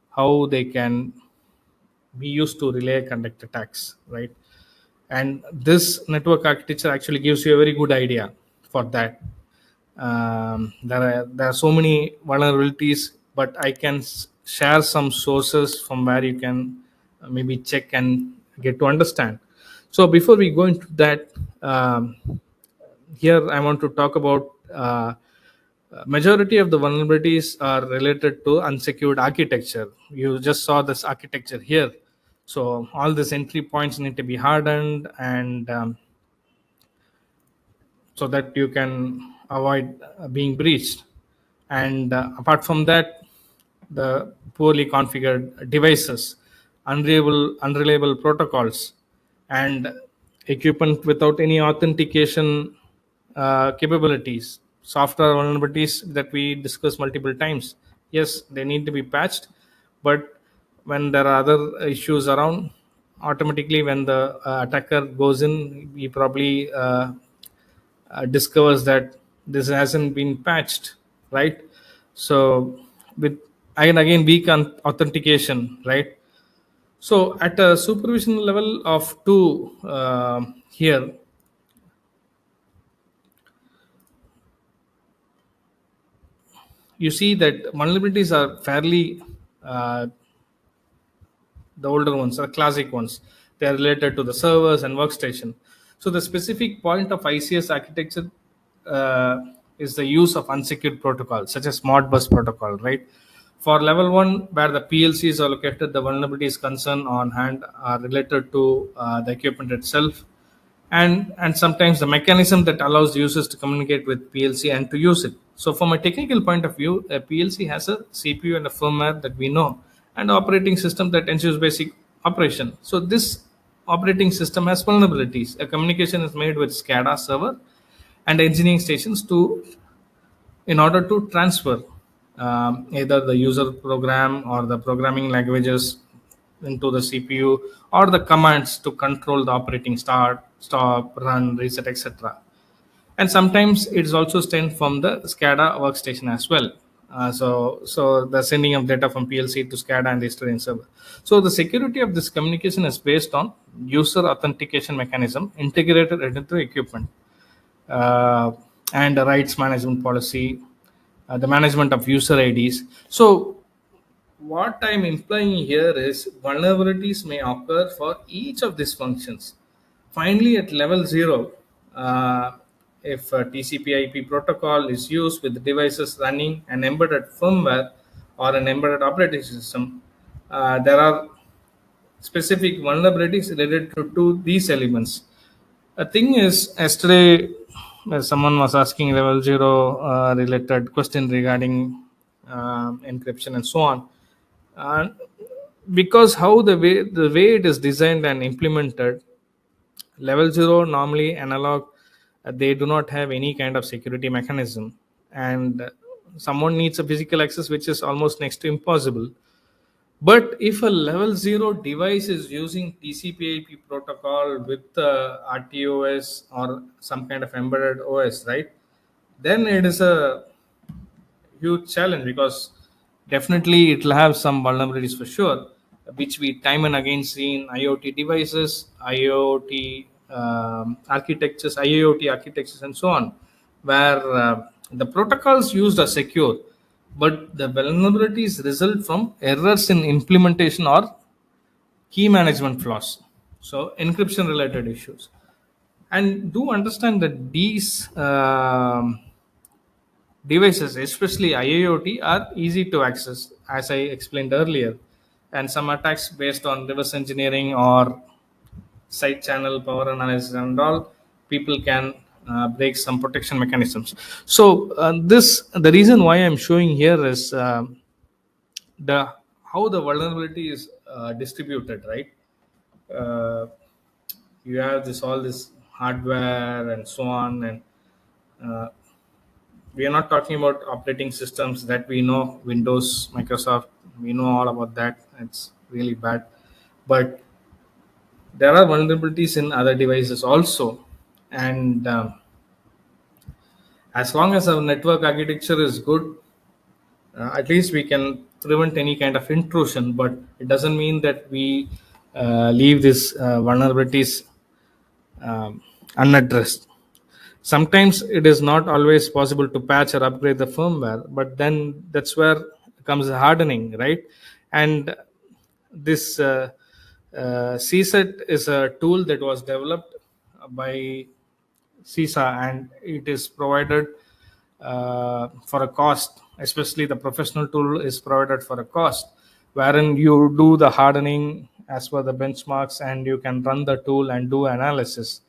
how they can be used to relay conduct attacks, right? And this network architecture actually gives you a very good idea for that. There are so many vulnerabilities, but I can share some sources from where you can maybe check and get to understand. So before we go into that, um, here I want to talk about majority of the vulnerabilities are related to unsecured architecture. You just saw this architecture here. So all these entry points need to be hardened, and so that you can avoid being breached. And apart from that, the poorly configured devices, unreliable protocols, and equipment without any authentication capabilities, software vulnerabilities that we discussed multiple times. Yes, they need to be patched, but when there are other issues around, automatically when the attacker goes in, he probably discovers that this hasn't been patched, right? So with, and again, weak authentication, right? So at a supervision level of 2, here you see that vulnerabilities are fairly uh, the older ones are classic ones. They are related to the servers and workstation. So the specific point of ICS architecture uh, is the use of unsecured protocols such as Modbus protocol, right? For level 1, where the PLCs are located, the vulnerabilities concern on hand are related to the equipment itself, and sometimes the mechanism that allows users to communicate with PLC and to use it. So from a technical point of view, a PLC has a CPU and a firmware that we know, and operating system that ensures basic operation. So this operating system has vulnerabilities. A communication is made with SCADA server and engineering stations to, in order to transfer either the user program or the programming languages into the CPU, or the commands to control the operating start, stop, run, reset, etc. And sometimes it's also sent from the SCADA workstation as well. So the sending of data from PLC to SCADA and the historian server. So the security of this communication is based on user authentication mechanism integrated into the equipment, uh, and the rights management policy, the management of user IDs. So what I'm implying here is vulnerabilities may occur for each of these functions. Finally, at level 0, uh, if a TCP/IP protocol is used with devices running an embedded firmware or an embedded operating system, there are specific vulnerabilities related to these elements. The thing is, yesterday someone was asking level 0 related question regarding encryption and so on. And because how the way it is designed and implemented, level 0 normally analog, they do not have any kind of security mechanism, and someone needs a physical access, which is almost next to impossible. But if a level 0 device is using TCP/IP protocol with RTOS or some kind of embedded OS, right, then it is a huge challenge, because definitely it will have some vulnerabilities for sure, which we time and again see in IoT devices, IoT architectures, IoT architectures, and so on, where the protocols used are secure, but the vulnerabilities result from errors in implementation or key management flaws. So encryption related issues. And do understand that these devices, especially IIoT, are easy to access, as I explained earlier. And some attacks based on reverse engineering or side channel power analysis and all, people can break some protection mechanisms. So this the reason why I'm showing here is the how the vulnerability is distributed, right? Uh, you have this all this hardware and so on, and uh, we are not talking about operating systems that we know, Windows, Microsoft, we know all about that. It's really bad. But there are vulnerabilities in other devices also. And as long as our network architecture is good, at least we can prevent any kind of intrusion. But it doesn't mean that we leave these vulnerabilities unaddressed. Sometimes it is not always possible to patch or upgrade the firmware, but then that's where comes the hardening, right? And this CSET is a tool that was developed by CISA, and it is provided for a cost. Especially the professional tool is provided for a cost, wherein you do the hardening as per the benchmarks, and you can run the tool and do analysis.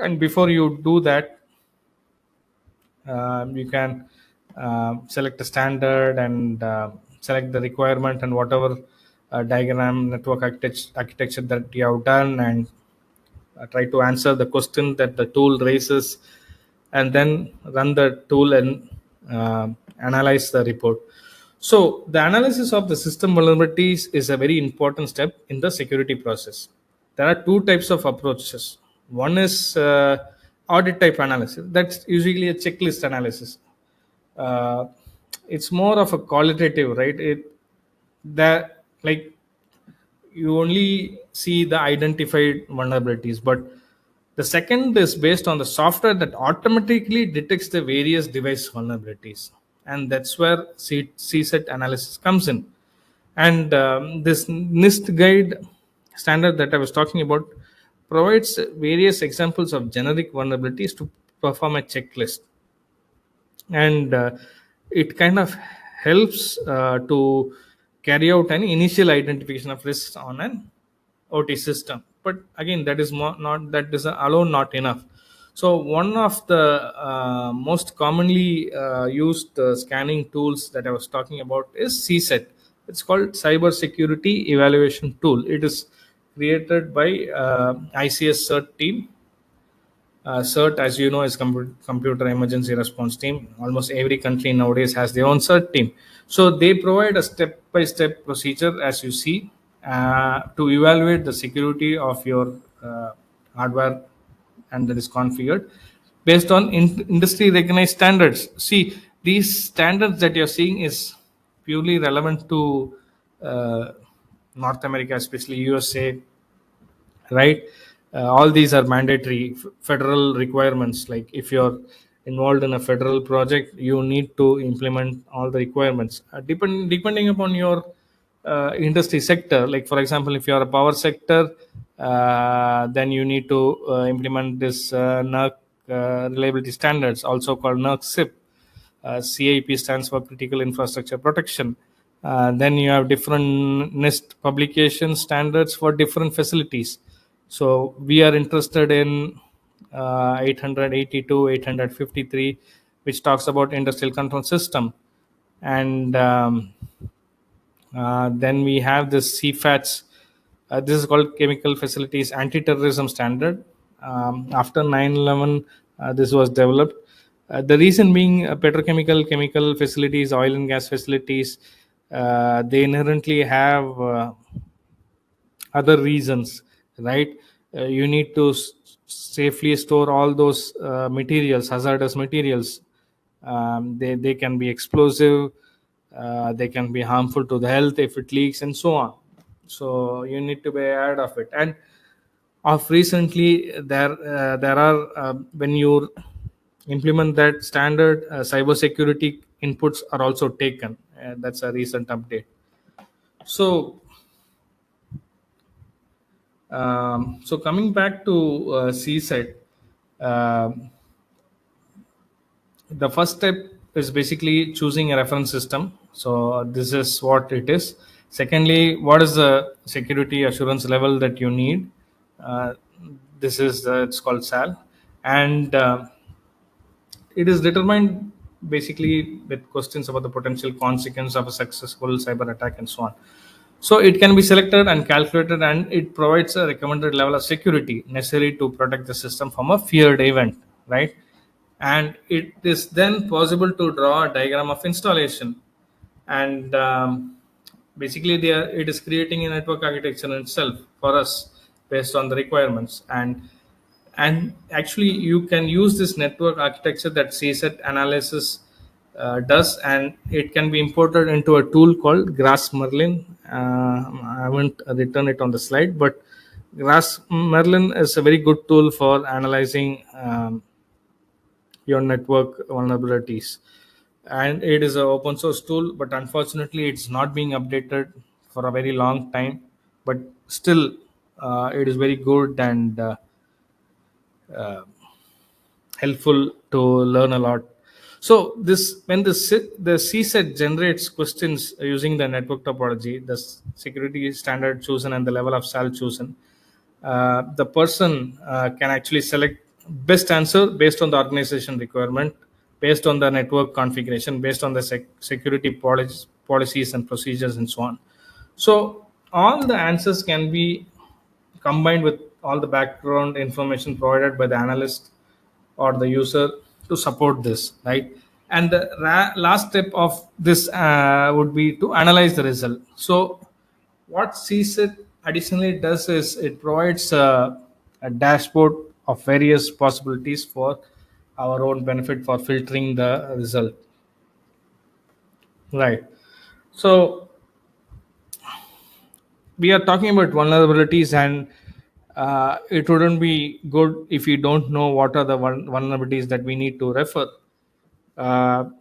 And before you do that, you can select a standard and select the requirement and whatever diagram network architecture that you have done, and try to answer the question that the tool raises, and then run the tool and uh, analyze the report. So the analysis of the system vulnerabilities is a very important step in the security process. There are two types of approaches. One is audit type analysis. That's usually a checklist analysis. uh, it's more of a qualitative, right? That, like, you only see the identified vulnerabilities, but the second is based on the software that automatically detects the various device vulnerabilities, and that's where CSET analysis comes in. And this NIST guide standard that I was talking about provides various examples of generic vulnerabilities to perform a checklist. And it kind of helps to carry out an initial identification of risks on an OT system. But again, that is not that is alone not enough. So one of the most commonly used scanning tools that I was talking about is CSET. It's called Cybersecurity Evaluation Tool. It is created by ICS CERT team. CERT, as you know, is Computer Emergency Response Team. Almost every country nowadays has their own CERT team. So they provide a step-by-step procedure, as you see, to evaluate the security of your hardware, and that is configured based on industry recognized standards. See, these standards that you're seeing is purely relevant to uh, North America, especially USA, right? All these are mandatory federal requirements. Like, if you're involved in a federal project, you need to implement all the requirements, depending upon your industry sector. Like, for example, if you're a power sector, then you need to implement this NERC reliability standards, also called NERC SIP. CIP stands for Critical Infrastructure Protection. Then you have different NIST publication standards for different facilities. So we are interested in 882, 853, which talks about industrial control system. And then we have this CFATS. This is called Chemical Facilities Anti-Terrorism Standard. After 9/11, this was developed. The reason being, petrochemical, chemical facilities, oil and gas facilities, they inherently have other reasons, right? You need to safely store all those materials, hazardous materials. They can be explosive, they can be harmful to the health if it leaks, and so on. So you need to be aware of it. And of recently, there are when you implement that standard, cybersecurity inputs are also taken. That's a recent update. So so coming back to CSET, um the first step is basically choosing a reference system. So this is what it is. Secondly, what is the security assurance level that you need? Uh, this is it's called SAL, and it is determined basically with questions about the potential consequence of a successful cyber attack and so on. So it can be selected and calculated, and it provides a recommended level of security necessary to protect the system from a feared event, right? And it is then possible to draw a diagram of installation. And basically, it is creating a network architecture in itself for us based on the requirements. And actually, you can use this network architecture that CSET analysis does, and it can be imported into a tool called Grass Merlin. I haven't written it on the slide, but Ras Merlin is a very good tool for analyzing your network vulnerabilities, and it is an open source tool, but unfortunately it's not being updated for a very long time. But still, it is very good and helpful to learn a lot. So this when the CSET generates questions using the network topology, the security standard chosen and the level of SAL chosen, the person can actually select best answer based on the organization requirement, based on the network configuration, based on the security policies and procedures, and so on. So all the answers can be combined with all the background information provided by the analyst or the user to support this, right? And the last step of this would be to analyze the result. So what CSET additionally does is it provides a dashboard of various possibilities for our own benefit for filtering the result, right? So we are talking about vulnerabilities, and it wouldn't be good if we don't know what are the vulnerabilities that we need to refer.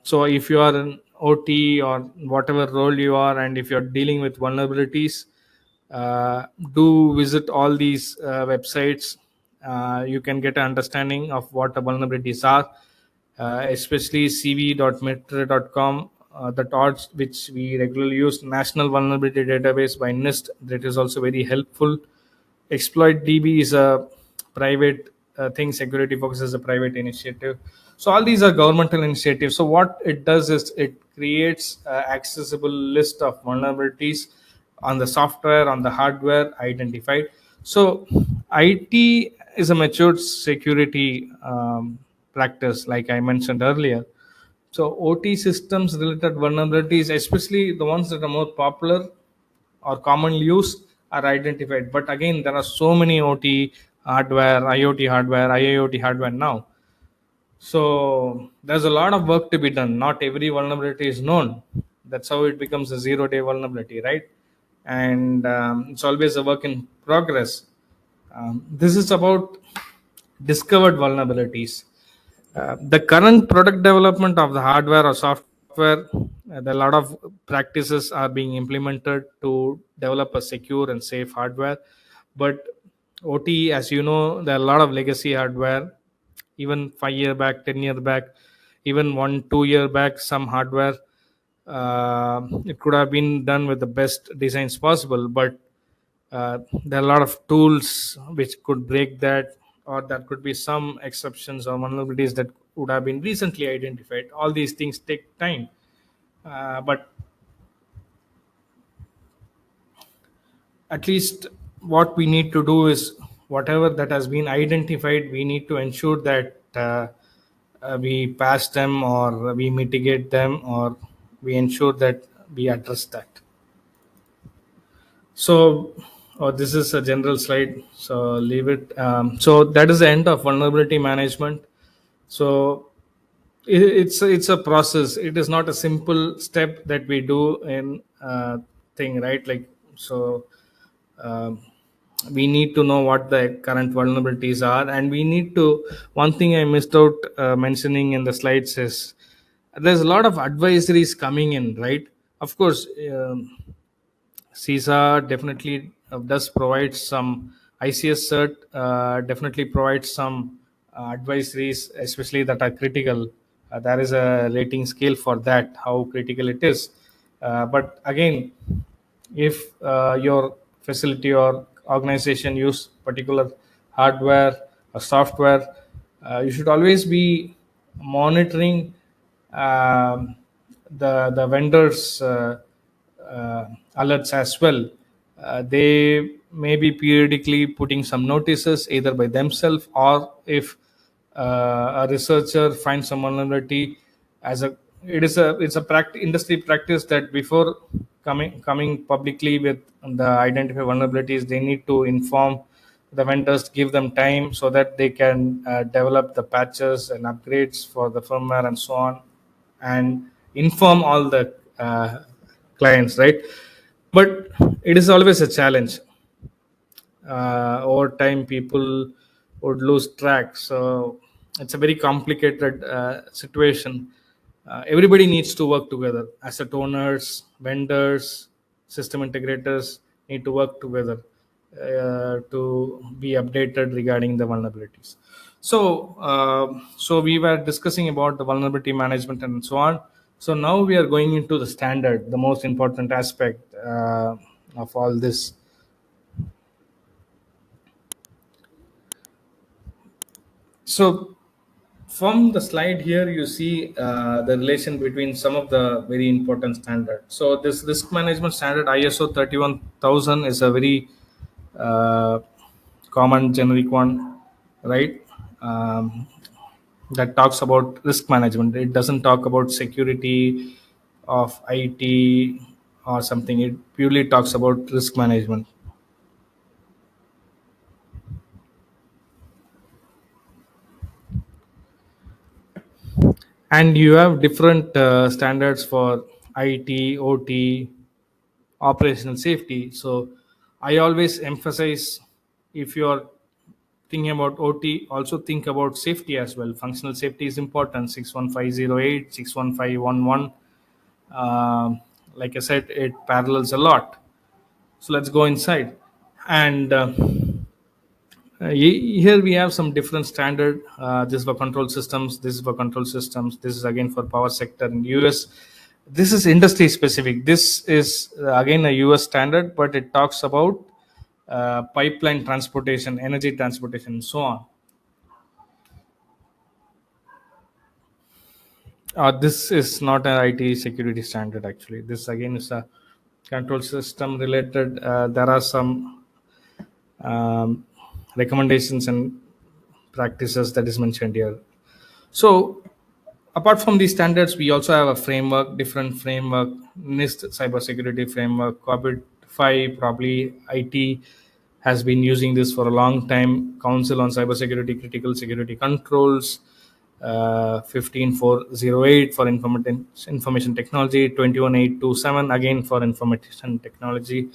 So if you are an OT or whatever role you are, and if you're dealing with vulnerabilities, do visit all these websites. You can get an understanding of what the vulnerabilities are, especially cv.mitre.com, the torch which we regularly use, National Vulnerability Database by NIST, that is also very helpful. Exploit DB is a private thing. Security Focus is a private initiative. So all these are governmental initiatives. So what it does is it creates accessible list of vulnerabilities on the software, on the hardware identified. So IT is a matured security practice, like I mentioned earlier. So OT systems related vulnerabilities, especially the ones that are more popular or commonly used, are identified. But again, there are so many OT hardware, IoT hardware, IIoT hardware now. So there's a lot of work to be done. Not every vulnerability is known. That's how it becomes a zero-day vulnerability, right? And it's always a work in progress. This is about discovered vulnerabilities. The current product development of the hardware or software, a lot of practices are being implemented to develop a secure and safe hardware. But OT, as you know, there are a lot of legacy hardware. Even 5 year back, 10 year back, even 1 2 year back, some hardware, it could have been done with the best designs possible, but there are a lot of tools which could break that, or there could be some exceptions or vulnerabilities that would have been recently identified. All these things take time, but at least what we need to do is whatever that has been identified, we need to ensure that we pass them, or we mitigate them, or we ensure that we address that. So this is a general slide, so leave it. So that is the end of vulnerability management. So it's a process. It is not a simple step that we do in thing, right? Like, so um, we need to know what the current vulnerabilities are, and we need to, one thing I missed out mentioning in the slides is there's a lot of advisories coming in, right? Of course, CISA definitely does provide some. ICS cert definitely provides some advisories, especially that are critical. There is a rating scale for that, how critical it is. But again, if your facility or organization use particular hardware or software, you should always be monitoring um, the vendors alerts as well. They may be periodically putting some notices either by themselves, or if a researcher finds some vulnerability, as a it's a industry practice that before coming publicly with the identified vulnerabilities, they need to inform the vendors, give them time so that they can develop the patches and upgrades for the firmware and so on, and inform all the clients, right? But it is always a challenge. over time people would lose track. So it's a very complicated situation. Everybody needs to work together. Asset owners, vendors, system integrators need to work together to be updated regarding the vulnerabilities. So we were discussing about the vulnerability management and so on. So now we are going into the standard, the most important aspect of all this. So from the slide here, you see the relation between some of the very important standards. So this risk management standard ISO 31000 is a very uh, common generic one, right? Um, that talks about risk management. It doesn't talk about security of IT or something. It purely talks about risk management. And you have different standards for IT, OT, operational safety. So I always emphasize, if you're thinking about OT, also think about safety as well. Functional safety is important. 61508, 61511. Like I said, it parallels a lot. So let's go inside. And here we have some different standard. This is for control systems. This is for control systems. This is again for power sector in US. This is industry specific. This is again a US standard, but it talks about pipeline transportation, energy transportation, and so on. This is not an IT security standard actually. This again is a control system related. There are some um, recommendations and practices that is mentioned here. So apart from these standards, we also have a framework, different framework. NIST cybersecurity framework, COVID 5, probably IT has been using this for a long time. Council on Cybersecurity Critical Security Controls, 15408 for information technology, 21827 again for information technology.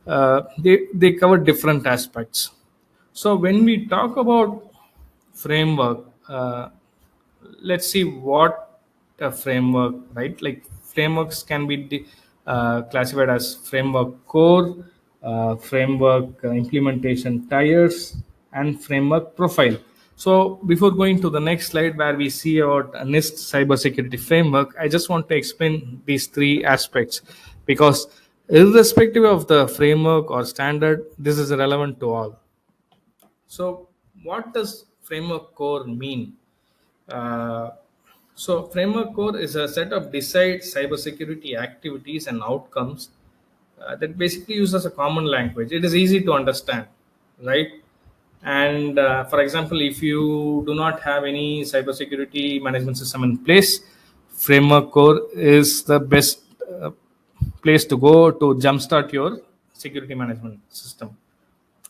They cover different aspects. So when we talk about framework, let's see what a framework, right? Like frameworks can be classified as framework core, framework implementation tiers, and framework profile. So before going to the next slide where we see about a NIST cybersecurity framework, I just want to explain these three aspects, because irrespective of the framework or standard, this is relevant to all. So what does framework core mean? Uh, so, framework core is a set of desired cybersecurity activities and outcomes that basically uses a common language. It is easy to understand, right? And for example, if you do not have any cybersecurity management system in place, framework core is the best place to go to jumpstart your security management system.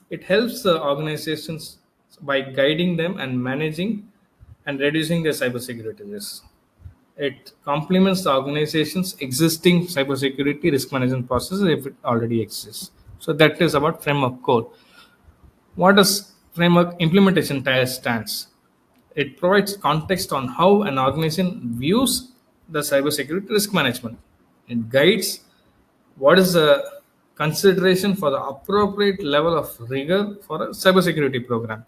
It helps the organizations by guiding them and managing and reducing their cybersecurity risks. It complements the organization's existing cybersecurity risk management processes if it already exists. So that is about framework core. What does framework implementation tier stands? It provides context on how an organization views the cybersecurity risk management. It guides what is the consideration for the appropriate level of rigor for a cybersecurity program.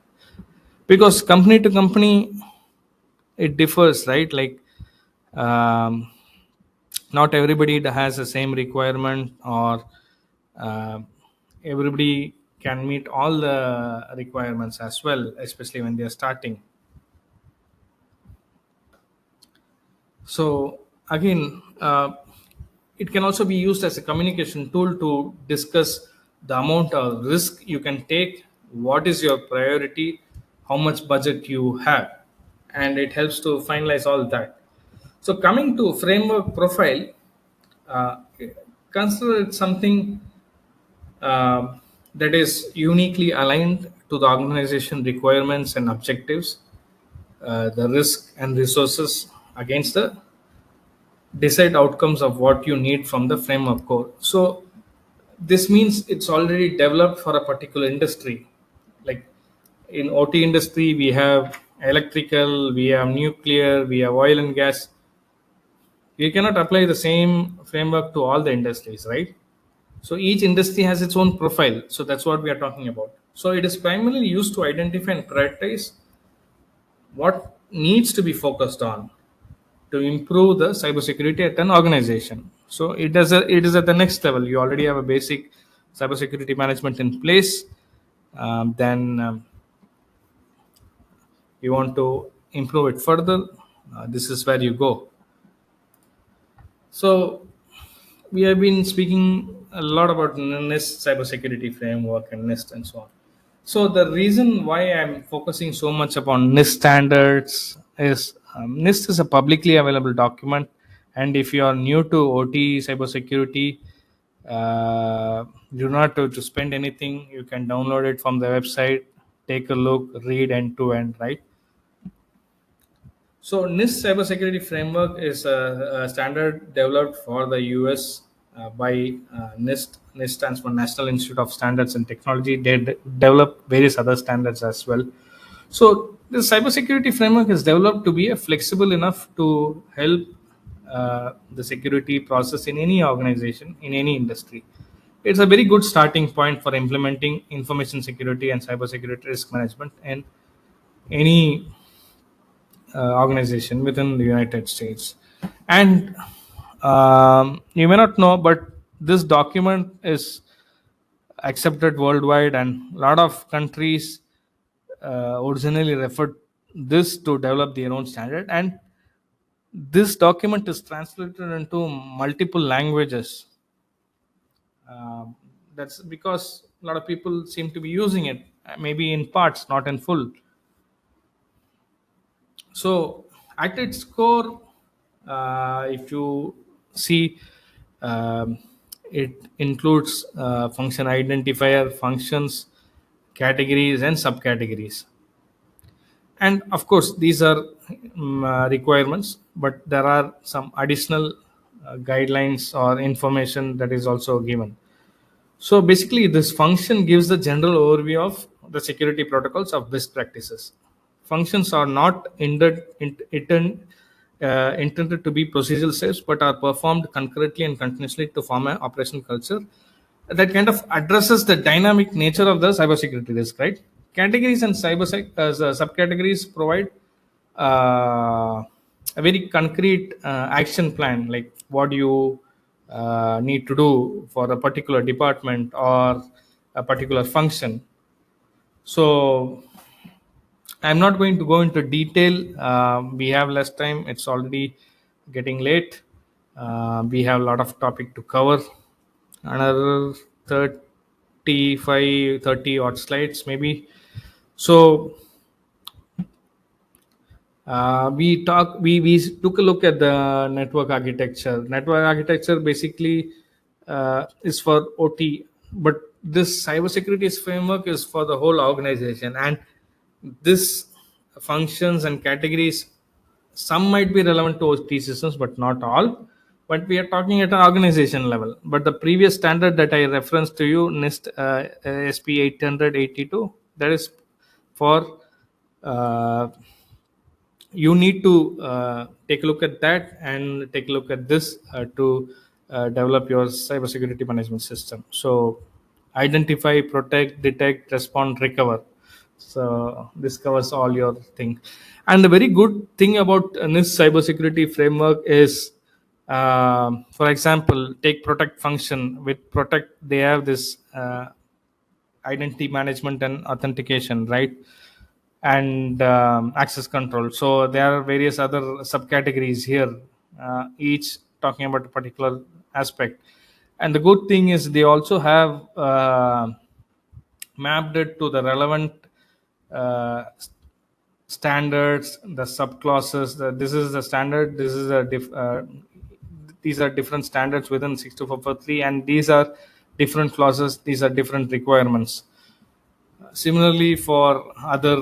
Because company to company, it differs, right? Like um, not everybody has the same requirement, or uh, everybody can meet all the requirements as well, especially when they are starting. So again, it can also be used as a communication tool to discuss the amount of risk you can take, what is your priority, how much budget you have, and it helps to finalize all that. So coming to framework profile, uh, consider it something uh, that is uniquely aligned to the organization requirements and objectives, the risk and resources against the desired outcomes of what you need from the framework core. So This means it's already developed for a particular industry. Like in OT industry, we have electrical, we have nuclear, we have oil and gas. You cannot apply the same framework to all the industries, right? So each industry has its own profile. So that's what we are talking about. So it is primarily used to identify and prioritize what needs to be focused on to improve the cybersecurity at an organization. So it is at the next level. You already have a basic cybersecurity management in place. Then you want to improve it further. This is where you go. So we have been speaking a lot about NIST cybersecurity framework and NIST and so on. So the reason why I'm focusing so much upon NIST standards is NIST is a publicly available document, and if you are new to OT cybersecurity, you do not have to spend anything. You can download it from the website, take a look, read end to end, right? So NIST cybersecurity framework is a standard developed for the US by NIST. NIST stands for National Institute of Standards and Technology. They develop various other standards as well. So the cybersecurity framework is developed to be flexible enough to help the security process in any organization, in any industry. It's a very good starting point for implementing information security and cybersecurity risk management in any organization within the United States. And you may not know, but this document is accepted worldwide, and a lot of countries originally referred this to develop their own standard. And this document is translated into multiple languages. Um, that's because a lot of people seem to be using it, maybe in parts, not in full. So, at its core, if you see, um, it includes function identifier, functions, categories, and subcategories. And of course, these are requirements, but there are some additional guidelines or information that is also given. So basically, this function gives the general overview of the security protocols of best practices. Functions are not intended to be procedural steps, but are performed concurrently and continuously to form an operational culture that kind of addresses the dynamic nature of the cybersecurity risk, right? Categories and subcategories provide a very concrete action plan, like what you need to do for a particular department or a particular function. So I'm not going to go into detail. We have less time. It's already getting late. We have a lot of topic to cover. Another 35, 30 odd slides maybe. So we took a look at the network architecture basically is for OT, but this cybersecurity framework is for the whole organization, and this functions and categories, some might be relevant to OT systems but not all. But we are talking at an organization level. But the previous standard that I referenced to you, NIST SP 882, that is for you need to take a look at that and take a look at this to develop your cybersecurity management system. So identify, protect, detect, respond, recover. So this covers all your thing. And the very good thing about this cybersecurity framework is, for example, take protect function. With protect, they have this identity management and authentication, right? And access control. So there are various other subcategories here, each talking about a particular aspect. And the good thing is they also have mapped it to the relevant uh, standards, the subclasses. This is the standard. This is these are different standards within 62443, and these are different clauses. These are different requirements. Similarly for other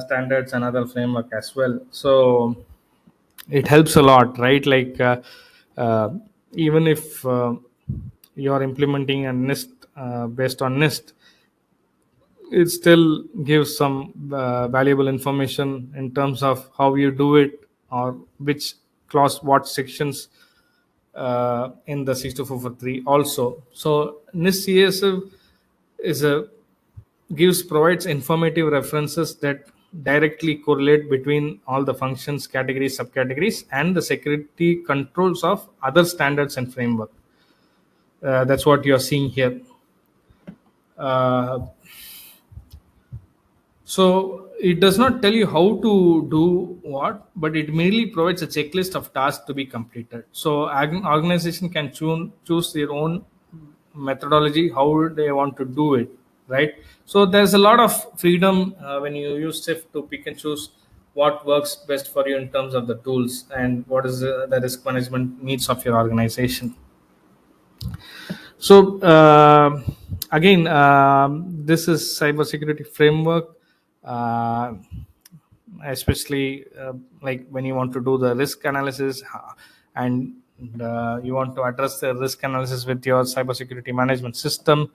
standards and other framework as well. So it helps a lot, right? Like uh, even if you are implementing a NIST based on NIST, it still gives some valuable information in terms of how you do it, or which clause, what sections in the 62443 also. So NIST CSF is a gives provides informative references that directly correlate between all the functions, categories, subcategories, and the security controls of other standards and framework. That's what you are seeing here. Uh, So it does not tell you how to do what, but it merely provides a checklist of tasks to be completed. So organization can choose their own methodology, how they want to do it, right? So there's a lot of freedom when you use SIFT to pick and choose what works best for you in terms of the tools and what is the risk management needs of your organization. So again, this is cybersecurity framework, uh, especially like when you want to do the risk analysis, and you want to address the risk analysis with your cybersecurity management system.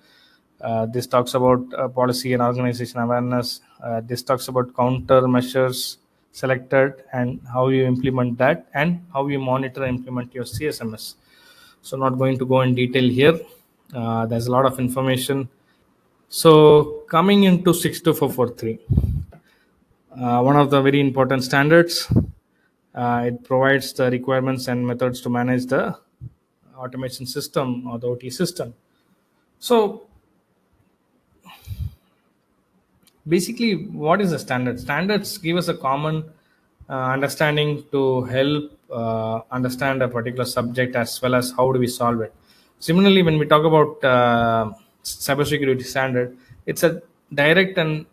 This talks about policy and organization awareness. This talks about counter measures selected and how you implement that, and how you monitor and implement your CSMS. So not going to go in detail here. There's a lot of information. So coming into 62443, one of the very important standards, it provides the requirements and methods to manage the automation system or the OT system. So basically, what is the standard? Standards give us a common understanding to help understand a particular subject, as well as how do we solve it. Similarly, when we talk about cybersecurity standard, it's a direct and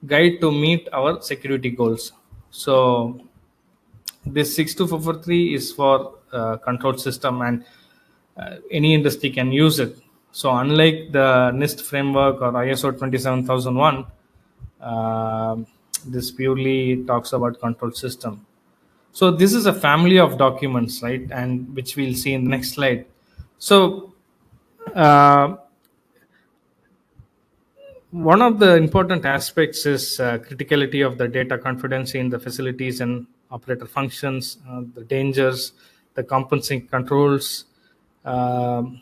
guide to meet our security goals. So this 62443 is for control system, and any industry can use it. So unlike the NIST framework or ISO 27001, this purely talks about control system. So this is a family of documents, right, and which we'll see in the next slide. So uh, one of the important aspects is criticality of the data confidence in the facilities and operator functions, the dangers, the compensating controls. Um,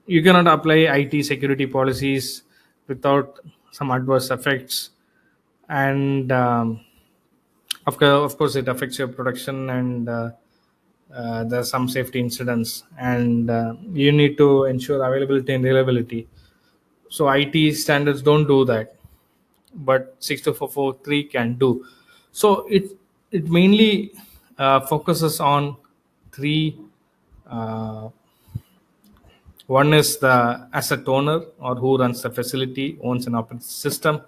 you cannot apply IT security policies without some adverse effects, and of course, it affects your production, and there's some safety incidents, and you need to ensure availability and reliability. So IT standards don't do that, but 62443 can do. So it mainly focuses on three. Uh, One is the asset owner, or who runs the facility, owns and operates the system.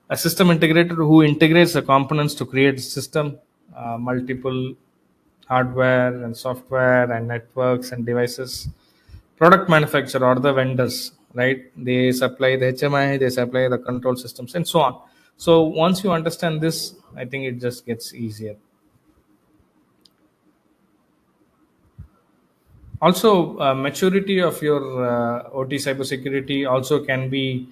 A system integrator who integrates the components to create the system, multiple hardware and software and networks and devices. Product manufacturer or the vendors, right? They supply the HMI, they supply the control systems, and so on. So once you understand this, I think it just gets easier. Also, maturity of your OT cybersecurity also can be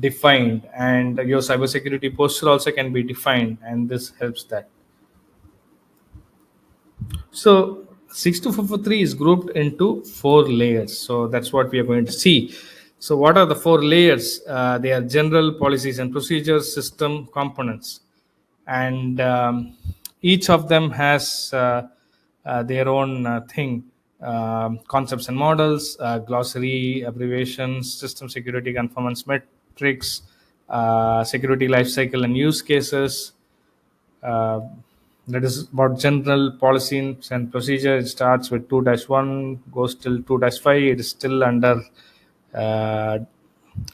defined, and your cybersecurity posture also can be defined, and this helps that. So 62443 is grouped into four layers. So that's what we are going to see. So what are the four layers? They are general policies and procedures, system components, and each of them has their own thing. Concepts and models, glossary, abbreviations, system security conformance metrics, security lifecycle and use cases. uh, that is about general policies and procedure. It starts with 2-1, goes till 2-5. It is still under uh,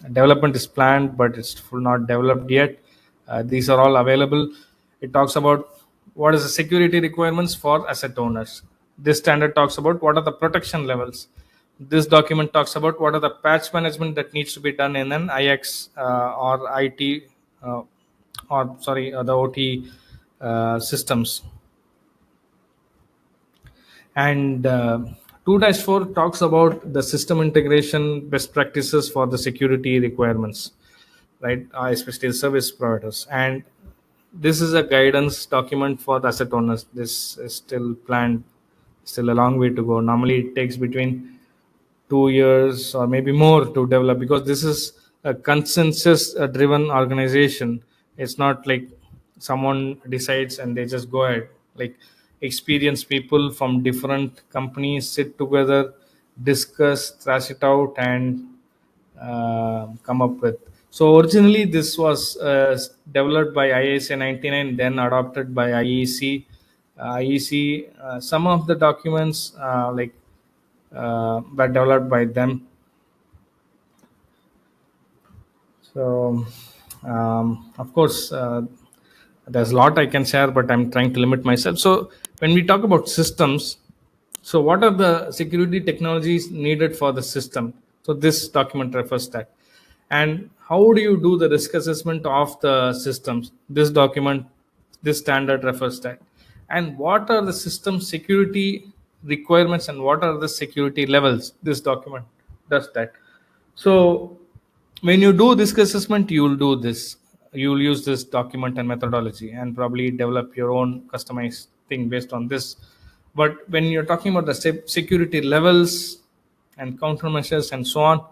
development is planned, but it's full not developed yet. These are all available. It talks about what is the security requirements for asset owners. This standard talks about what are the protection levels. This document talks about what are the patch management that needs to be done in an IX or IT, uh, or sorry, the OT systems. And 2-4 talks about the system integration best practices for the security requirements, right? Especially the service providers. And this is a guidance document for the asset owners. This is still planned, still a long way to go. Normally, it takes between 2 years or maybe more to develop, because this is a consensus driven organization. It's not like someone decides and they just go ahead. Like, experienced people from different companies sit together, discuss, thrash it out, and come up with. So originally this was developed by ISA 99, then adopted by IEC. Some of the documents were developed by them. So, of course, there's a lot I can share, but I'm trying to limit myself. So, when we talk about systems, so what are the security technologies needed for the system? So, this document refers that. And how do you do the risk assessment of the systems? This document, this standard refers that. And what are the system security requirements and what are the security levels? This document does that. So when you do risk assessment, you will do this. You will use this document and methodology and probably develop your own customized thing based on this. But when you're talking about the security levels and countermeasures and so on,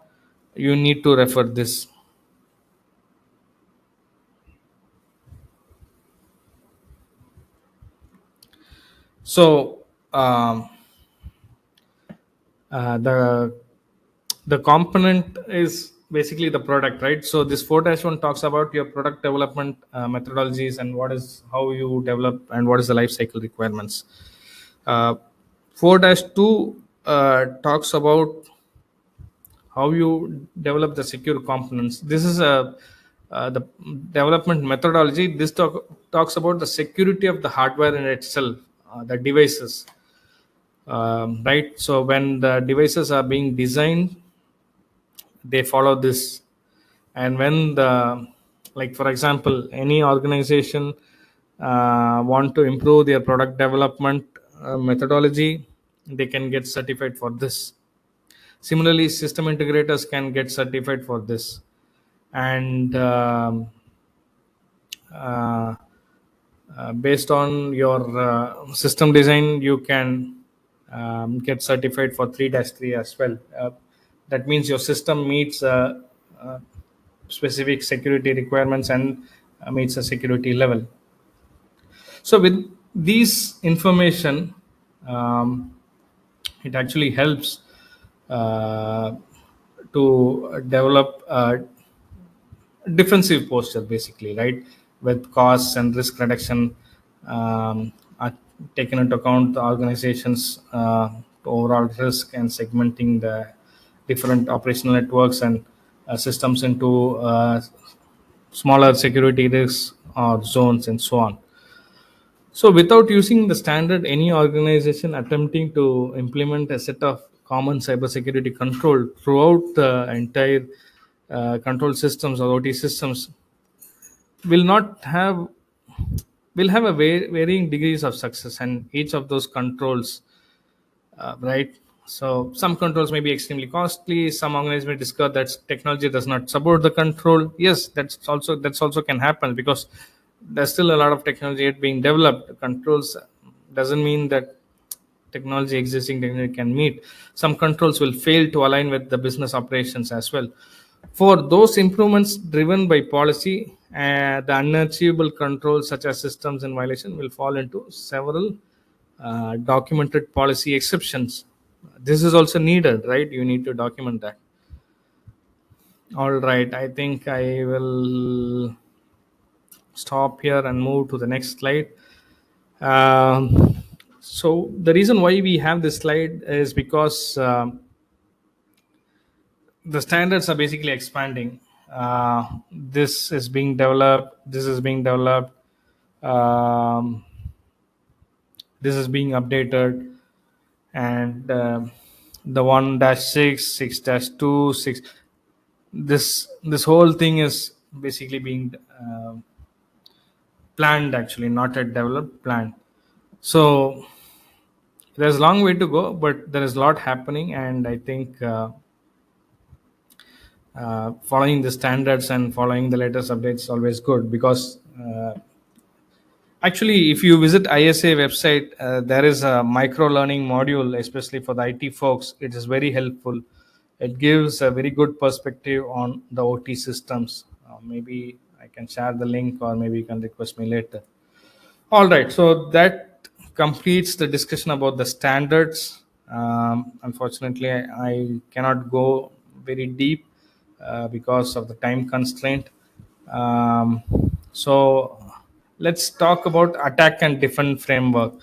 you need to refer this. So the component is basically the product, right? So this 4-1 talks about your product development methodologies and what is how you develop and what is the life cycle requirements. 4-2 talks about how you develop the secure components. This is a the development methodology. This talks about the security of the hardware in itself, the devices, right? So when the devices are being designed, they follow this. And when the, like for example, any organization want to improve their product development methodology, they can get certified for this. Similarly, system integrators can get certified for this. And uh, based on your system design, you can get certified for 3-3 as well. That means your system meets specific security requirements and meets a security level. So with these information, um, it actually helps uh, to develop defensive posture, basically, right? With costs and risk reduction are taken into account, the organizations overall risk and segmenting the different operational networks and systems into smaller security risks or zones and so on. So without using the standard, any organization attempting to implement a set of common cybersecurity control throughout the entire control systems or OT systems will not have will have a varying degrees of success, and each of those controls, right? So some controls may be extremely costly. Some organizations may discover that technology does not support the control. Yes, that's also can happen, because there's still a lot of technology yet being developed. Controls doesn't mean that existing technology can meet. Some controls will fail to align with the business operations as well. For those improvements driven by policy, the unachievable controls such as systems in violation will fall into several documented policy exceptions. This is also needed, right? You need to document that. All right, I think I will stop here and move to the next slide. So the reason why we have this slide is because the standards are basically expanding. This is being developed. This is being developed. Um, this is being updated, and the 1-6, 6-2, 6. This whole thing is basically being planned, actually, not yet developed, planned. So there's a long way to go, but there is a lot happening, and I think following the standards and following the latest updates is always good, because actually, if you visit ISA website, there is a micro learning module, especially for the IT folks. It is very helpful. It gives a very good perspective on the OT systems. Maybe I can share the link, or maybe you can request me later. All right, so that completes the discussion about the standards. Unfortunately, I cannot go very deep because of the time constraint. So let's talk about attack and defend framework.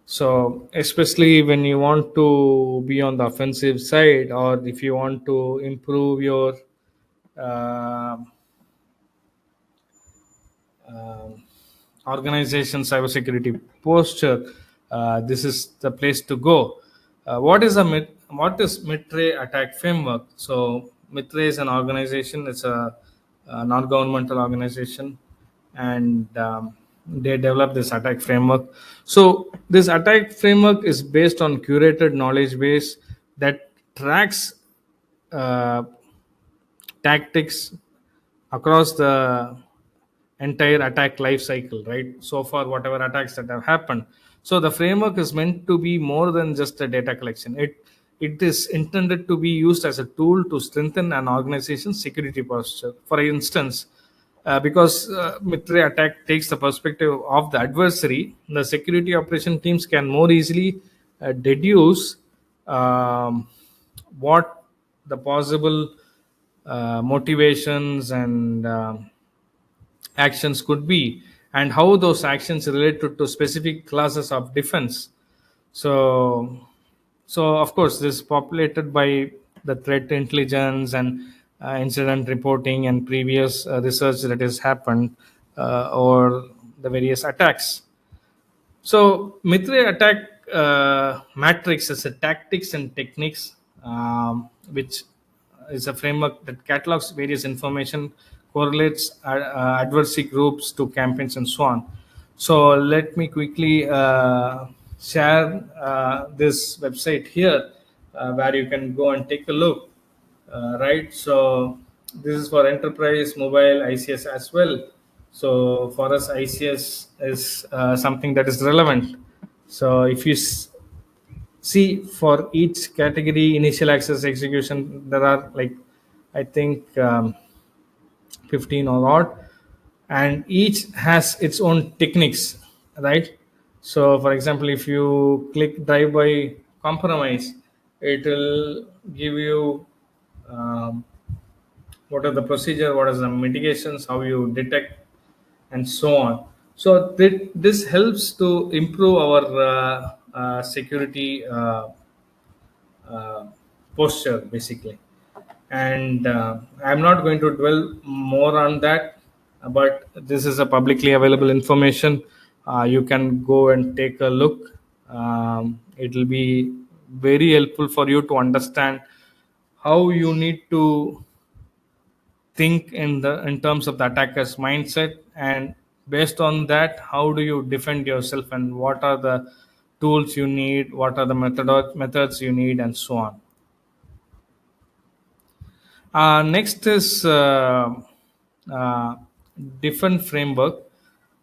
So especially when you want to be on the offensive side, or if you want to improve your uh, um, organization cybersecurity posture, this is the place to go. What is MITRE attack framework? So MITRE is an organization. It's a non-governmental organization, and they develop this attack framework. So this attack framework is based on curated knowledge base that tracks uh, tactics across the entire attack life cycle, right? So far, whatever attacks that have happened. So the framework is meant to be more than just a data collection. It is intended to be used as a tool to strengthen an organization's security posture. For instance, because military attack takes the perspective of the adversary, the security operation teams can more easily deduce um, what the possible motivations and actions could be, and how those actions relate to specific classes of defense. So so of course, this is populated by the threat intelligence and incident reporting and previous research that has happened, or the various attacks. So MITRE attack matrix is a tactics and techniques, which is a framework that catalogs various information, correlates adversary groups to campaigns, and so on. So let me quickly share this website here, where you can go and take a look. Right, so this is for enterprise mobile ICS as well. So for us, ICS is something that is relevant. So if you see, for each category, initial access, execution, there are like, I think, 15 or odd, and each has its own techniques, right? So for example, if you click drive by compromise, it will give you um, what are the procedure, what are the mitigations, how you detect, and so on. So this helps to improve our security uh, posture, basically. And I'm not going to dwell more on that, but this is a publicly available information. You can go and take a look. It will be very helpful for you to understand how you need to think in terms of the attacker's mindset, and based on that, how do you defend yourself, and what are the tools you need, what are the methods you need, and so on. Next is uh, different framework.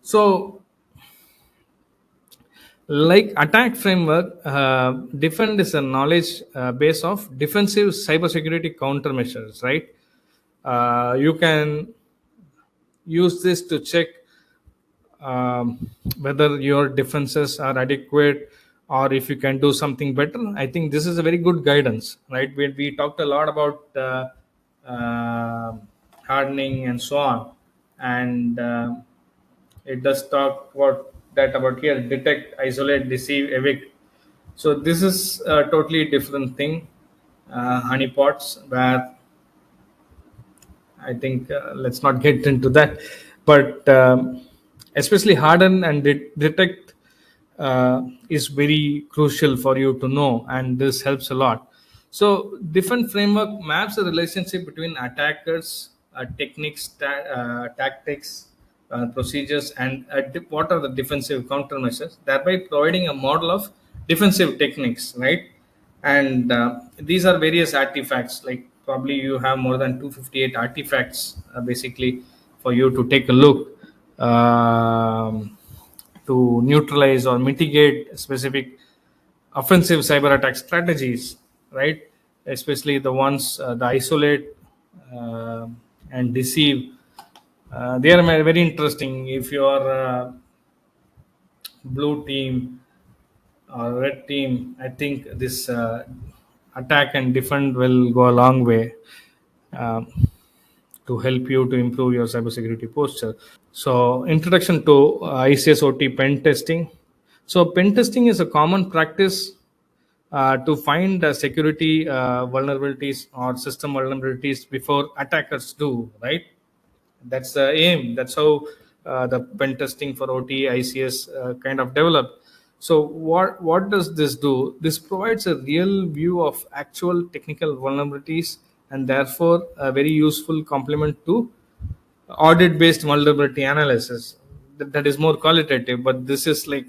So like attack framework, defend is a knowledge base of defensive cybersecurity countermeasures, right? You can use this to check whether your defenses are adequate, or if you can do something better. I think this is a very good guidance, right? We talked a lot about uh, hardening and so on, and it does talk about that about here: detect, isolate, deceive, evict. So this is a totally different thing. Honeypots, where I think, let's not get into that, but especially harden and detect is very crucial for you to know, and this helps a lot. So, different framework maps the relationship between attackers, techniques, tactics, procedures, and what are the defensive countermeasures, thereby providing a model of defensive techniques, right? And these are various artifacts. Like probably you have more than 258 artifacts, basically, for you to take a look, to neutralize or mitigate specific offensive cyber attack strategies, right? Especially the ones, the isolate uh, and deceive. They are very interesting. If you are blue team or red team, I think this attack and defend will go a long way, um, to help you to improve your cybersecurity posture. So, introduction to ICS OT pen testing. So, pen testing is a common practice to find security vulnerabilities or system vulnerabilities before attackers do, right? That's the aim. That's how the pen testing for OT ICS kind of developed. So what does this do? This provides a real view of actual technical vulnerabilities, and therefore a very useful complement to audit based vulnerability analysis. That is more qualitative, but this is like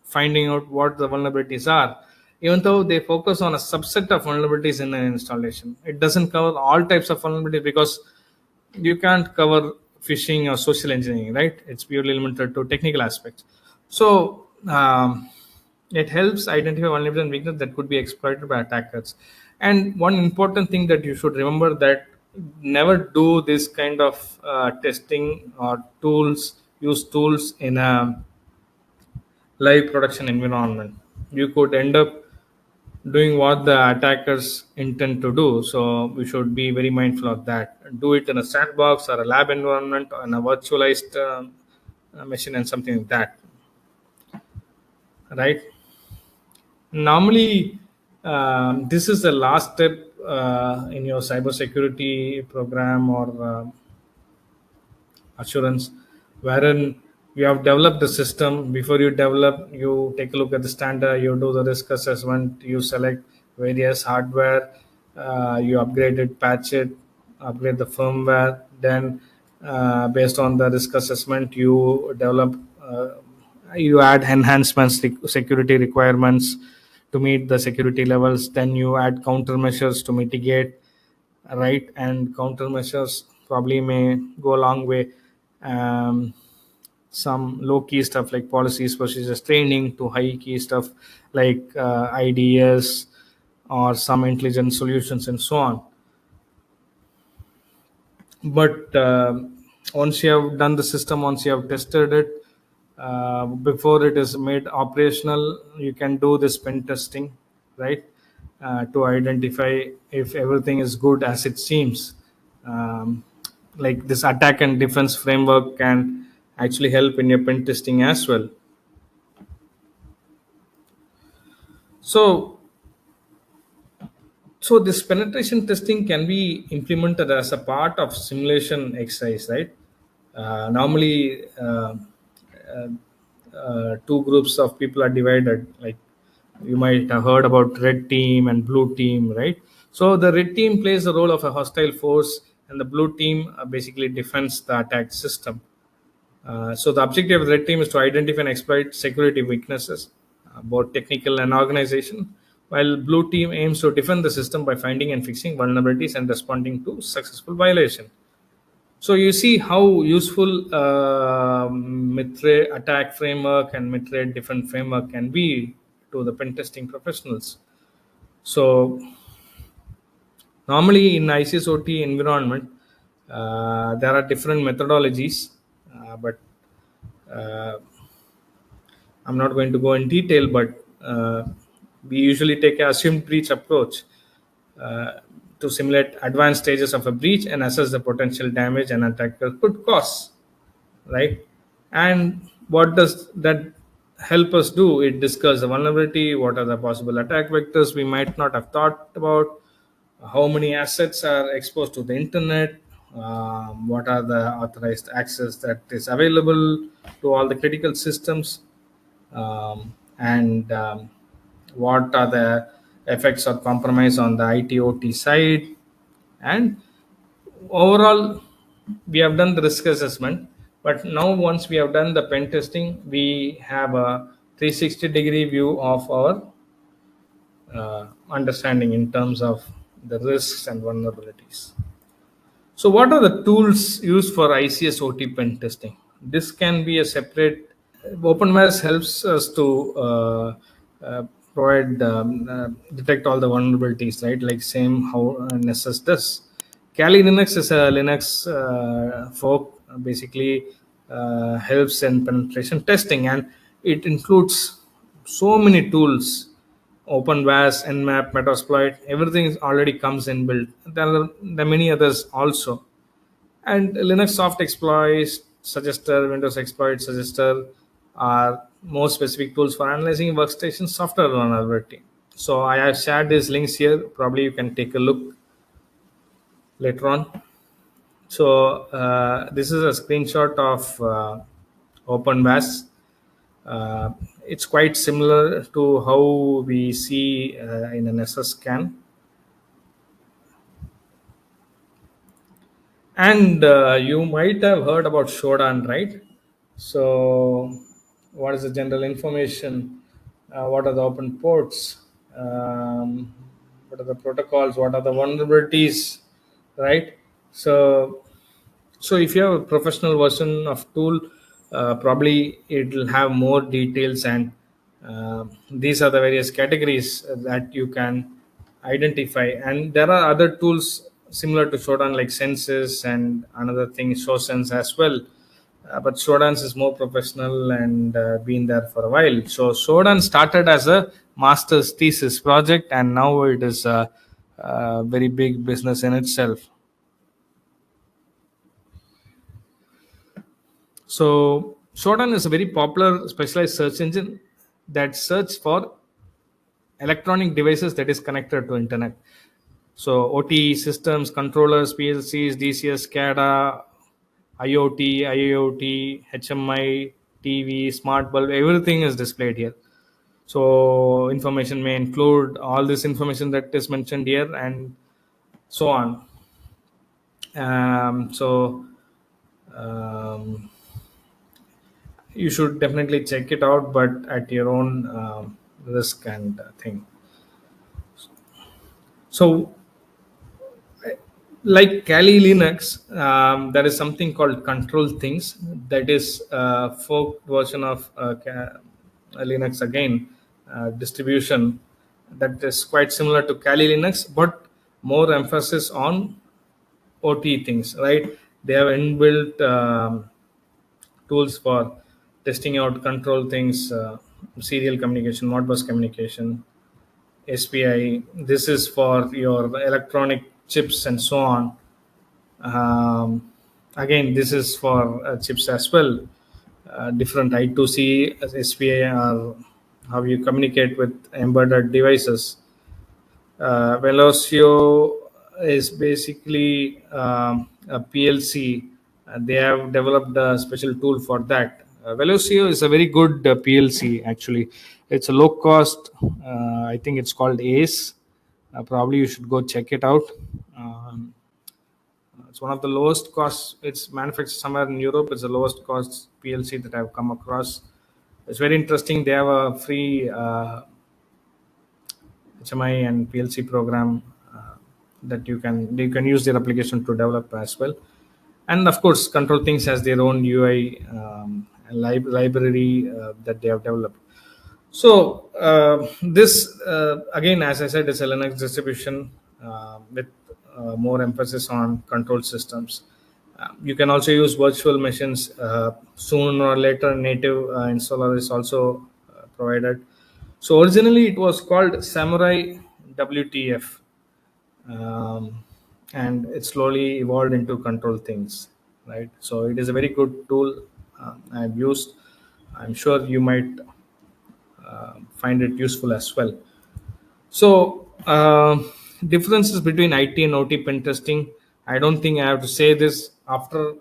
finding out what the vulnerabilities are. Even though they focus on a subset of vulnerabilities in an installation, it doesn't cover all types of vulnerability, because you can't cover phishing or social engineering, right? It's purely limited to technical aspects. So it helps identify vulnerabilities and weaknesses that could be exploited by attackers. And one important thing that you should remember, that never do this kind of testing or use tools in a live production environment. You could end up doing what the attackers intend to do. So we should be very mindful of that. Do it in a sandbox or a lab environment or in a virtualized machine and something like that, right? Normally, this is the last step in your cybersecurity program or assurance, wherein you have developed the system. Before you develop, you take a look at the standard, you do the risk assessment, you select various hardware, you upgrade it, patch it, upgrade the firmware. Then based on the risk assessment, you develop, you add enhancements, security requirements to meet the security levels. Then you add countermeasures to mitigate, right? And countermeasures probably may go a long way. um, some low key stuff like policies, procedures, training, to high key stuff like IDS or some intelligent solutions and so on. But once you have done the system, once you have tested it, before it is made operational, you can do this pen testing, right? To identify if everything is good as it seems. Like this attack and defense framework can actually help in your pen testing as well. So so this penetration testing can be implemented as a part of simulation exercise, right? Normally, uh, two groups of people are divided. Like you might have heard about red team and blue team, right? So the red team plays the role of a hostile force, and the blue team basically defends the attack system. So the objective of the red team is to identify and exploit security weaknesses, both technical and organization, while blue team aims to defend the system by finding and fixing vulnerabilities and responding to successful violation. So you see how useful MITRE attack framework and MITRE defend framework can be to the pen testing professionals. So normally in ICS/OT environment, there are different methodologies, but uh, I'm not going to go in detail. But we usually take a assumed breach approach uh, to simulate advanced stages of a breach and assess the potential damage an attacker could cause, right? And what does that help us do? It discusses the vulnerability, what are the possible attack vectors we might not have thought about, how many assets are exposed to the internet, what are the authorized access that is available to all the critical systems, and what are the effects or compromise on the ITOT side. And overall, we have done the risk assessment, but now once we have done the pen testing, we have a 360-degree view of our understanding in terms of the risks and vulnerabilities. So, what are the tools used for ICS OT pen testing? This can be a separate. OpenVAS helps us to provide detect all the vulnerabilities, right? Like same how Nessus does. Kali Linux is a Linux fork, basically helps in penetration testing, and it includes so many tools. OpenVAS, Nmap, Metasploit, everything is already comes in built. There are many others also, and Linux soft exploits suggester, Windows exploit suggester are more specific tools for analyzing workstation software vulnerability. So I have shared these links here. Probably you can take a look later on. So this is a screenshot of OpenVAS. It's quite similar to how we see in an SS scan. And you might have heard about Shodan, right? So, what is the general information? What are the open ports? Um, what are the protocols? What are the vulnerabilities? Right? So, if you have a professional version of tool, probably it will have more details, and these are the various categories that you can identify. And there are other tools similar to Shodan like Senses and another thing SoSense as well. But Shodan's is more professional and been there for a while. So Shodan started as a master's thesis project, and now it is a very big business in itself. So Shodan is a very popular specialized search engine that search for electronic devices that is connected to internet. So OT systems, controllers, PLCs, DCS, SCADA, IoT, IoT, HMI, TV, smart bulb, everything is displayed here. So information may include all this information that is mentioned here and so on. So um, you should definitely check it out, but at your own risk and thing. So, like Kali Linux, there is something called control things. That is a forked version of Linux again, distribution that is quite similar to Kali Linux, but more emphasis on OT things, right? They have inbuilt tools for testing out control things, serial communication, Modbus communication, SPI. This is for your electronic chips and so on. Again, this is for chips as well. Different I2C, SPI are how you communicate with embedded devices. Velocio is basically a PLC. They have developed a special tool for that. Velocio is a very good PLC actually. It's a low cost. I think it's called ACE. Probably you should go check it out. Um, it's one of the lowest costs. It's manufactured somewhere in Europe. It's the lowest cost PLC that I've come across. It's very interesting. They have a free HMI and PLC program that you can use their application to develop as well. And of course, Control Things has their own UI library that they have developed. So this again, as I said, is a Linux distribution with more emphasis on control systems. You can also use virtual machines. Sooner or later, native installer is also provided. So originally, it was called Samurai WTF, um, and it slowly evolved into control things. Right. So it is a very good tool I've used. I'm sure you might find it useful as well. So, differences between IT and OT pen testing. I don't think I have to say this after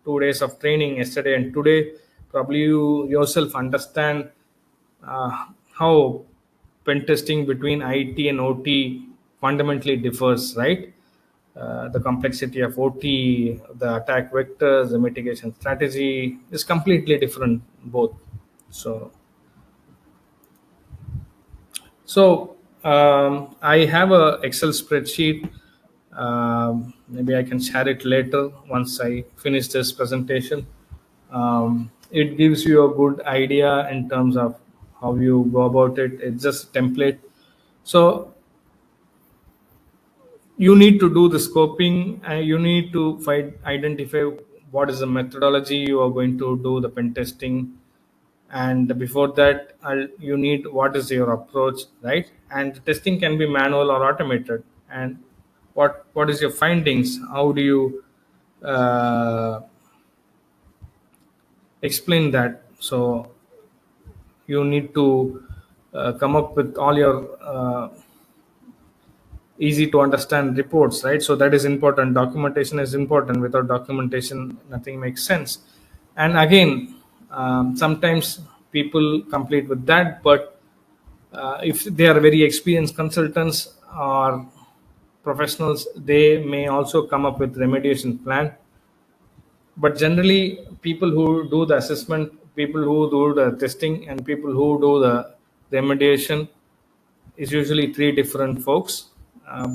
2 days of training yesterday and today. Probably you yourself understand how pen testing between IT and OT fundamentally differs, right? The complexity of OT, the attack vectors, the mitigation strategy is completely different both. So So I have a Excel spreadsheet. Maybe I can share it later once I finish this presentation. It gives you a good idea in terms of how you go about it. It's just a template. So you need to do the scoping, and you need to identify what is the methodology you are going to do the pen testing. And before that, you need what is your approach, right? And testing can be manual or automated. And what is your findings? How do you explain that? So you need to come up with all your easy to understand reports, right? So that is important. Documentation is important. Without documentation, nothing makes sense. And again, sometimes people complete with that, but if they are very experienced consultants or professionals, they may also come up with remediation plan. But generally, people who do the assessment, people who do the testing, and people who do the remediation is usually three different folks.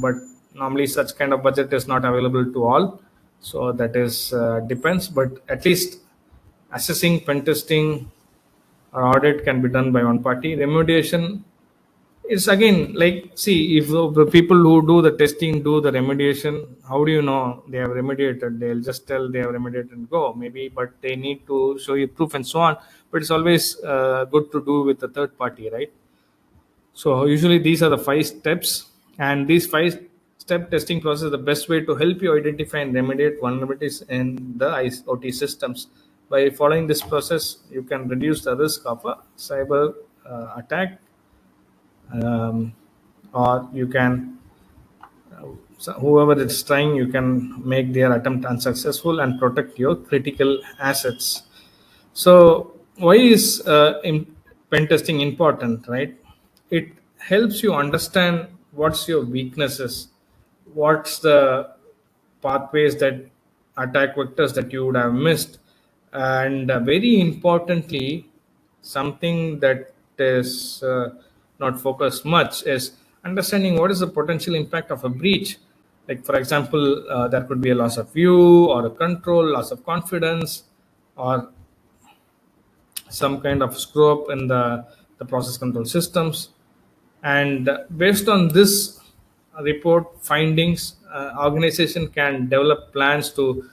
But normally such kind of budget is not available to all, so that is depends. But at least assessing, pen testing, or audit can be done by one party. Remediation is again, like, see, if the people who do the testing do the remediation, how do you know they have remediated? They'll just tell they have remediated and go, maybe, but they need to show you proof and so on. But it's always good to do with the third party, right? So usually these are the 5 steps, and these 5-step testing process is the best way to help you identify and remediate vulnerabilities in the IoT systems. By following this process, you can reduce the risk of a cyber attack, um, or you can, so whoever is trying, you can make their attempt unsuccessful and protect your critical assets. So why is pen testing important, right? It helps you understand what's your weaknesses, what's the pathways that attack vectors that you would have missed, and very importantly, something that is not focused much is understanding what is the potential impact of a breach. Like, for example, there could be a loss of view or a control, loss of confidence, or some kind of screw up in the process control systems. And based on this report findings, organization can develop plans to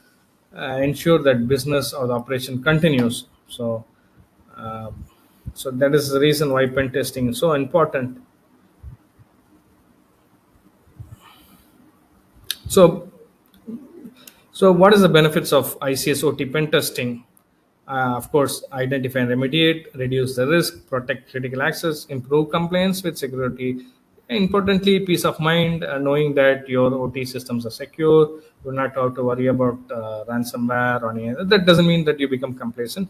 ensure that business or the operation continues. So uh, so that is the reason why pen testing is so important. So so what is the benefits of ICS OT pen testing? Of course, identify and remediate, reduce the risk, protect critical access, improve compliance with security. Importantly, peace of mind, knowing that your OT systems are secure. You do not have to worry about ransomware or any. That doesn't mean that you become complacent,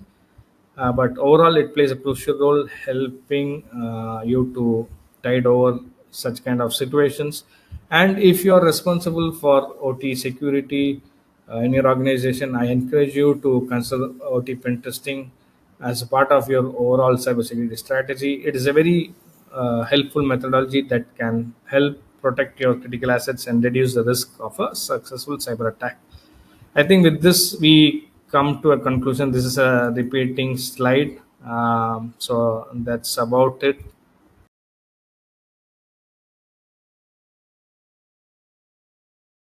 but overall, it plays a crucial role helping you to tide over such kind of situations. And if you are responsible for OT security in your organization, I encourage you to consider OT pen testing as a part of your overall cybersecurity strategy. It is a very helpful methodology that can help protect your critical assets and reduce the risk of a successful cyber attack. I think with this, we come to a conclusion. This is a repeating slide. So that's about it.